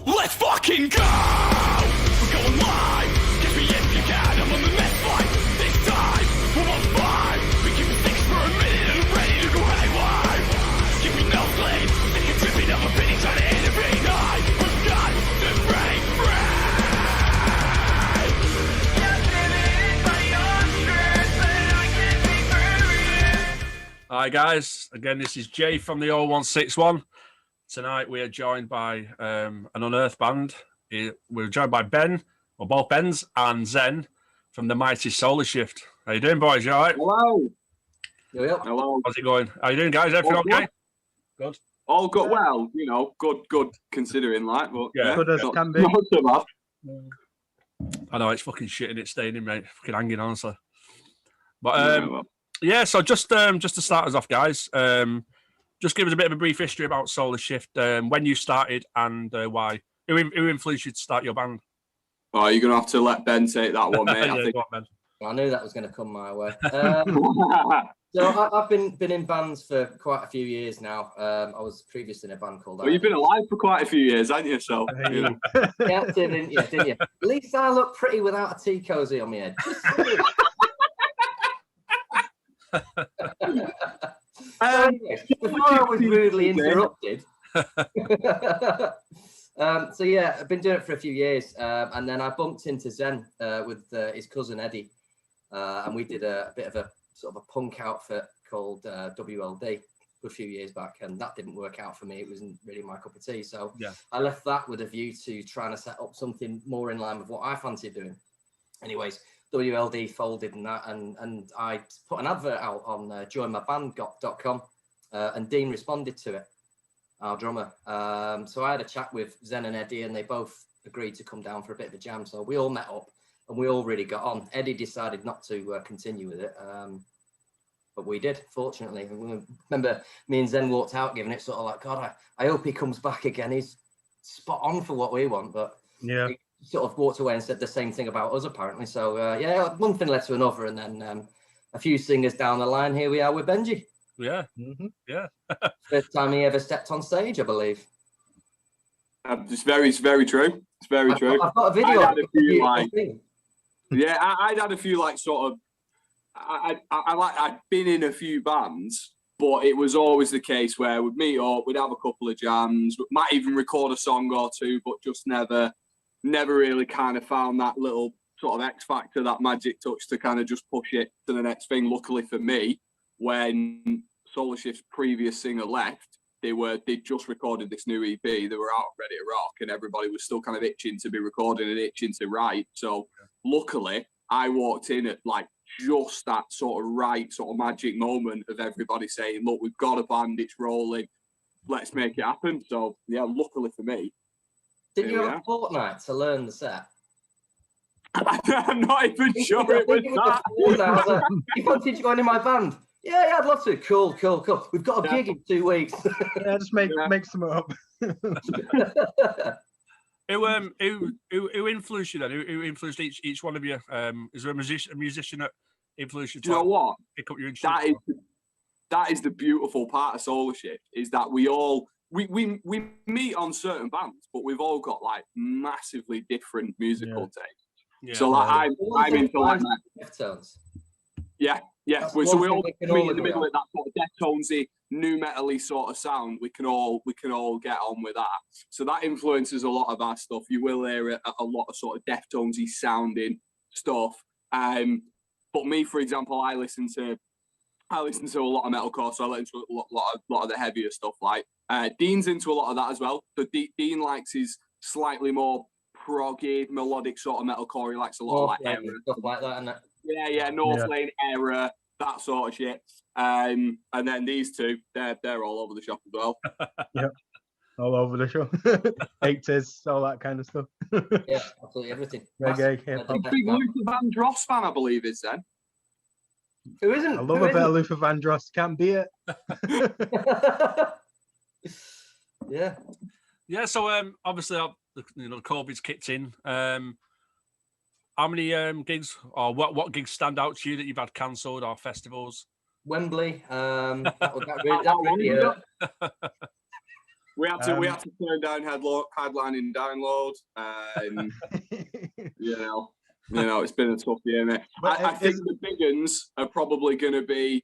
Let's fucking go! We're going live! Catch me if you can, I'm on the next flight! This time, we're on five! We keep it six for a minute and I'm ready to go hang live! Give me no sleep, sick and tripping up a penny trying to innovate high! We've got to break free!
Hi guys, again this is Jay from the 0161. Tonight we are joined by an unearthed band. We're joined by Ben, or both Bens, and Zen from the mighty Solarshift. How you doing, boys? You all right?
Hello.
Hello. How's it going? How you doing, guys? Everything okay? Good.
All good. Well, you know, good considering, like, but
yeah,
good as
not,
can be.
not so bad.
I know it's fucking shit and it's staying in, mate. Fucking hanging, honestly. But yeah, so just to start us off, guys, just give us a bit of a brief history about Solarshift, when you started and why. Who influenced you to start your band?
Oh, you're gonna have to let Ben take that one, mate.
Yeah,
I think.
go on, Ben.
I knew that was going to come my way. So I've been in bands for quite a few years now. I was previously in a band called.
Well, you've been alive for quite a few years, haven't you? So.
Yeah, didn't you? At least I look pretty without a tea cozy on my head. Before I was rudely interrupted. So yeah, I've been doing it for a few years, and then I bumped into Zen with his cousin Eddie, and we did a bit of a sort of a punk outfit called WLD a few years back, and that didn't work out for me. It wasn't really my cup of tea, so
yeah.
I left that with a view to trying to set up something more in line with what I fancied doing. Anyways, WLD folded and that, and I put an advert out on joinmyband.com, and Dean responded to it, our drummer. So I had a chat with Zen and Eddie, and they both agreed to come down for a bit of a jam. So we all met up, and we all really got on. Eddie decided not to continue with it, but we did, fortunately. Remember, me and Zen walked out giving it sort of like, God, I hope he comes back again. He's spot on for what we want, but
yeah.
Sort of walked away and said the same thing about us, apparently. So yeah, one thing led to another, and then a few singers down the line, here we are with Benji.
Yeah, yeah.
First time he ever stepped on stage, I believe.
It's very true. It's very true.
I've got a video.
I'd had a few like sort of. I'd been in a few bands, but it was always the case where we'd meet up, we'd have a couple of jams, we might even record a song or two, but just never really kind of found that little sort of X factor, that magic touch to kind of just push it to the next thing. Luckily for me, when Solarshift's previous singer left, they just recorded this new EP. They were out ready to rock, and everybody was still kind of itching to be recording and itching to write. So luckily, I walked in at like just that sort of right sort of magic moment of everybody saying, "Look, we've got a band, it's rolling, let's make it happen." So yeah, luckily for me.
Did you have a fortnight to learn the set?
I'm not even sure it was that.
I was like, you wanted to join in my band? Yeah, I'd love to. Cool. We've got a gig in 2 weeks.
Yeah, just make some up.
Who influenced you then? Who influenced each one of you? Is there a musician that influenced you?
Do you know what?
Pick up your instrument.
That is the beautiful part of Solarshift, is that we meet on certain bands, but we've all got like massively different musical tastes.
Yeah.
So like I'm into like
Deftones.
Yeah. So we all meet in the middle of that sort of Deftonesy, new metal-y sort of sound. We can all get on with that. So that influences a lot of our stuff. You will hear a lot of sort of Deftonesy sounding stuff. But me, for example, I listen to a lot of metalcore, so I listen to a lot of the heavier stuff. Like Dean's into a lot of that as well. So Dean likes his slightly more proggy, melodic sort of metalcore. He likes a lot of like Error,
stuff like that, isn't it?
Yeah, North Lane, Error, that sort of shit. And then these two, they're all over the shop as well.
Yep, all over the show. 80s, all that kind of stuff.
Yeah, absolutely everything.
Reggae, hip-hop.
Big Luther Vandross fan, I believe, is then.
Who isn't?
I love a bit of Luther Vandross. Can't be it.
Yeah.
Yeah. So obviously, the COVID's kicked in. How many gigs or what gigs stand out to you that you've had cancelled, or festivals?
Wembley. That really hurt.
We had to turn down headlining Download, and you know, it's been a tough year, mate. I think the big uns are probably going to be.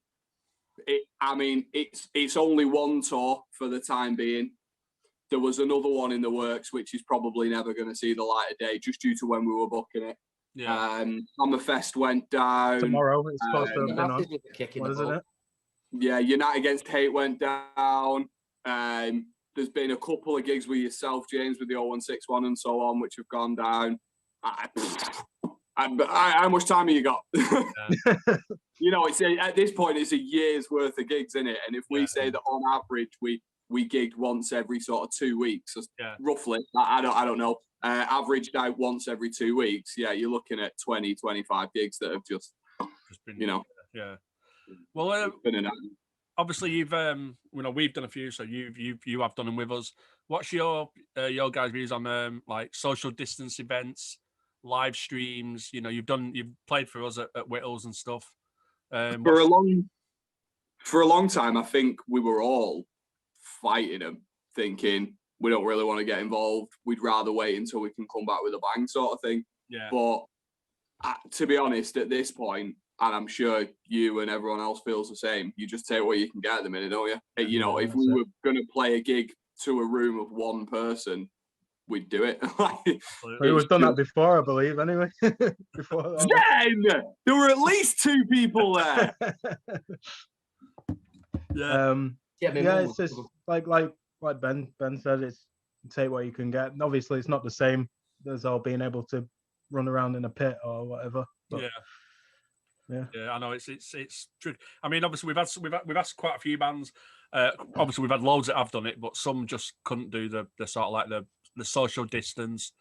It's only one tour for the time being. There was another one in the works, which is probably never going to see the light of day, just due to when we were booking it.
Yeah.
Hammerfest went down
tomorrow. It's supposed to have been on.
What
Isn't it?
Yeah, Unite Against Hate went down. There's been a couple of gigs with yourself, James, with the 0161 and so on, which have gone down. How much time have you got? You know, at this point, it's a year's worth of gigs, isn't it? And if we say that on average we gigged once every sort of 2 weeks, roughly, I don't know, averaged out once every 2 weeks, you're looking at 20, 25 gigs that have just been, you know.
Yeah. Well, obviously you've we've done a few, so you have done them with us. What's your guys' views on like social distance events, live streams? You know, you've played for us at Whittles and stuff.
For a long time, I think we were all fighting them, thinking we don't really want to get involved. We'd rather wait until we can come back with a bang, sort of thing.
Yeah.
But to be honest, at this point, and I'm sure you and everyone else feels the same, you just take what you can get at the minute, don't you? You know, if we were going to play a gig to a room of one person, we'd do it.
We've done that before, I believe, anyway. Before
there were at least 2 people there.
It's just like Ben said, it's take what you can get. And obviously, it's not the same as all being able to run around in a pit or whatever. But,
I know it's true. I mean, obviously we've asked quite a few bands. Obviously we've had loads that have done it, but some just couldn't do the sort of like the social distance,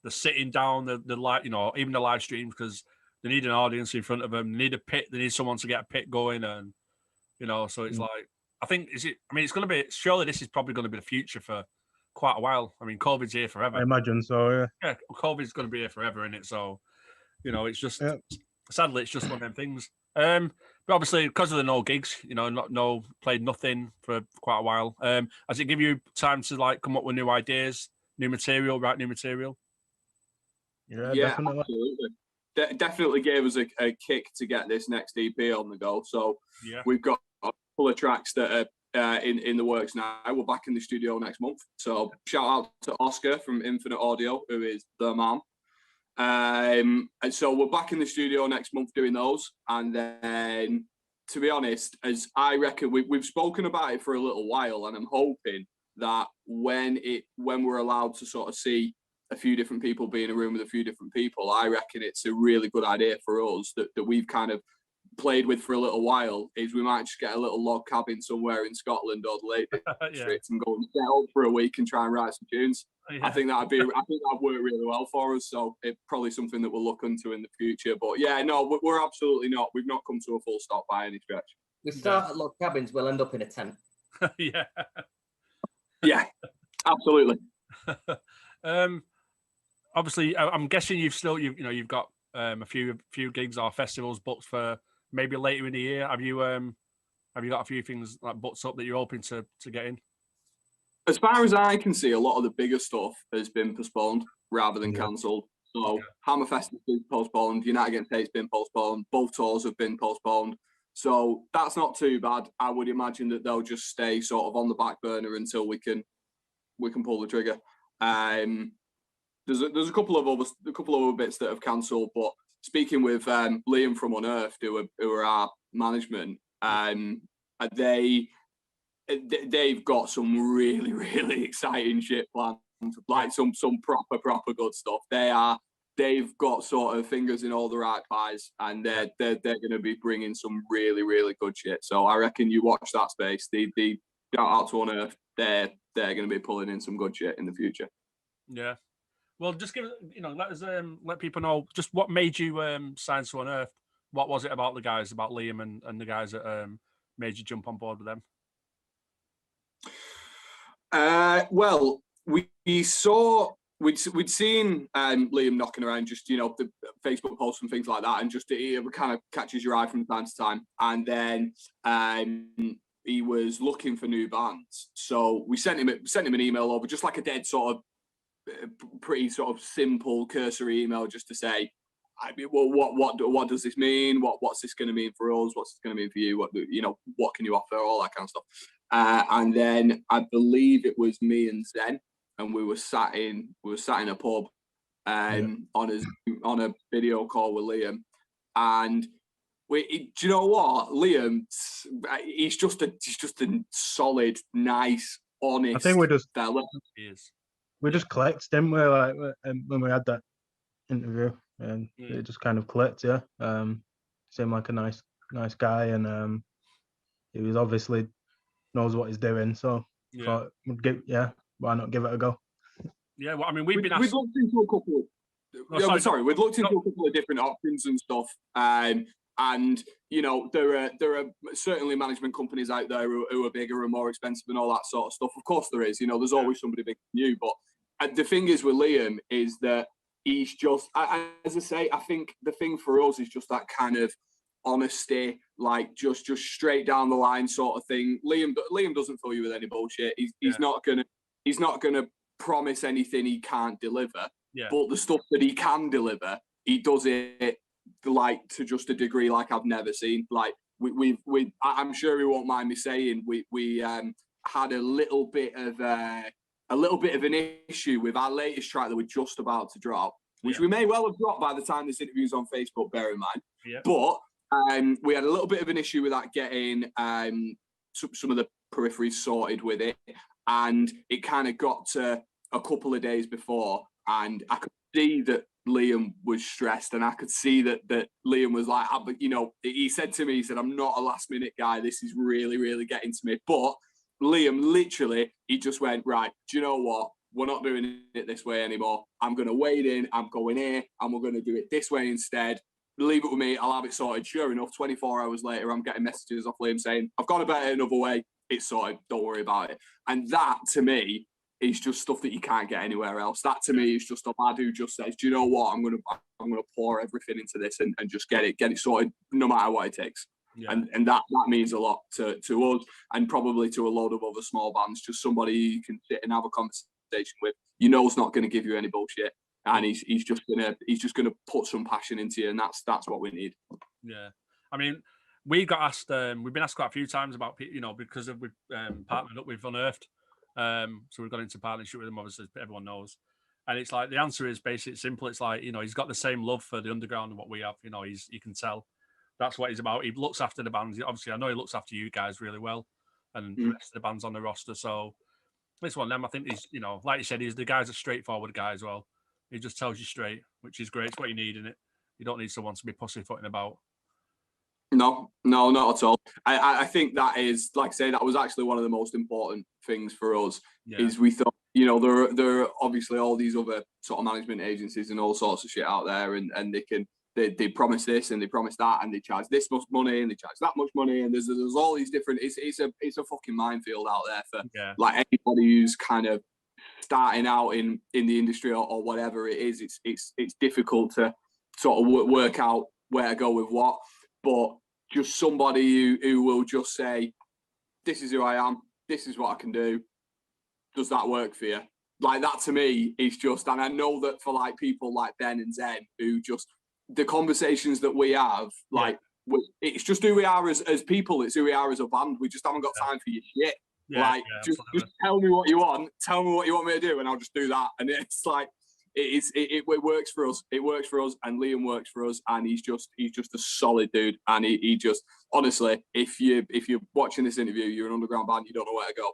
the sitting down, the live, you know, even the live streams, because they need an audience in front of them. They need a pit. They need someone to get a pit going, and you know, so it's like, I think it's going to be, surely this is probably going to be the future for quite a while. I mean, COVID's here forever.
I imagine so.
Yeah, COVID's going to be here forever, isn't it? So, you know, it's just sadly, it's just one of them things. But obviously, because of the no gigs, you know, played nothing for quite a while. Does it give you time to like come up with new ideas, new material, write new material?
Yeah, definitely.
Absolutely. Definitely gave us a kick to get this next EP on the go. So we've got a couple of tracks that are in the works now. We're back in the studio next month. So shout out to Oscar from Infinite Audio, who is the man. And so we're back in the studio next month doing those. And then, to be honest, as I reckon, we've spoken about it for a little while, and I'm hoping that when we're allowed to sort of see a few different people be in a room with a few different people, I reckon it's a really good idea for us that we've kind of played with for a little while, is we might just get a little log cabin somewhere in Scotland or the Lake District and go and settle for a week and try and write some tunes. I think that'd work really well for us. So it's probably something that we'll look into in the future. But yeah, no, we're absolutely not. We've not come to a full stop by any stretch.
We start at log cabins, we'll end up in a tent.
Yeah, absolutely.
Obviously, I'm guessing you've got a few gigs or festivals booked for maybe later in the year. Have you got a few things like booked up that you're hoping to get in?
As far as I can see, a lot of the bigger stuff has been postponed rather than cancelled. So Hammerfest has been postponed, Unite Against Hate's been postponed, both tours have been postponed. So that's not too bad. I would imagine that they'll just stay sort of on the back burner until we can pull the trigger. There's a couple of other bits that have cancelled, but speaking with Liam from Unearthed, who are our management, they've got some really, really exciting shit planned, like some proper good stuff. They've got sort of fingers in all the right pies, and they're going to be bringing some really, really good shit. So I reckon you watch that space. The shout out to Unearthed, they're going to be pulling in some good shit in the future.
Yeah. Well, just let people know just what made you sign to Unearthed. What was it about the guys, about Liam and the guys that made you jump on board with them?
Well, we'd seen Liam knocking around, just the Facebook posts and things like that, and just it kind of catches your eye from time to time. And then he was looking for new bands, so we sent him an email over, just like a dead sort of pretty sort of simple cursory email, just to say, what does this mean? What's this going to mean for us? What's this going to mean for you? What can you offer? All that kind of stuff. And then I believe it was me and Zen, and we were sat in a pub on a video call with Liam, and do you know what, Liam? He's just a solid, nice, honest.
I think
fella.
We just clicked, didn't we? Like when we had that interview, and it just kind of clicked. Yeah, seemed like a nice guy, and he was obviously knows what he's doing. So thought, why not give it a go?
Yeah, well, I mean, we've
looked into a couple. We'd looked into a couple of different options and stuff. And you know, there are certainly management companies out there who are bigger and more expensive and all that sort of stuff. Of course, there is. You know, there's always somebody big than you. But the thing is with Liam is that he's just, as I say, I think the thing for us is just that kind of honesty, like just straight down the line sort of thing. Liam doesn't fill you with any bullshit. He's not gonna promise anything he can't deliver.
Yeah.
But the stuff that he can deliver, he does it like to just a degree like I've never seen. Like I'm sure he won't mind me saying we had a little bit of an issue with our latest track that we're just about to drop, which we may well have dropped by the time this interview's on Facebook, bear in mind.
Yeah.
But we had a little bit of an issue with that getting some of the peripheries sorted with it, and it kind of got to a couple of days before, and I could see that Liam was stressed, and I could see that Liam was like, you know, he said to me, he said, I'm not a last minute guy. This is really, really getting to me. But Liam, literally, he just went, right, do you know what? We're not doing it this way anymore. I'm going to wade in, I'm going here, and we're going to do it this way instead. Leave it with me, I'll have it sorted. Sure enough, 24 hours later, I'm getting messages off Liam saying, I've got about it another way. It's sorted. Don't worry about it. And that, to me, is just stuff that you can't get anywhere else. That to me is just a lad who just says, do you know what? I'm gonna pour everything into this and just get it sorted, no matter what it takes.
Yeah.
And that means a lot to us, and probably to a load of other small bands. Just somebody you can sit and have a conversation with. You know, it's not going to give you any bullshit, and he's just gonna put some passion into you, and that's what we need.
Yeah, I mean, we got asked. We've been asked quite a few times about, you know, because we've partnered up with Unearthed. So we've got into partnership with them, obviously, everyone knows. And it's like, the answer is basically simple. It's like, you know, he's got the same love for the underground and what we have. You know, you can tell that's what he's about. He looks after the bands. Obviously, I know he looks after you guys really well, and the rest of the bands on the roster. So this one, them, I think he's, you know, like you said, the guy's a straightforward guy as well. He just tells you straight, which is great. It's what you need in it. You don't need someone to be pussyfooting about.
No, not at all. I think that is, like I say, that was actually one of the most important things for us.
Yeah.
Is we thought, you know, there are obviously all these other sort of management agencies and all sorts of shit out there, and they promise this and they promise that, and they charge this much money and they charge that much money, and there's all these different. It's a fucking minefield out there for like anybody who's kind of starting out in the industry or whatever it is. It's difficult to sort of work out where to go with what. But just somebody who will just say, this is who I am, this is what I can do. Does that work for you? Like, that to me is just, and I know that for like people like Ben and Zen, who just, the conversations that we have, like, it's just who we are as people, it's who we are as a band. We just haven't got time for your shit. Just tell me what you want, tell me what you want me to do, and I'll just do that. And it's like, it works for us. It works for us, and Liam works for us, and he's just a solid dude. And he just, honestly, if you're watching this interview, you're an underground band, you don't know where to go.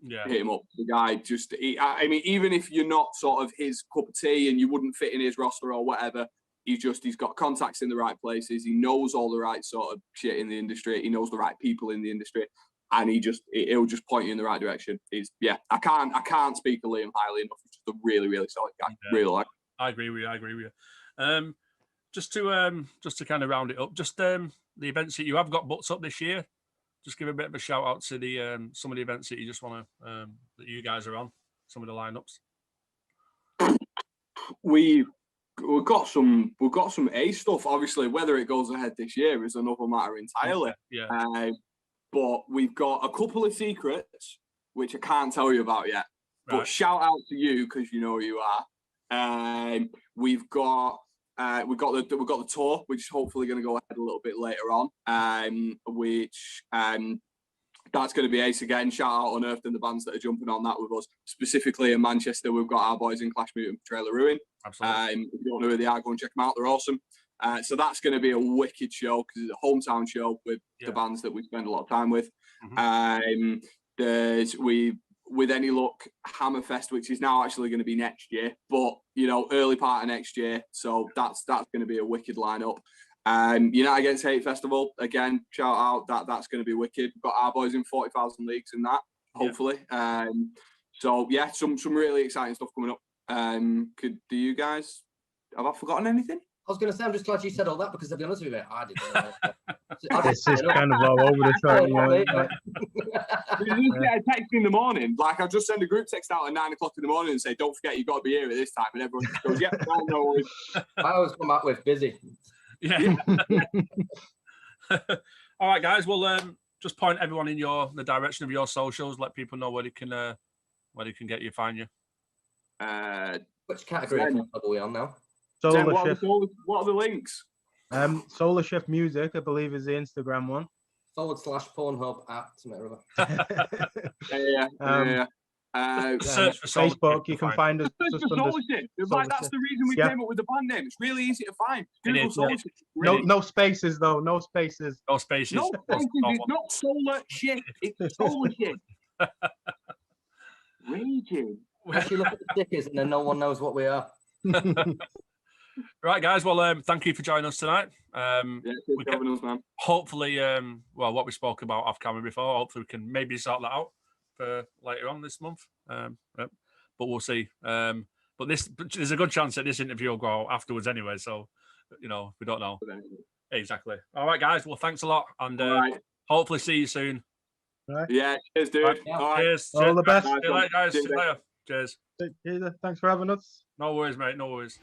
Yeah,
hit him up. The guy just, I mean, even if you're not sort of his cup of tea and you wouldn't fit in his roster or whatever, he's got contacts in the right places. He knows all the right sort of shit in the industry. He knows the right people in the industry. And he'll just point you in the right direction. I can't speak of Liam highly enough. He's just a really, really solid guy.
Yeah.
Really like.
I agree with you. Just to kind of round it up, just the events that you have got booked up this year. Just give a bit of a shout out to the some of the events that you just want to that you guys are on. Some of the lineups.
We've got some A stuff. Obviously, whether it goes ahead this year is another matter entirely.
Yeah.
But we've got a couple of secrets which I can't tell you about yet. Right. But shout out to you because you know who you are. We've got the tour, which is hopefully going to go ahead a little bit later on. That's going to be ace again. Shout out Unearthed and the bands that are jumping on that with us. Specifically in Manchester, we've got our boys in Clash Mute and Portrayal of Ruin.
Absolutely.
If you don't know who they are, go and check them out. They're awesome. So that's going to be a wicked show because it's a hometown show with the bands that we spend a lot of time with. There's with any luck, Hammerfest, which is now actually going to be next year, but early part of next year. So that's going to be a wicked lineup. United Against Hate Festival, again, shout out, that's going to be wicked. We've got our boys in 40,000 leagues in that, hopefully. So yeah, some really exciting stuff coming up. Do you guys, have I forgotten anything?
I was going to say, I'm just glad you said all that because to be honest with you, I didn't know.
It's just kind of all over the track.
I text in the morning, like I'll just send a group text out at 9 o'clock in the morning and say, don't forget, you've got to be here at this time. And everyone just goes, yeah, no worries.
I always come back with busy.
Yeah. All right, guys. Well, just point everyone in the direction of your socials. Let people know where they can get you, find you.
Which category are we on now?
Solarshift.
What are the links?
Solarshift Music, I believe, is the Instagram one.
/Pornhub at Smith
Search for
Facebook, you can find us.
That's the reason we came up with the band name. It's really easy to find. Google Solarshift.
Really. No spaces though. No spaces.
No spaces.
No spaces. It's not solar shit. It's solar shit. Raging.
Actually, look at the stickers, and then no one knows what we are.
Right, guys. Well, thank you for joining us tonight.
We can, us, man.
Hopefully, what we spoke about off camera before. Hopefully, we can maybe sort that out for later on this month. But we'll see. But there's a good chance that this interview will go out afterwards anyway. So, we don't know. Exactly. All right, guys. Well, thanks a lot, and hopefully see you soon.
Right.
Yeah. Cheers, dude.
Right.
All
Cheers.
All
Cheers.
the best.
See you later, guys. See you later. Cheers.
Thanks for having us.
No worries, mate. No worries.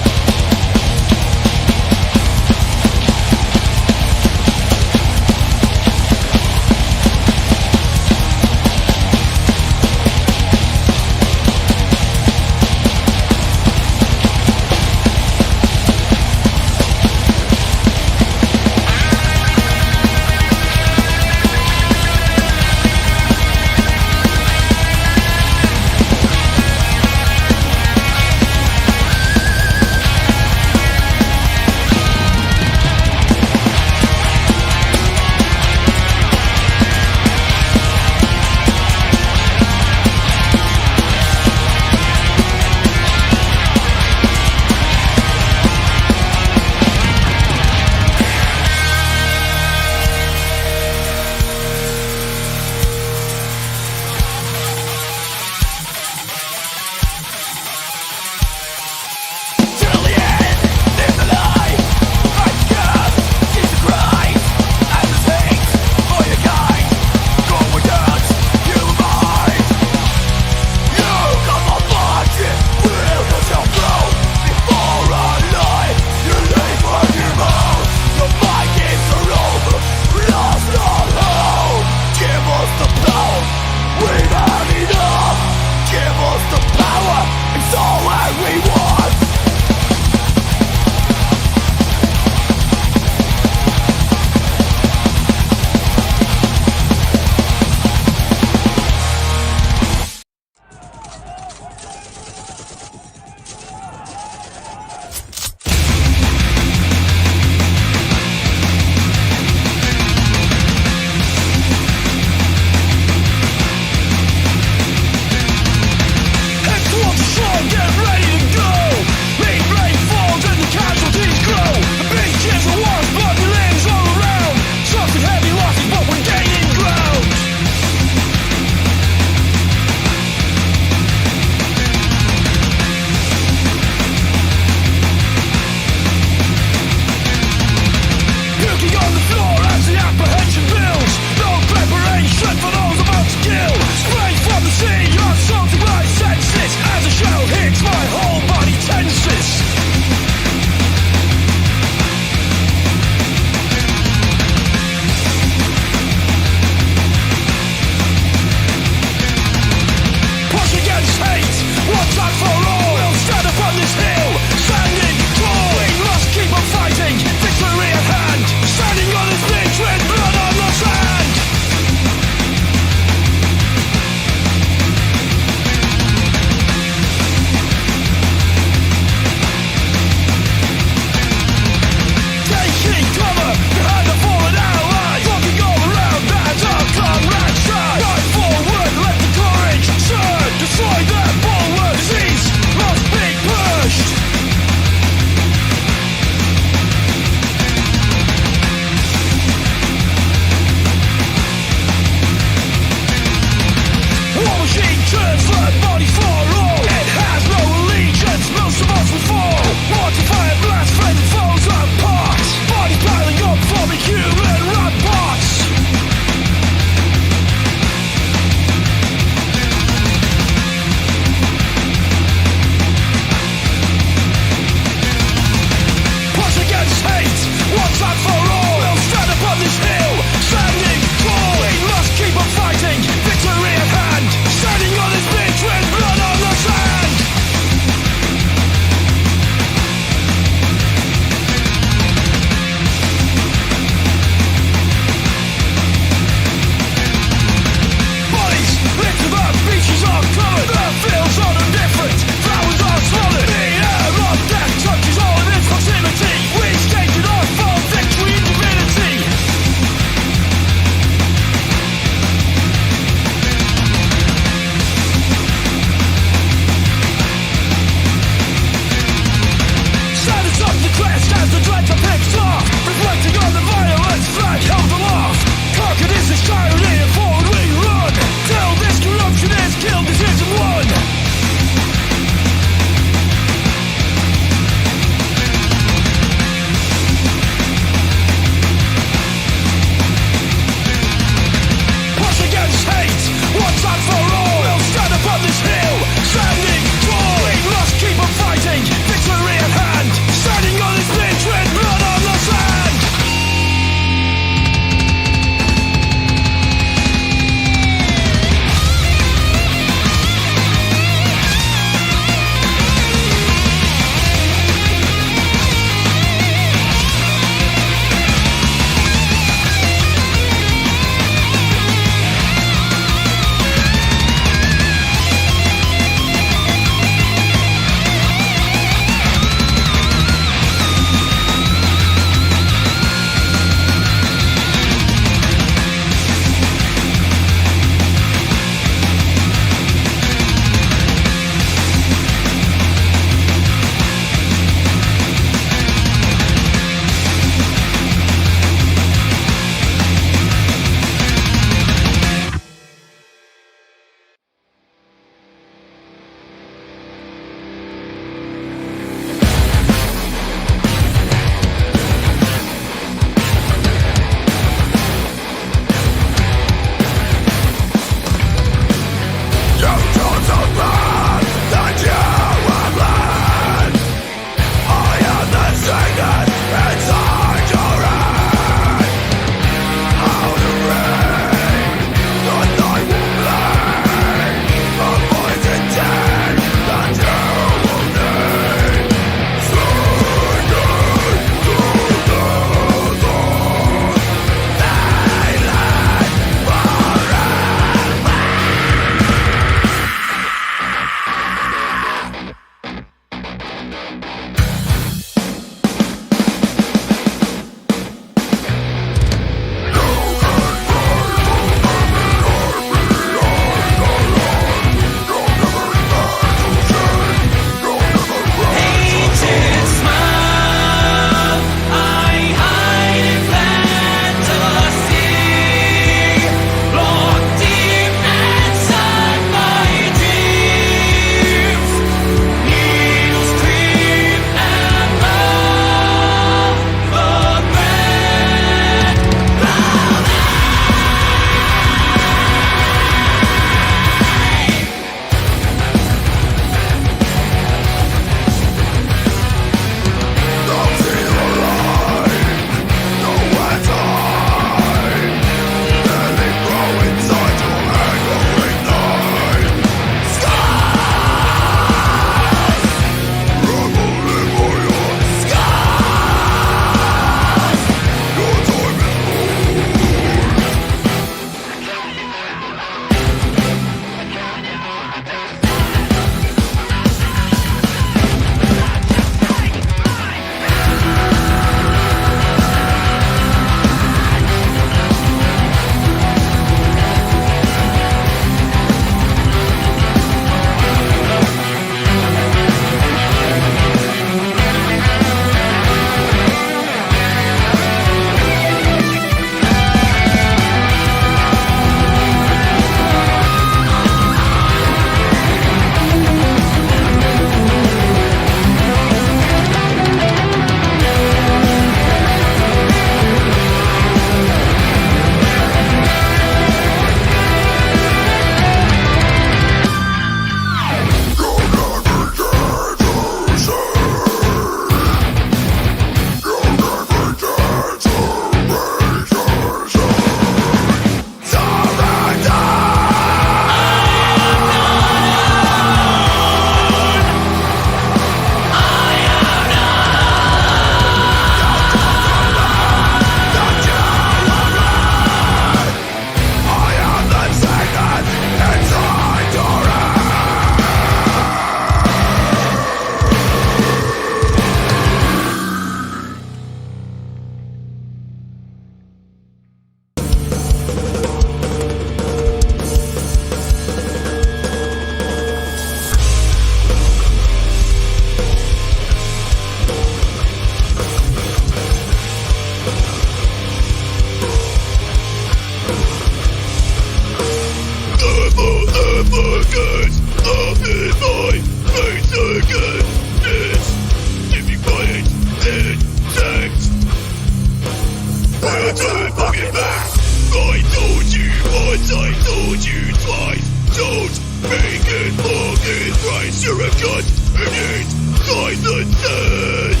You're a gun and it silences.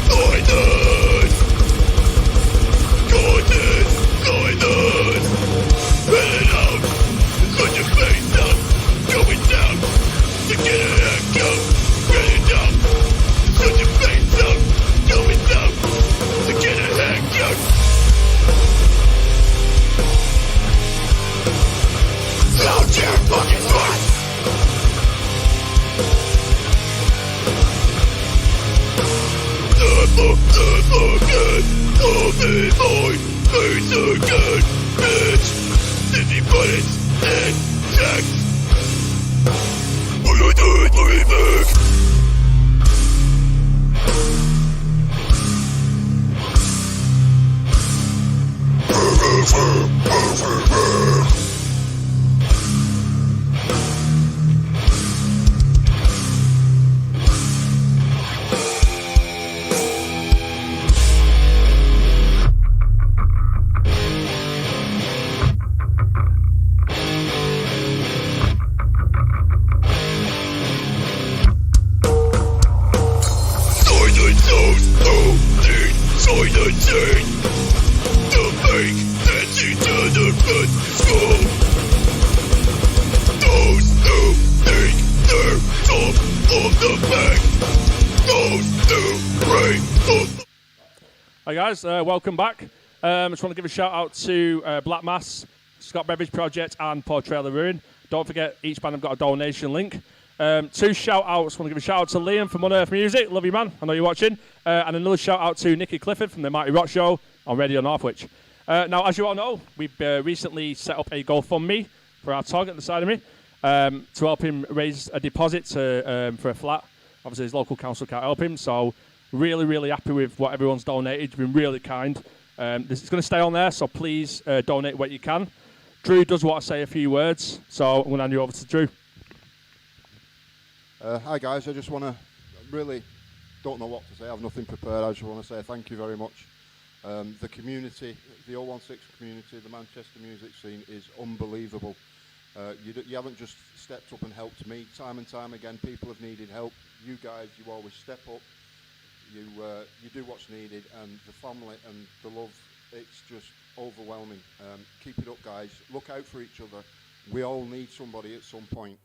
Silence! Causes silence! Spit it out! Put your face up! Going down! To get it back up! Spit it out! Put your face up! Going down! To get it back up! Sound your fucking voice! Never again, I'll be my face again, bitch. 50 bullets and sex. All I do is bring back. Silencing to make this eternal school. Those who think they're top of the pack, those who break up.
Hi guys, welcome back. I just want to give a shout out to Black Mass, Scott Beveridge Project and Portrayal of Ruin. Don't forget, each band have got a donation link. Two shout outs. I want to give a shout out to Liam from Unearth Music. Love you, man. I know you're watching. And another shout out to Nicky Clifford from the Mighty Rock Show on Radio Northwich. Now, as you all know, we've recently set up a GoFundMe for our Tog at the side of me to help him raise a deposit for a flat. Obviously, his local council can't help him, so really, really happy with what everyone's donated. It's been really kind. This is going to stay on there, so please donate what you can. Drew does want to say a few words, so I'm going to hand you over to Drew.
Hi guys, I just want to really don't know what to say. I have nothing prepared. I just want to say thank you very much. The community, the 016 community, the Manchester music scene is unbelievable. You haven't just stepped up and helped me. Time and time again, people have needed help. You guys, you always step up. You do what's needed, and the family and the love, it's just overwhelming. Keep it up, guys. Look out for each other. We all need somebody at some point.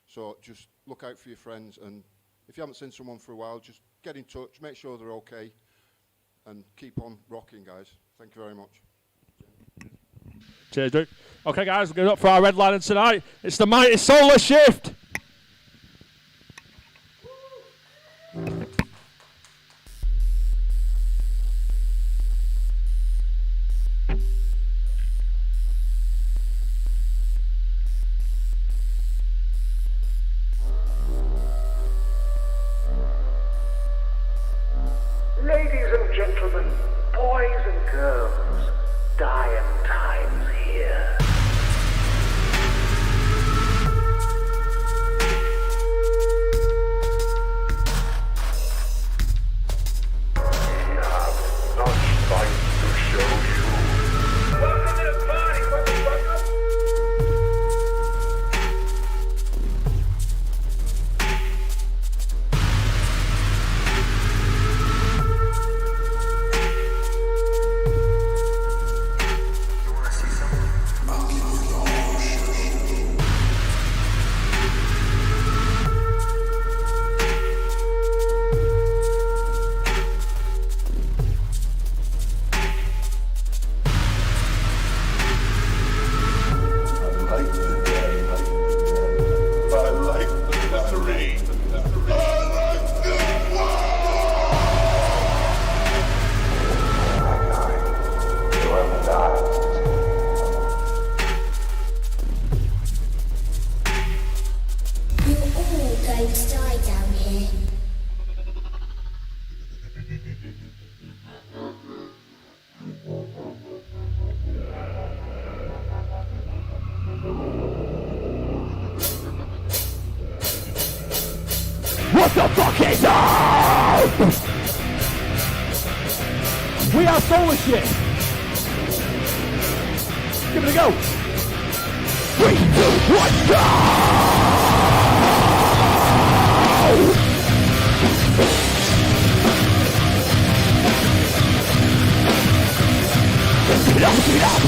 So just look out for your friends, and if you haven't seen someone for a while, just get in touch, make sure they're okay, and keep on rocking, guys. Thank you very much.
Cheers, Drew. Okay, guys, we're going up for our red liner tonight. It's the mighty Solarshift.
Ladies and gentlemen, boys and girls, dying times here. We have much fight to show you. Welcome to the party, motherfucker!
What the fuck is up? We are Solarshift. Give it a go. 3, 2, 1, go! Get up, get up!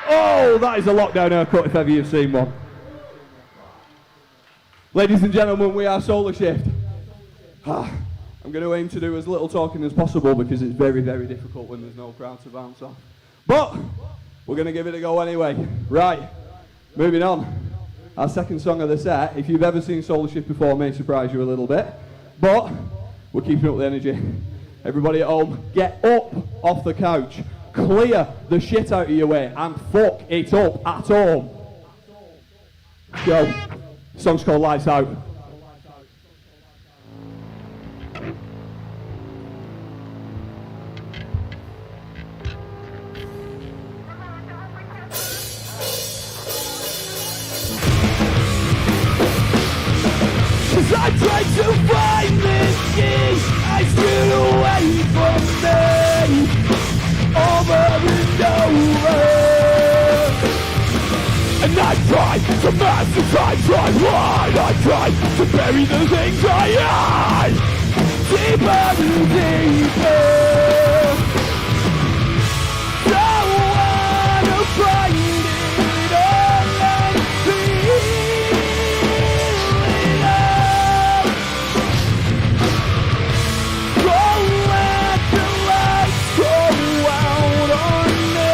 Oh, that is a lockdown haircut if ever you've seen one. Ladies and gentlemen, we are Solarshift. I'm going to aim to do as little talking as possible because it's very, very difficult when there's no crowd to bounce off. But we're going to give it a go anyway. Right, moving on. Our second song of the set, if you've ever seen Solarshift before, may surprise you a little bit. But we're keeping up the energy. Everybody at home, get up off the couch. Clear the shit out of your way and fuck it up at home. Go. The song's called Lights Out. Cause I tried to find this key, I stood away from me, over and over. And I tried to master time, tried wide, I tried to bury the things I hide. deeper and deeper. Don't wanna find it all and feel it all. Don't let the lights go out on me.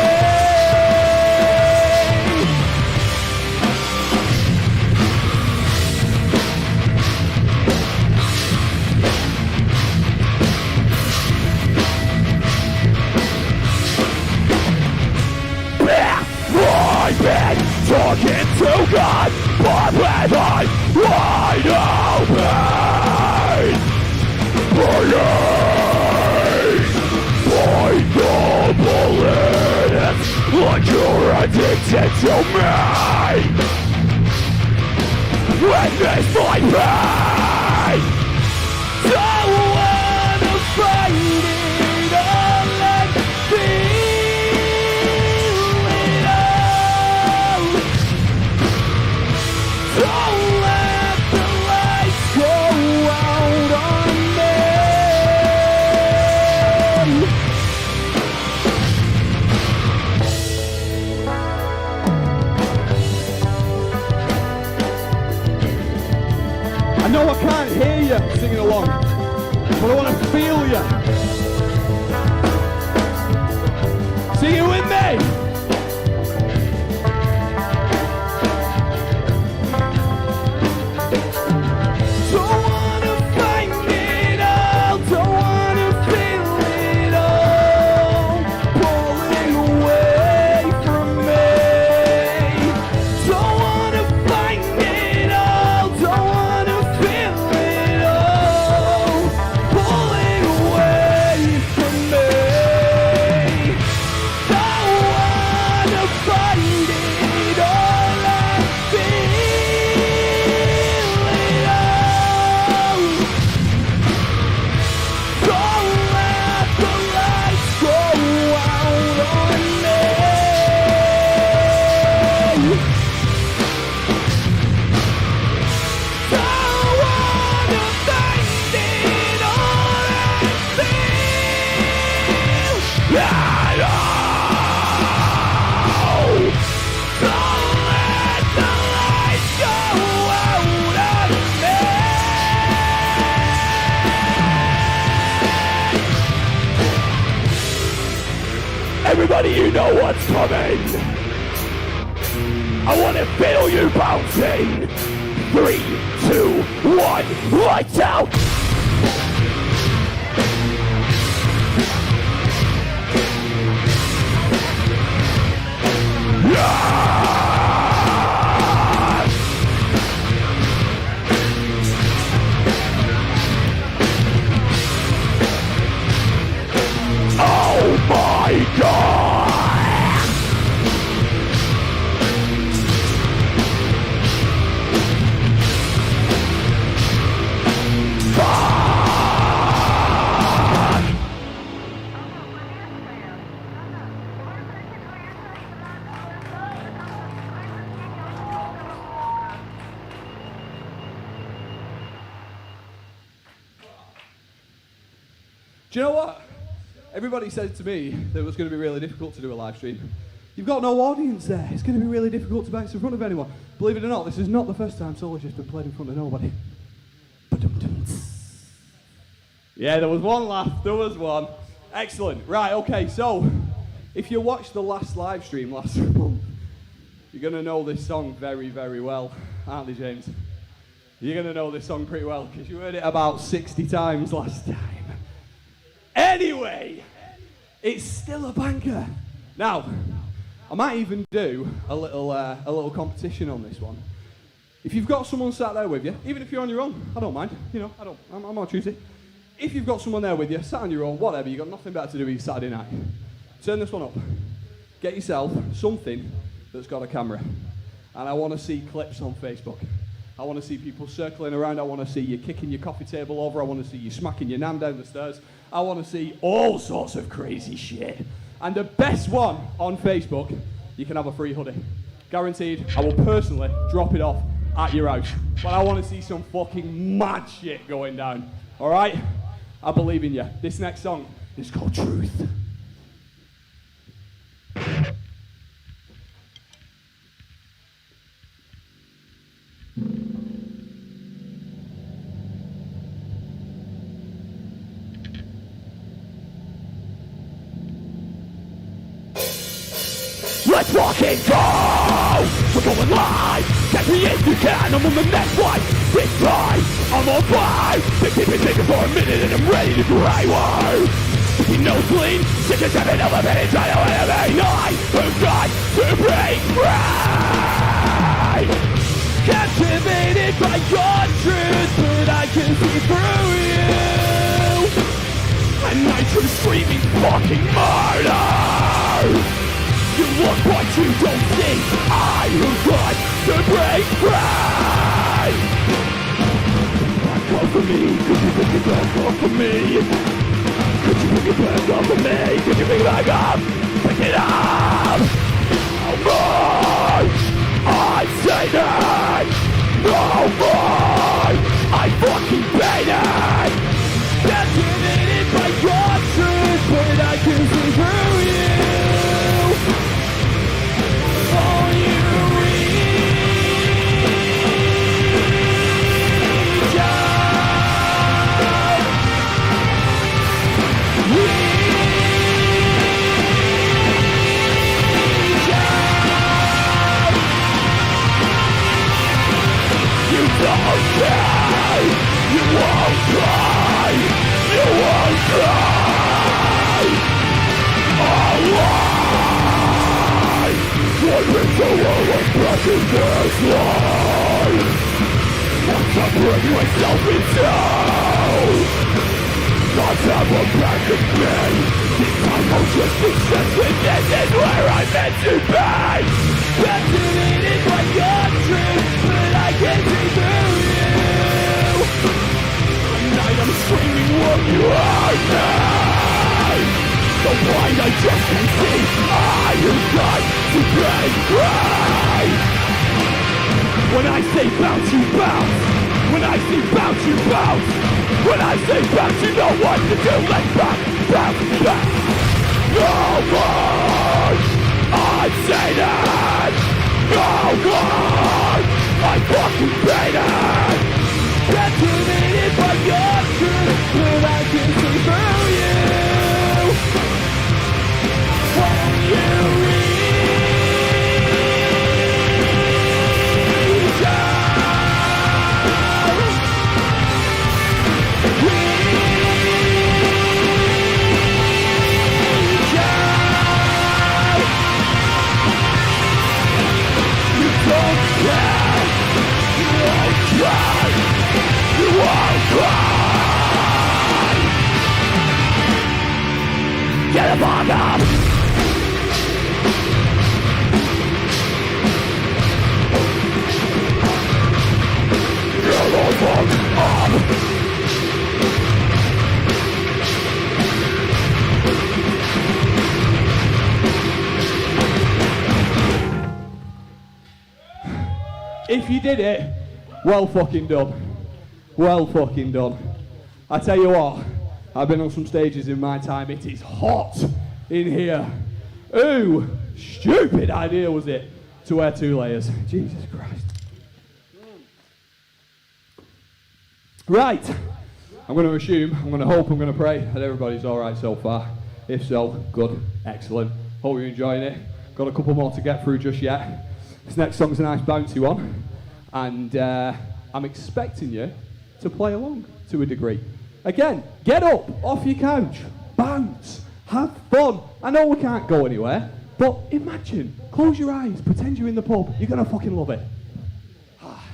I've been talking to God, but with eyes wide open. Please, find the bullets like you're addicted to me. Witness my pain. Don't wanna find it all and feel it all. Don't let the lights go out on me. I know I can't hear you singing along, but I want to feel you. Sing it with me. Don't wanna find it all, don't wanna feel it all, pulling away from me. Don't wanna find it all, don't wanna feel it all, pulling away from me. Don't wanna find it all and feel it all. Don't let the lights go out on me. Don't wanna find it all and feel it all. Don't let the lights go out on me. Everybody, you know what's coming. I wanna feel you bouncing. 3, 2, 1, lights out. Oh my God!
Do you know what? Everybody said to me that it was going to be really difficult to do a live stream. You've got no audience there. It's going to be really difficult to bounce in front of anyone. Believe it or not, this is not the first time Solarshift been played in front of nobody. Yeah, there was one laugh. There was one. Excellent. Right, okay, so if you watched the last live stream last month, you're going to know this song very, very well, aren't you, James? You're going to know this song pretty well because you heard it about 60 times last time. Anyway, it's still a banker. Now, I might even do a little competition on this one. If you've got someone sat there with you, even if you're on your own, I don't mind. You know, I'm on Tuesday. If you've got someone there with you, sat on your own, whatever, you've got nothing better to do with your Saturday night, turn this one up. Get yourself something that's got a camera. And I want to see clips on Facebook. I want to see people circling around. I want to see you kicking your coffee table over. I want to see you smacking your nan down the stairs. I want to see all sorts of crazy shit. And the best one on Facebook, you can have a free hoodie. Guaranteed. I will personally drop it off at your house. But I want to see some fucking mad shit going down. All right? I believe in you. This next song is called Truth.
Let's walk and go! We're going live! Catch me if you can, I'm on the next one! It's time! I'm on fire! Been thinking for a minute and I'm ready to cry word! You know clean, 6 or 7 elevators, I know elevate night! Who's got to break free? Captivated by your truth, but I can see through you! And night you're screaming fucking murder! You look what you don't see. I who got to break free. Back off of me. Could you pick it back off of me? Could you pick it back off of me? Could you pick it back up? Pick it up. No more. I'm Satan. No more. I fucking paid it. Captivated by your truth, but I can see through you. You won't cry! You won't cry! Alive! Wondering so well what precious this life! Once I bring myself into thoughts have abandoned me. This time I'll just accept that this is where I'm meant to be. Fascinated by your truth, but I can't see through you. Tonight I'm screaming, won't you hurt me? So blind I just can't see. I have got to break free. When I say bounce, you bounce. When I say bounce, you bounce. When I say bounce, you know what to do. Let's bounce, bounce, bounce. No more. I'm Satan. No more. I fucking hate it. Captivated by your truth, but I can see through you. When you reach out, reach out. You don't care. You won't try. You won't cry. Get the fuck up. Get the fuck up.
If you did it, well fucking done. Well fucking done. I tell you what, I've been on some stages in my time, it is hot in here. Ooh, stupid idea was it to wear 2 layers. Jesus Christ. Right, I'm going to assume, I'm going to hope, I'm going to pray that everybody's alright so far. If so, good, excellent. Hope you're enjoying it. Got a couple more to get through just yet. This next song's a nice bouncy one, and I'm expecting you to play along to a degree. Again, get up off your couch, bounce, have fun. I know we can't go anywhere, but imagine, close your eyes, pretend you're in the pub, you're gonna fucking love it.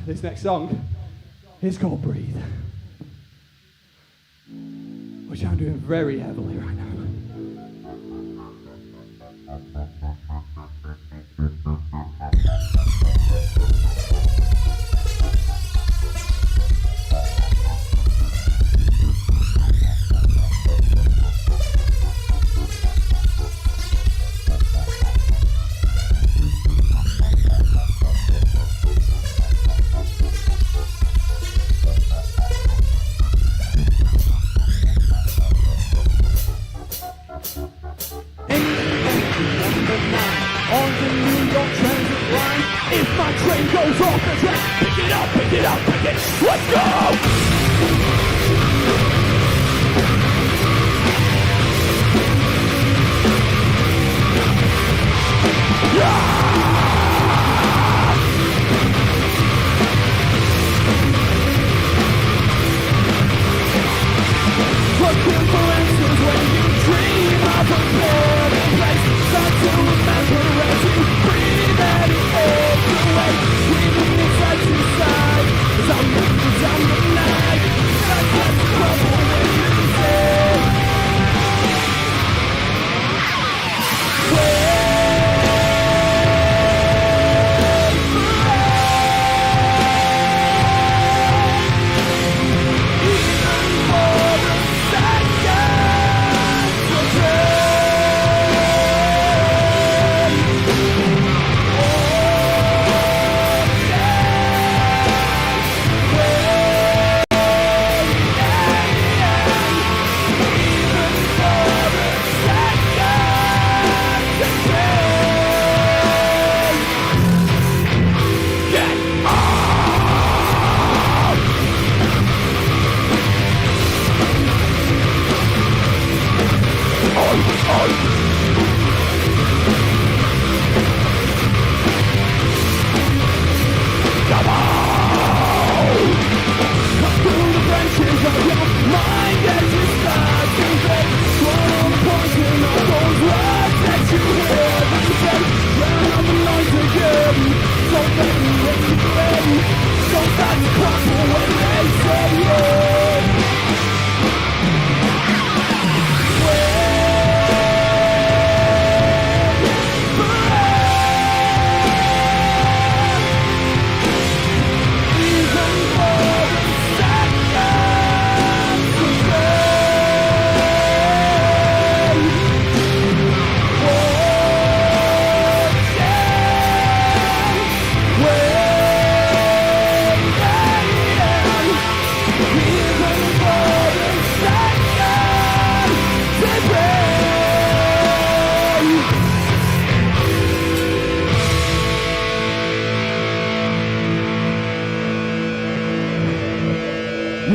This next song is called Breathe, which I'm doing very heavily right now.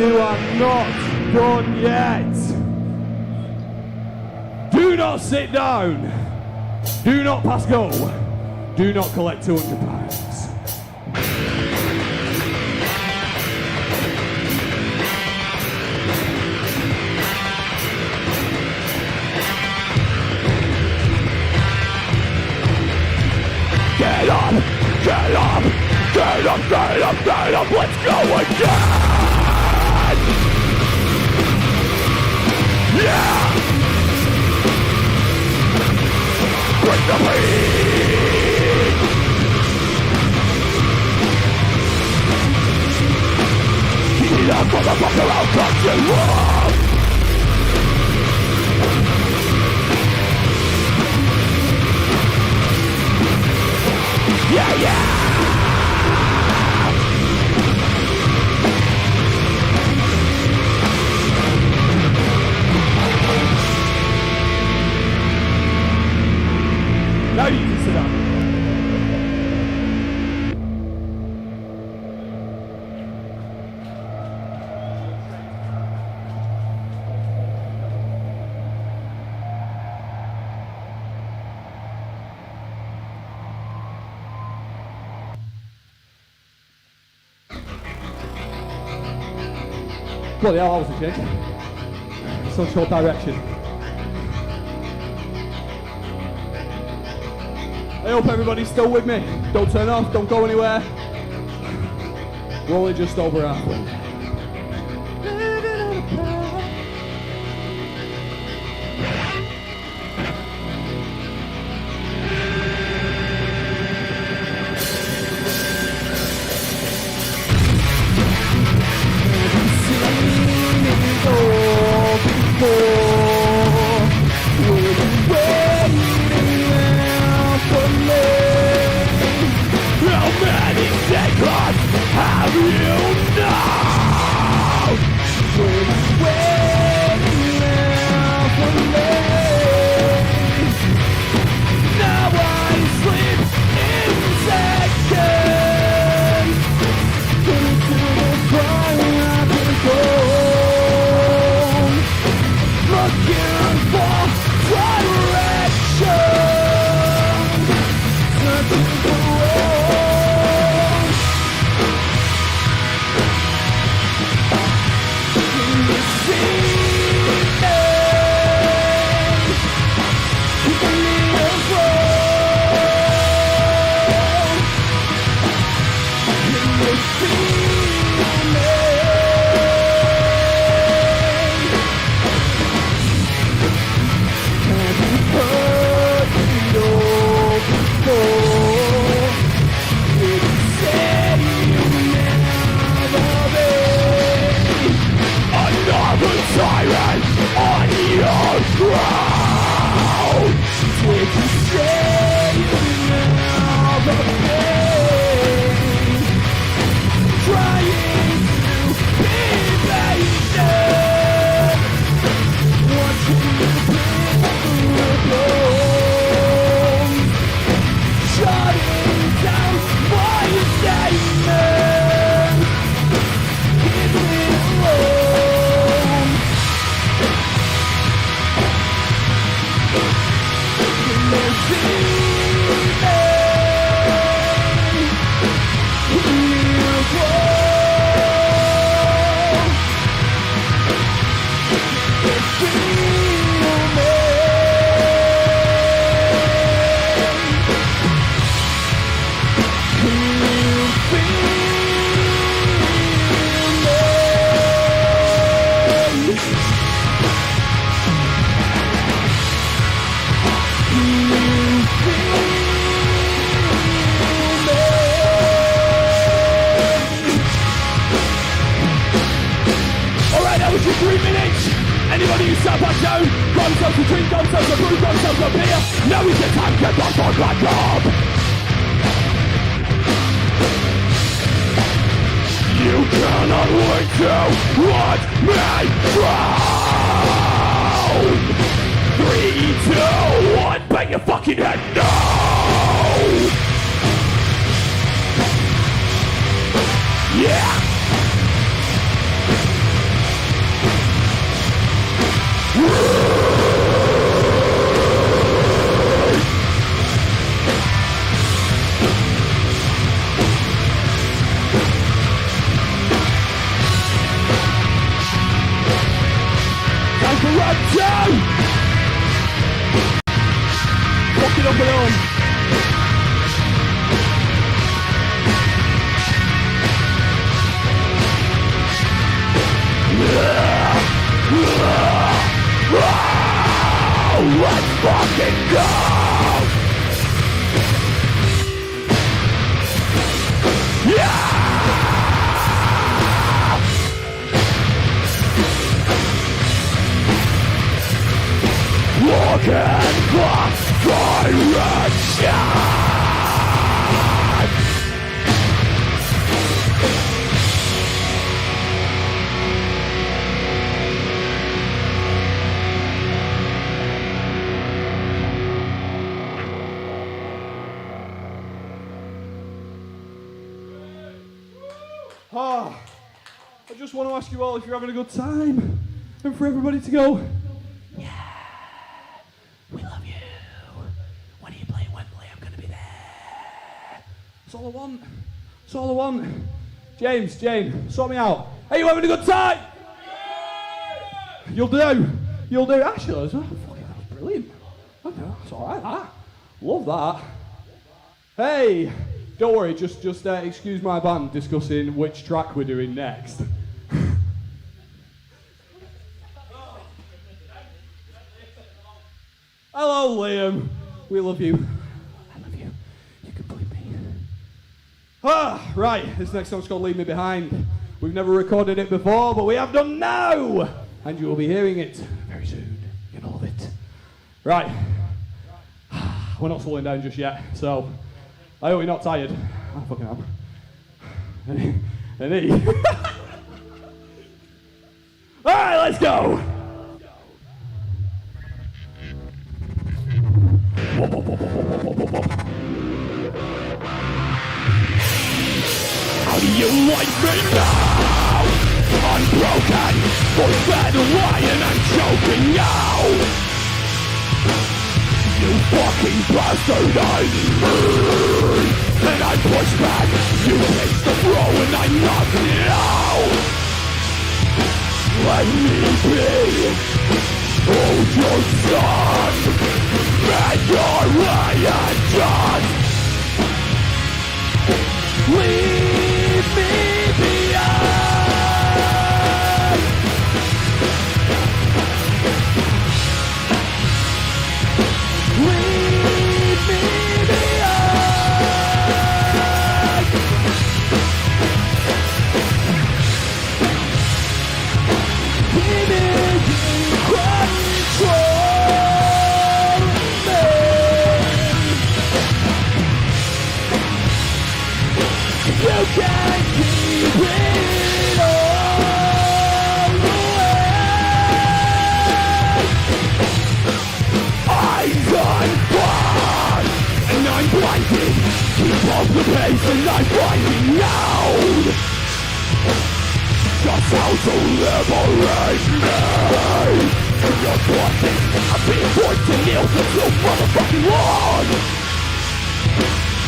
You are not done yet. Do not sit down. Do not pass go. Do not collect £200.
Get up, get up, get up, get up, get up, let's go again! Yeah! Break the beat! Keep it up, motherfucker, I'll cut you off! Yeah, yeah!
Now you can sit down. Bloody hell, that was a change. Such short direction. I hope everybody's still with me. Don't turn off, don't go anywhere. We're only just over halfway.
2. Fuck it up and on. Let's fucking go! Yeah! Walking back direction!
I just want to ask you all if you're having a good time, and for everybody to go,
We love you. When are you playing Wembley? I'm going to be there.
that's all I want. That's all I want. James, Jane, sort me out. Are you having a good time? You'll do. You'll do. Actually, that was brilliant. Okay, that's all right, that. Love that. Hey, don't worry, just excuse my band discussing which track we're doing next. Hello, Liam. We love you.
I love you. You can believe me.
Right, this next song's called Leave Me Behind. We've never recorded it before, but we have done now! And you will be hearing it very soon. You know of it. Right. We're not slowing down just yet, so I hope you're not tired. I fucking am. Any. Alright, let's go!
How do you like me now? I'm broken, force-fed lion, I'm choking now. You fucking bastard, I'm hurt. And I push back, you take the throw and I'm knocking out. Let me be, hold your son, and your lion done. Leave me behind. Leave me behind. Give me control. You can keep it all away. Eyes on fire, and I'm blinded. Keep up the pace and I'm finding out just how to liberate me. And you're forcing, I'm being forced to kneel for so motherfucking long.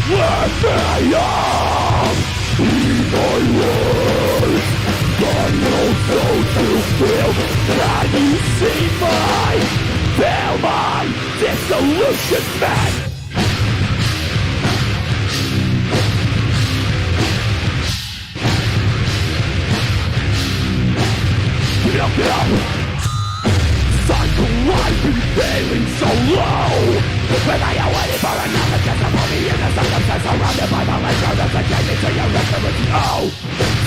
Let me up in my words. I also to feel. Can you see feel my disillusionment? Get up. Cycle, I've been feeling so low. When I am waiting for another testimony in the circumstance surrounded by the lecture that's again into your restoration. Oh,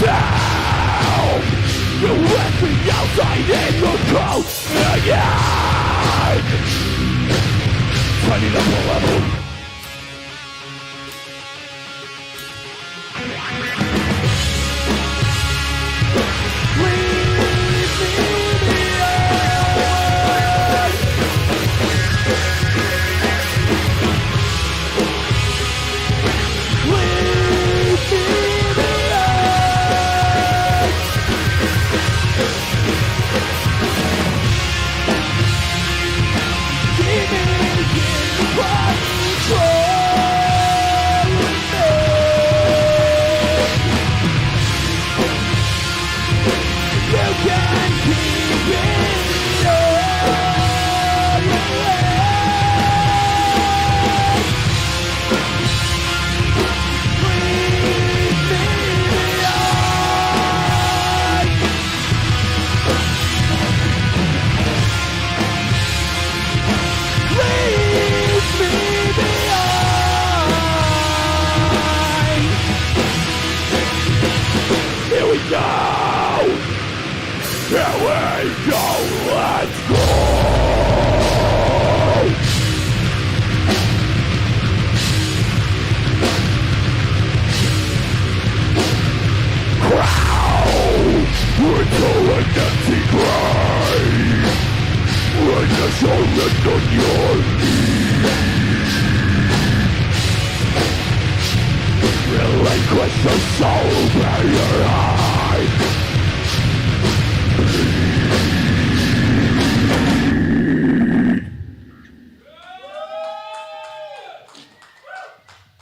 down! You left me outside in the cold again! Turning up the level.
go, let's go. Into an empty grave, when the soul is on your knees. Relinquish your soul by your eyes.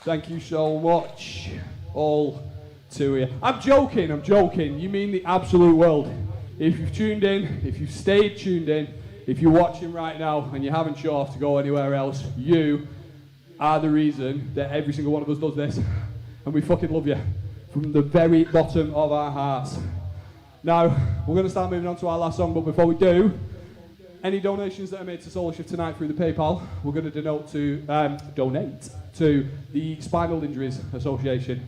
Thank you so much, all to you. I'm joking. You mean the absolute world. If you've tuned in, if you've stayed tuned in, if you're watching right now and you haven't shut off to go anywhere else, you are the reason that every single one of us does this. And we fucking love you from the very bottom of our hearts. Now, we're going to start moving on to our last song, but before we do, any donations that are made to Solarshift tonight through the PayPal, we're going to donate to the Spinal Injuries Association.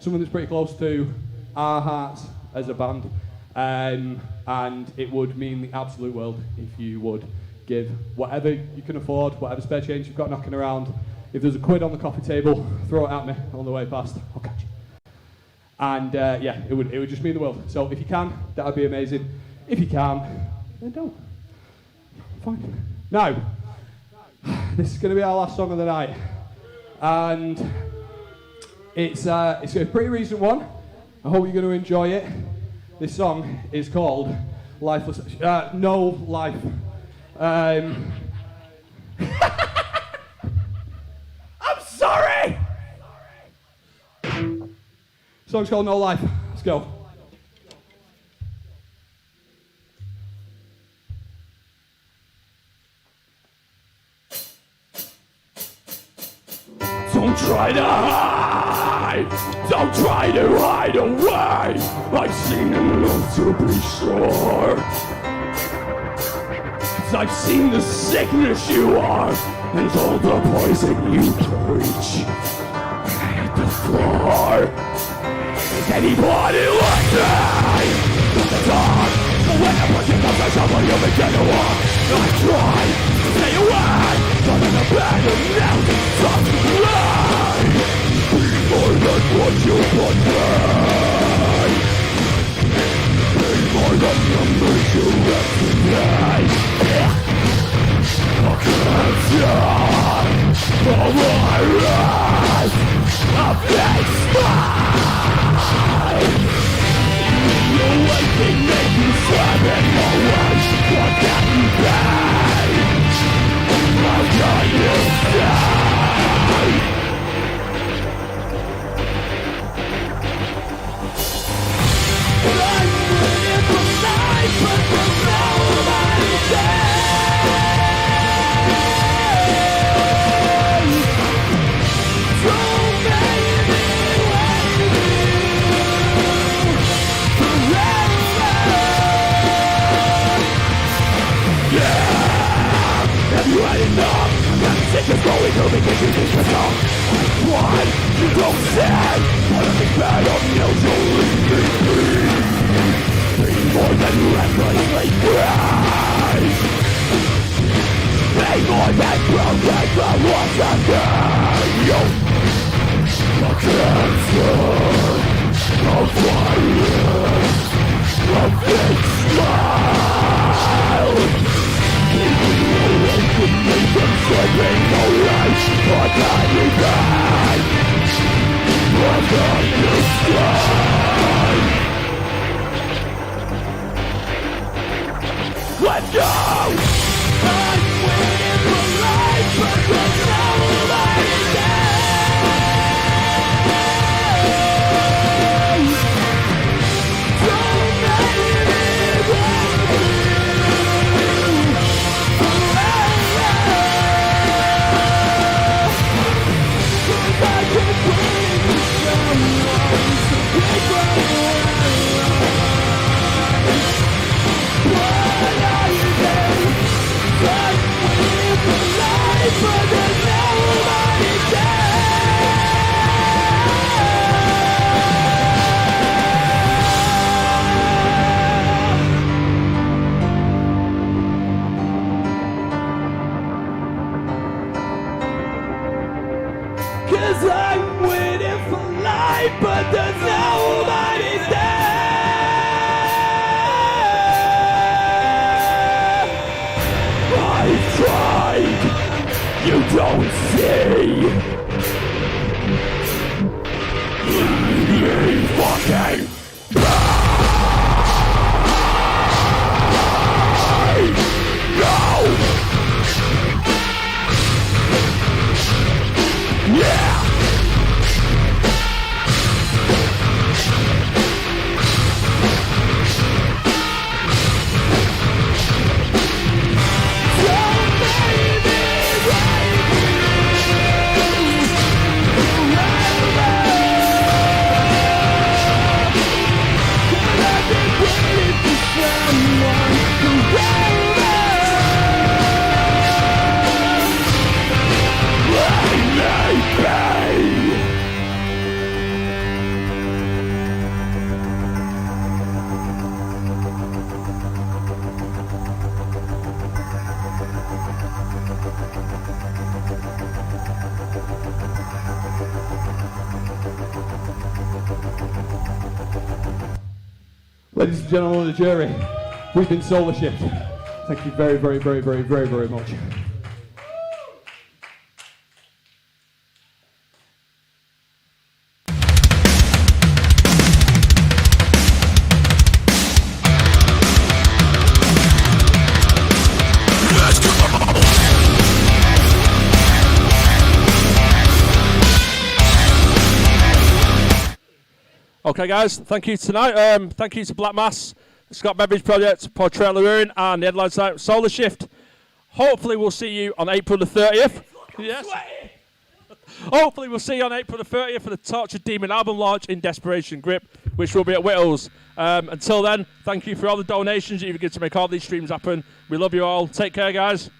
Something that's pretty close to our hearts as a band. And it would mean the absolute world if you would give whatever you can afford, whatever spare change you've got knocking around. If there's a quid on the coffee table, throw it at me on the way past. I'll catch you. And yeah, it would just mean the world. So if you can, that would be amazing. If you can't, then don't. Fine. Now, this is going to be our last song of the night. And it's a pretty recent one. I hope you're going to enjoy it. This song is called Lifeless. No Life. I'm sorry! Song's called No Life. Let's go.
Don't try to hide, don't try to hide away. I've seen enough to be sure. 'Cause I've seen the sickness you are, and all the poison you preach. I hit the floor. Is anybody listening? The dark, when I'm pushing up the shovel, you'll begin to walk. I try to stay away, but in a bed of nails, stop to fly. Be more than what you put me. Be more than numbers you recognize. A cancer, a virus, a fake smile. You waiting, make you slamming away. What can you pay? How can you stay? I'm waiting for life, but there's nobody there. Don't make me wait forever. Yeah, have you had enough? I'm sick of going home because you think it's all. Why you don't say? What a big bad of nails, you'll leave me free. Be more than recklessly cry. Be more than broken for what's under you. A cancer, a virus, a fake smile. Even though I could make them sleeping no life, what can you buy? What can you stay? Let's go! I'm waiting for life, but there's nobody there. Don't make me What are you doing?
light, but there's nobody there. I've tried, you don't see. You fucking no! Yeah!
Ladies and gentlemen of the jury, we've been Solarshift. Thank you very, very, very, very, very, very much.
Okay, guys, thank you tonight. Thank you to Black Mass, Scott Beveridge Project, Portrayal of Ruin, and the headlines tonight, Solarshift. Hopefully, we'll see you on April the 30th. Yes. Hopefully, we'll see you on April the 30th for the Tortured Demon album launch in Desperation Grip, which will be at Whittles. Until then, thank you for all the donations that you've given to make all these streams happen. We love you all. Take care, guys.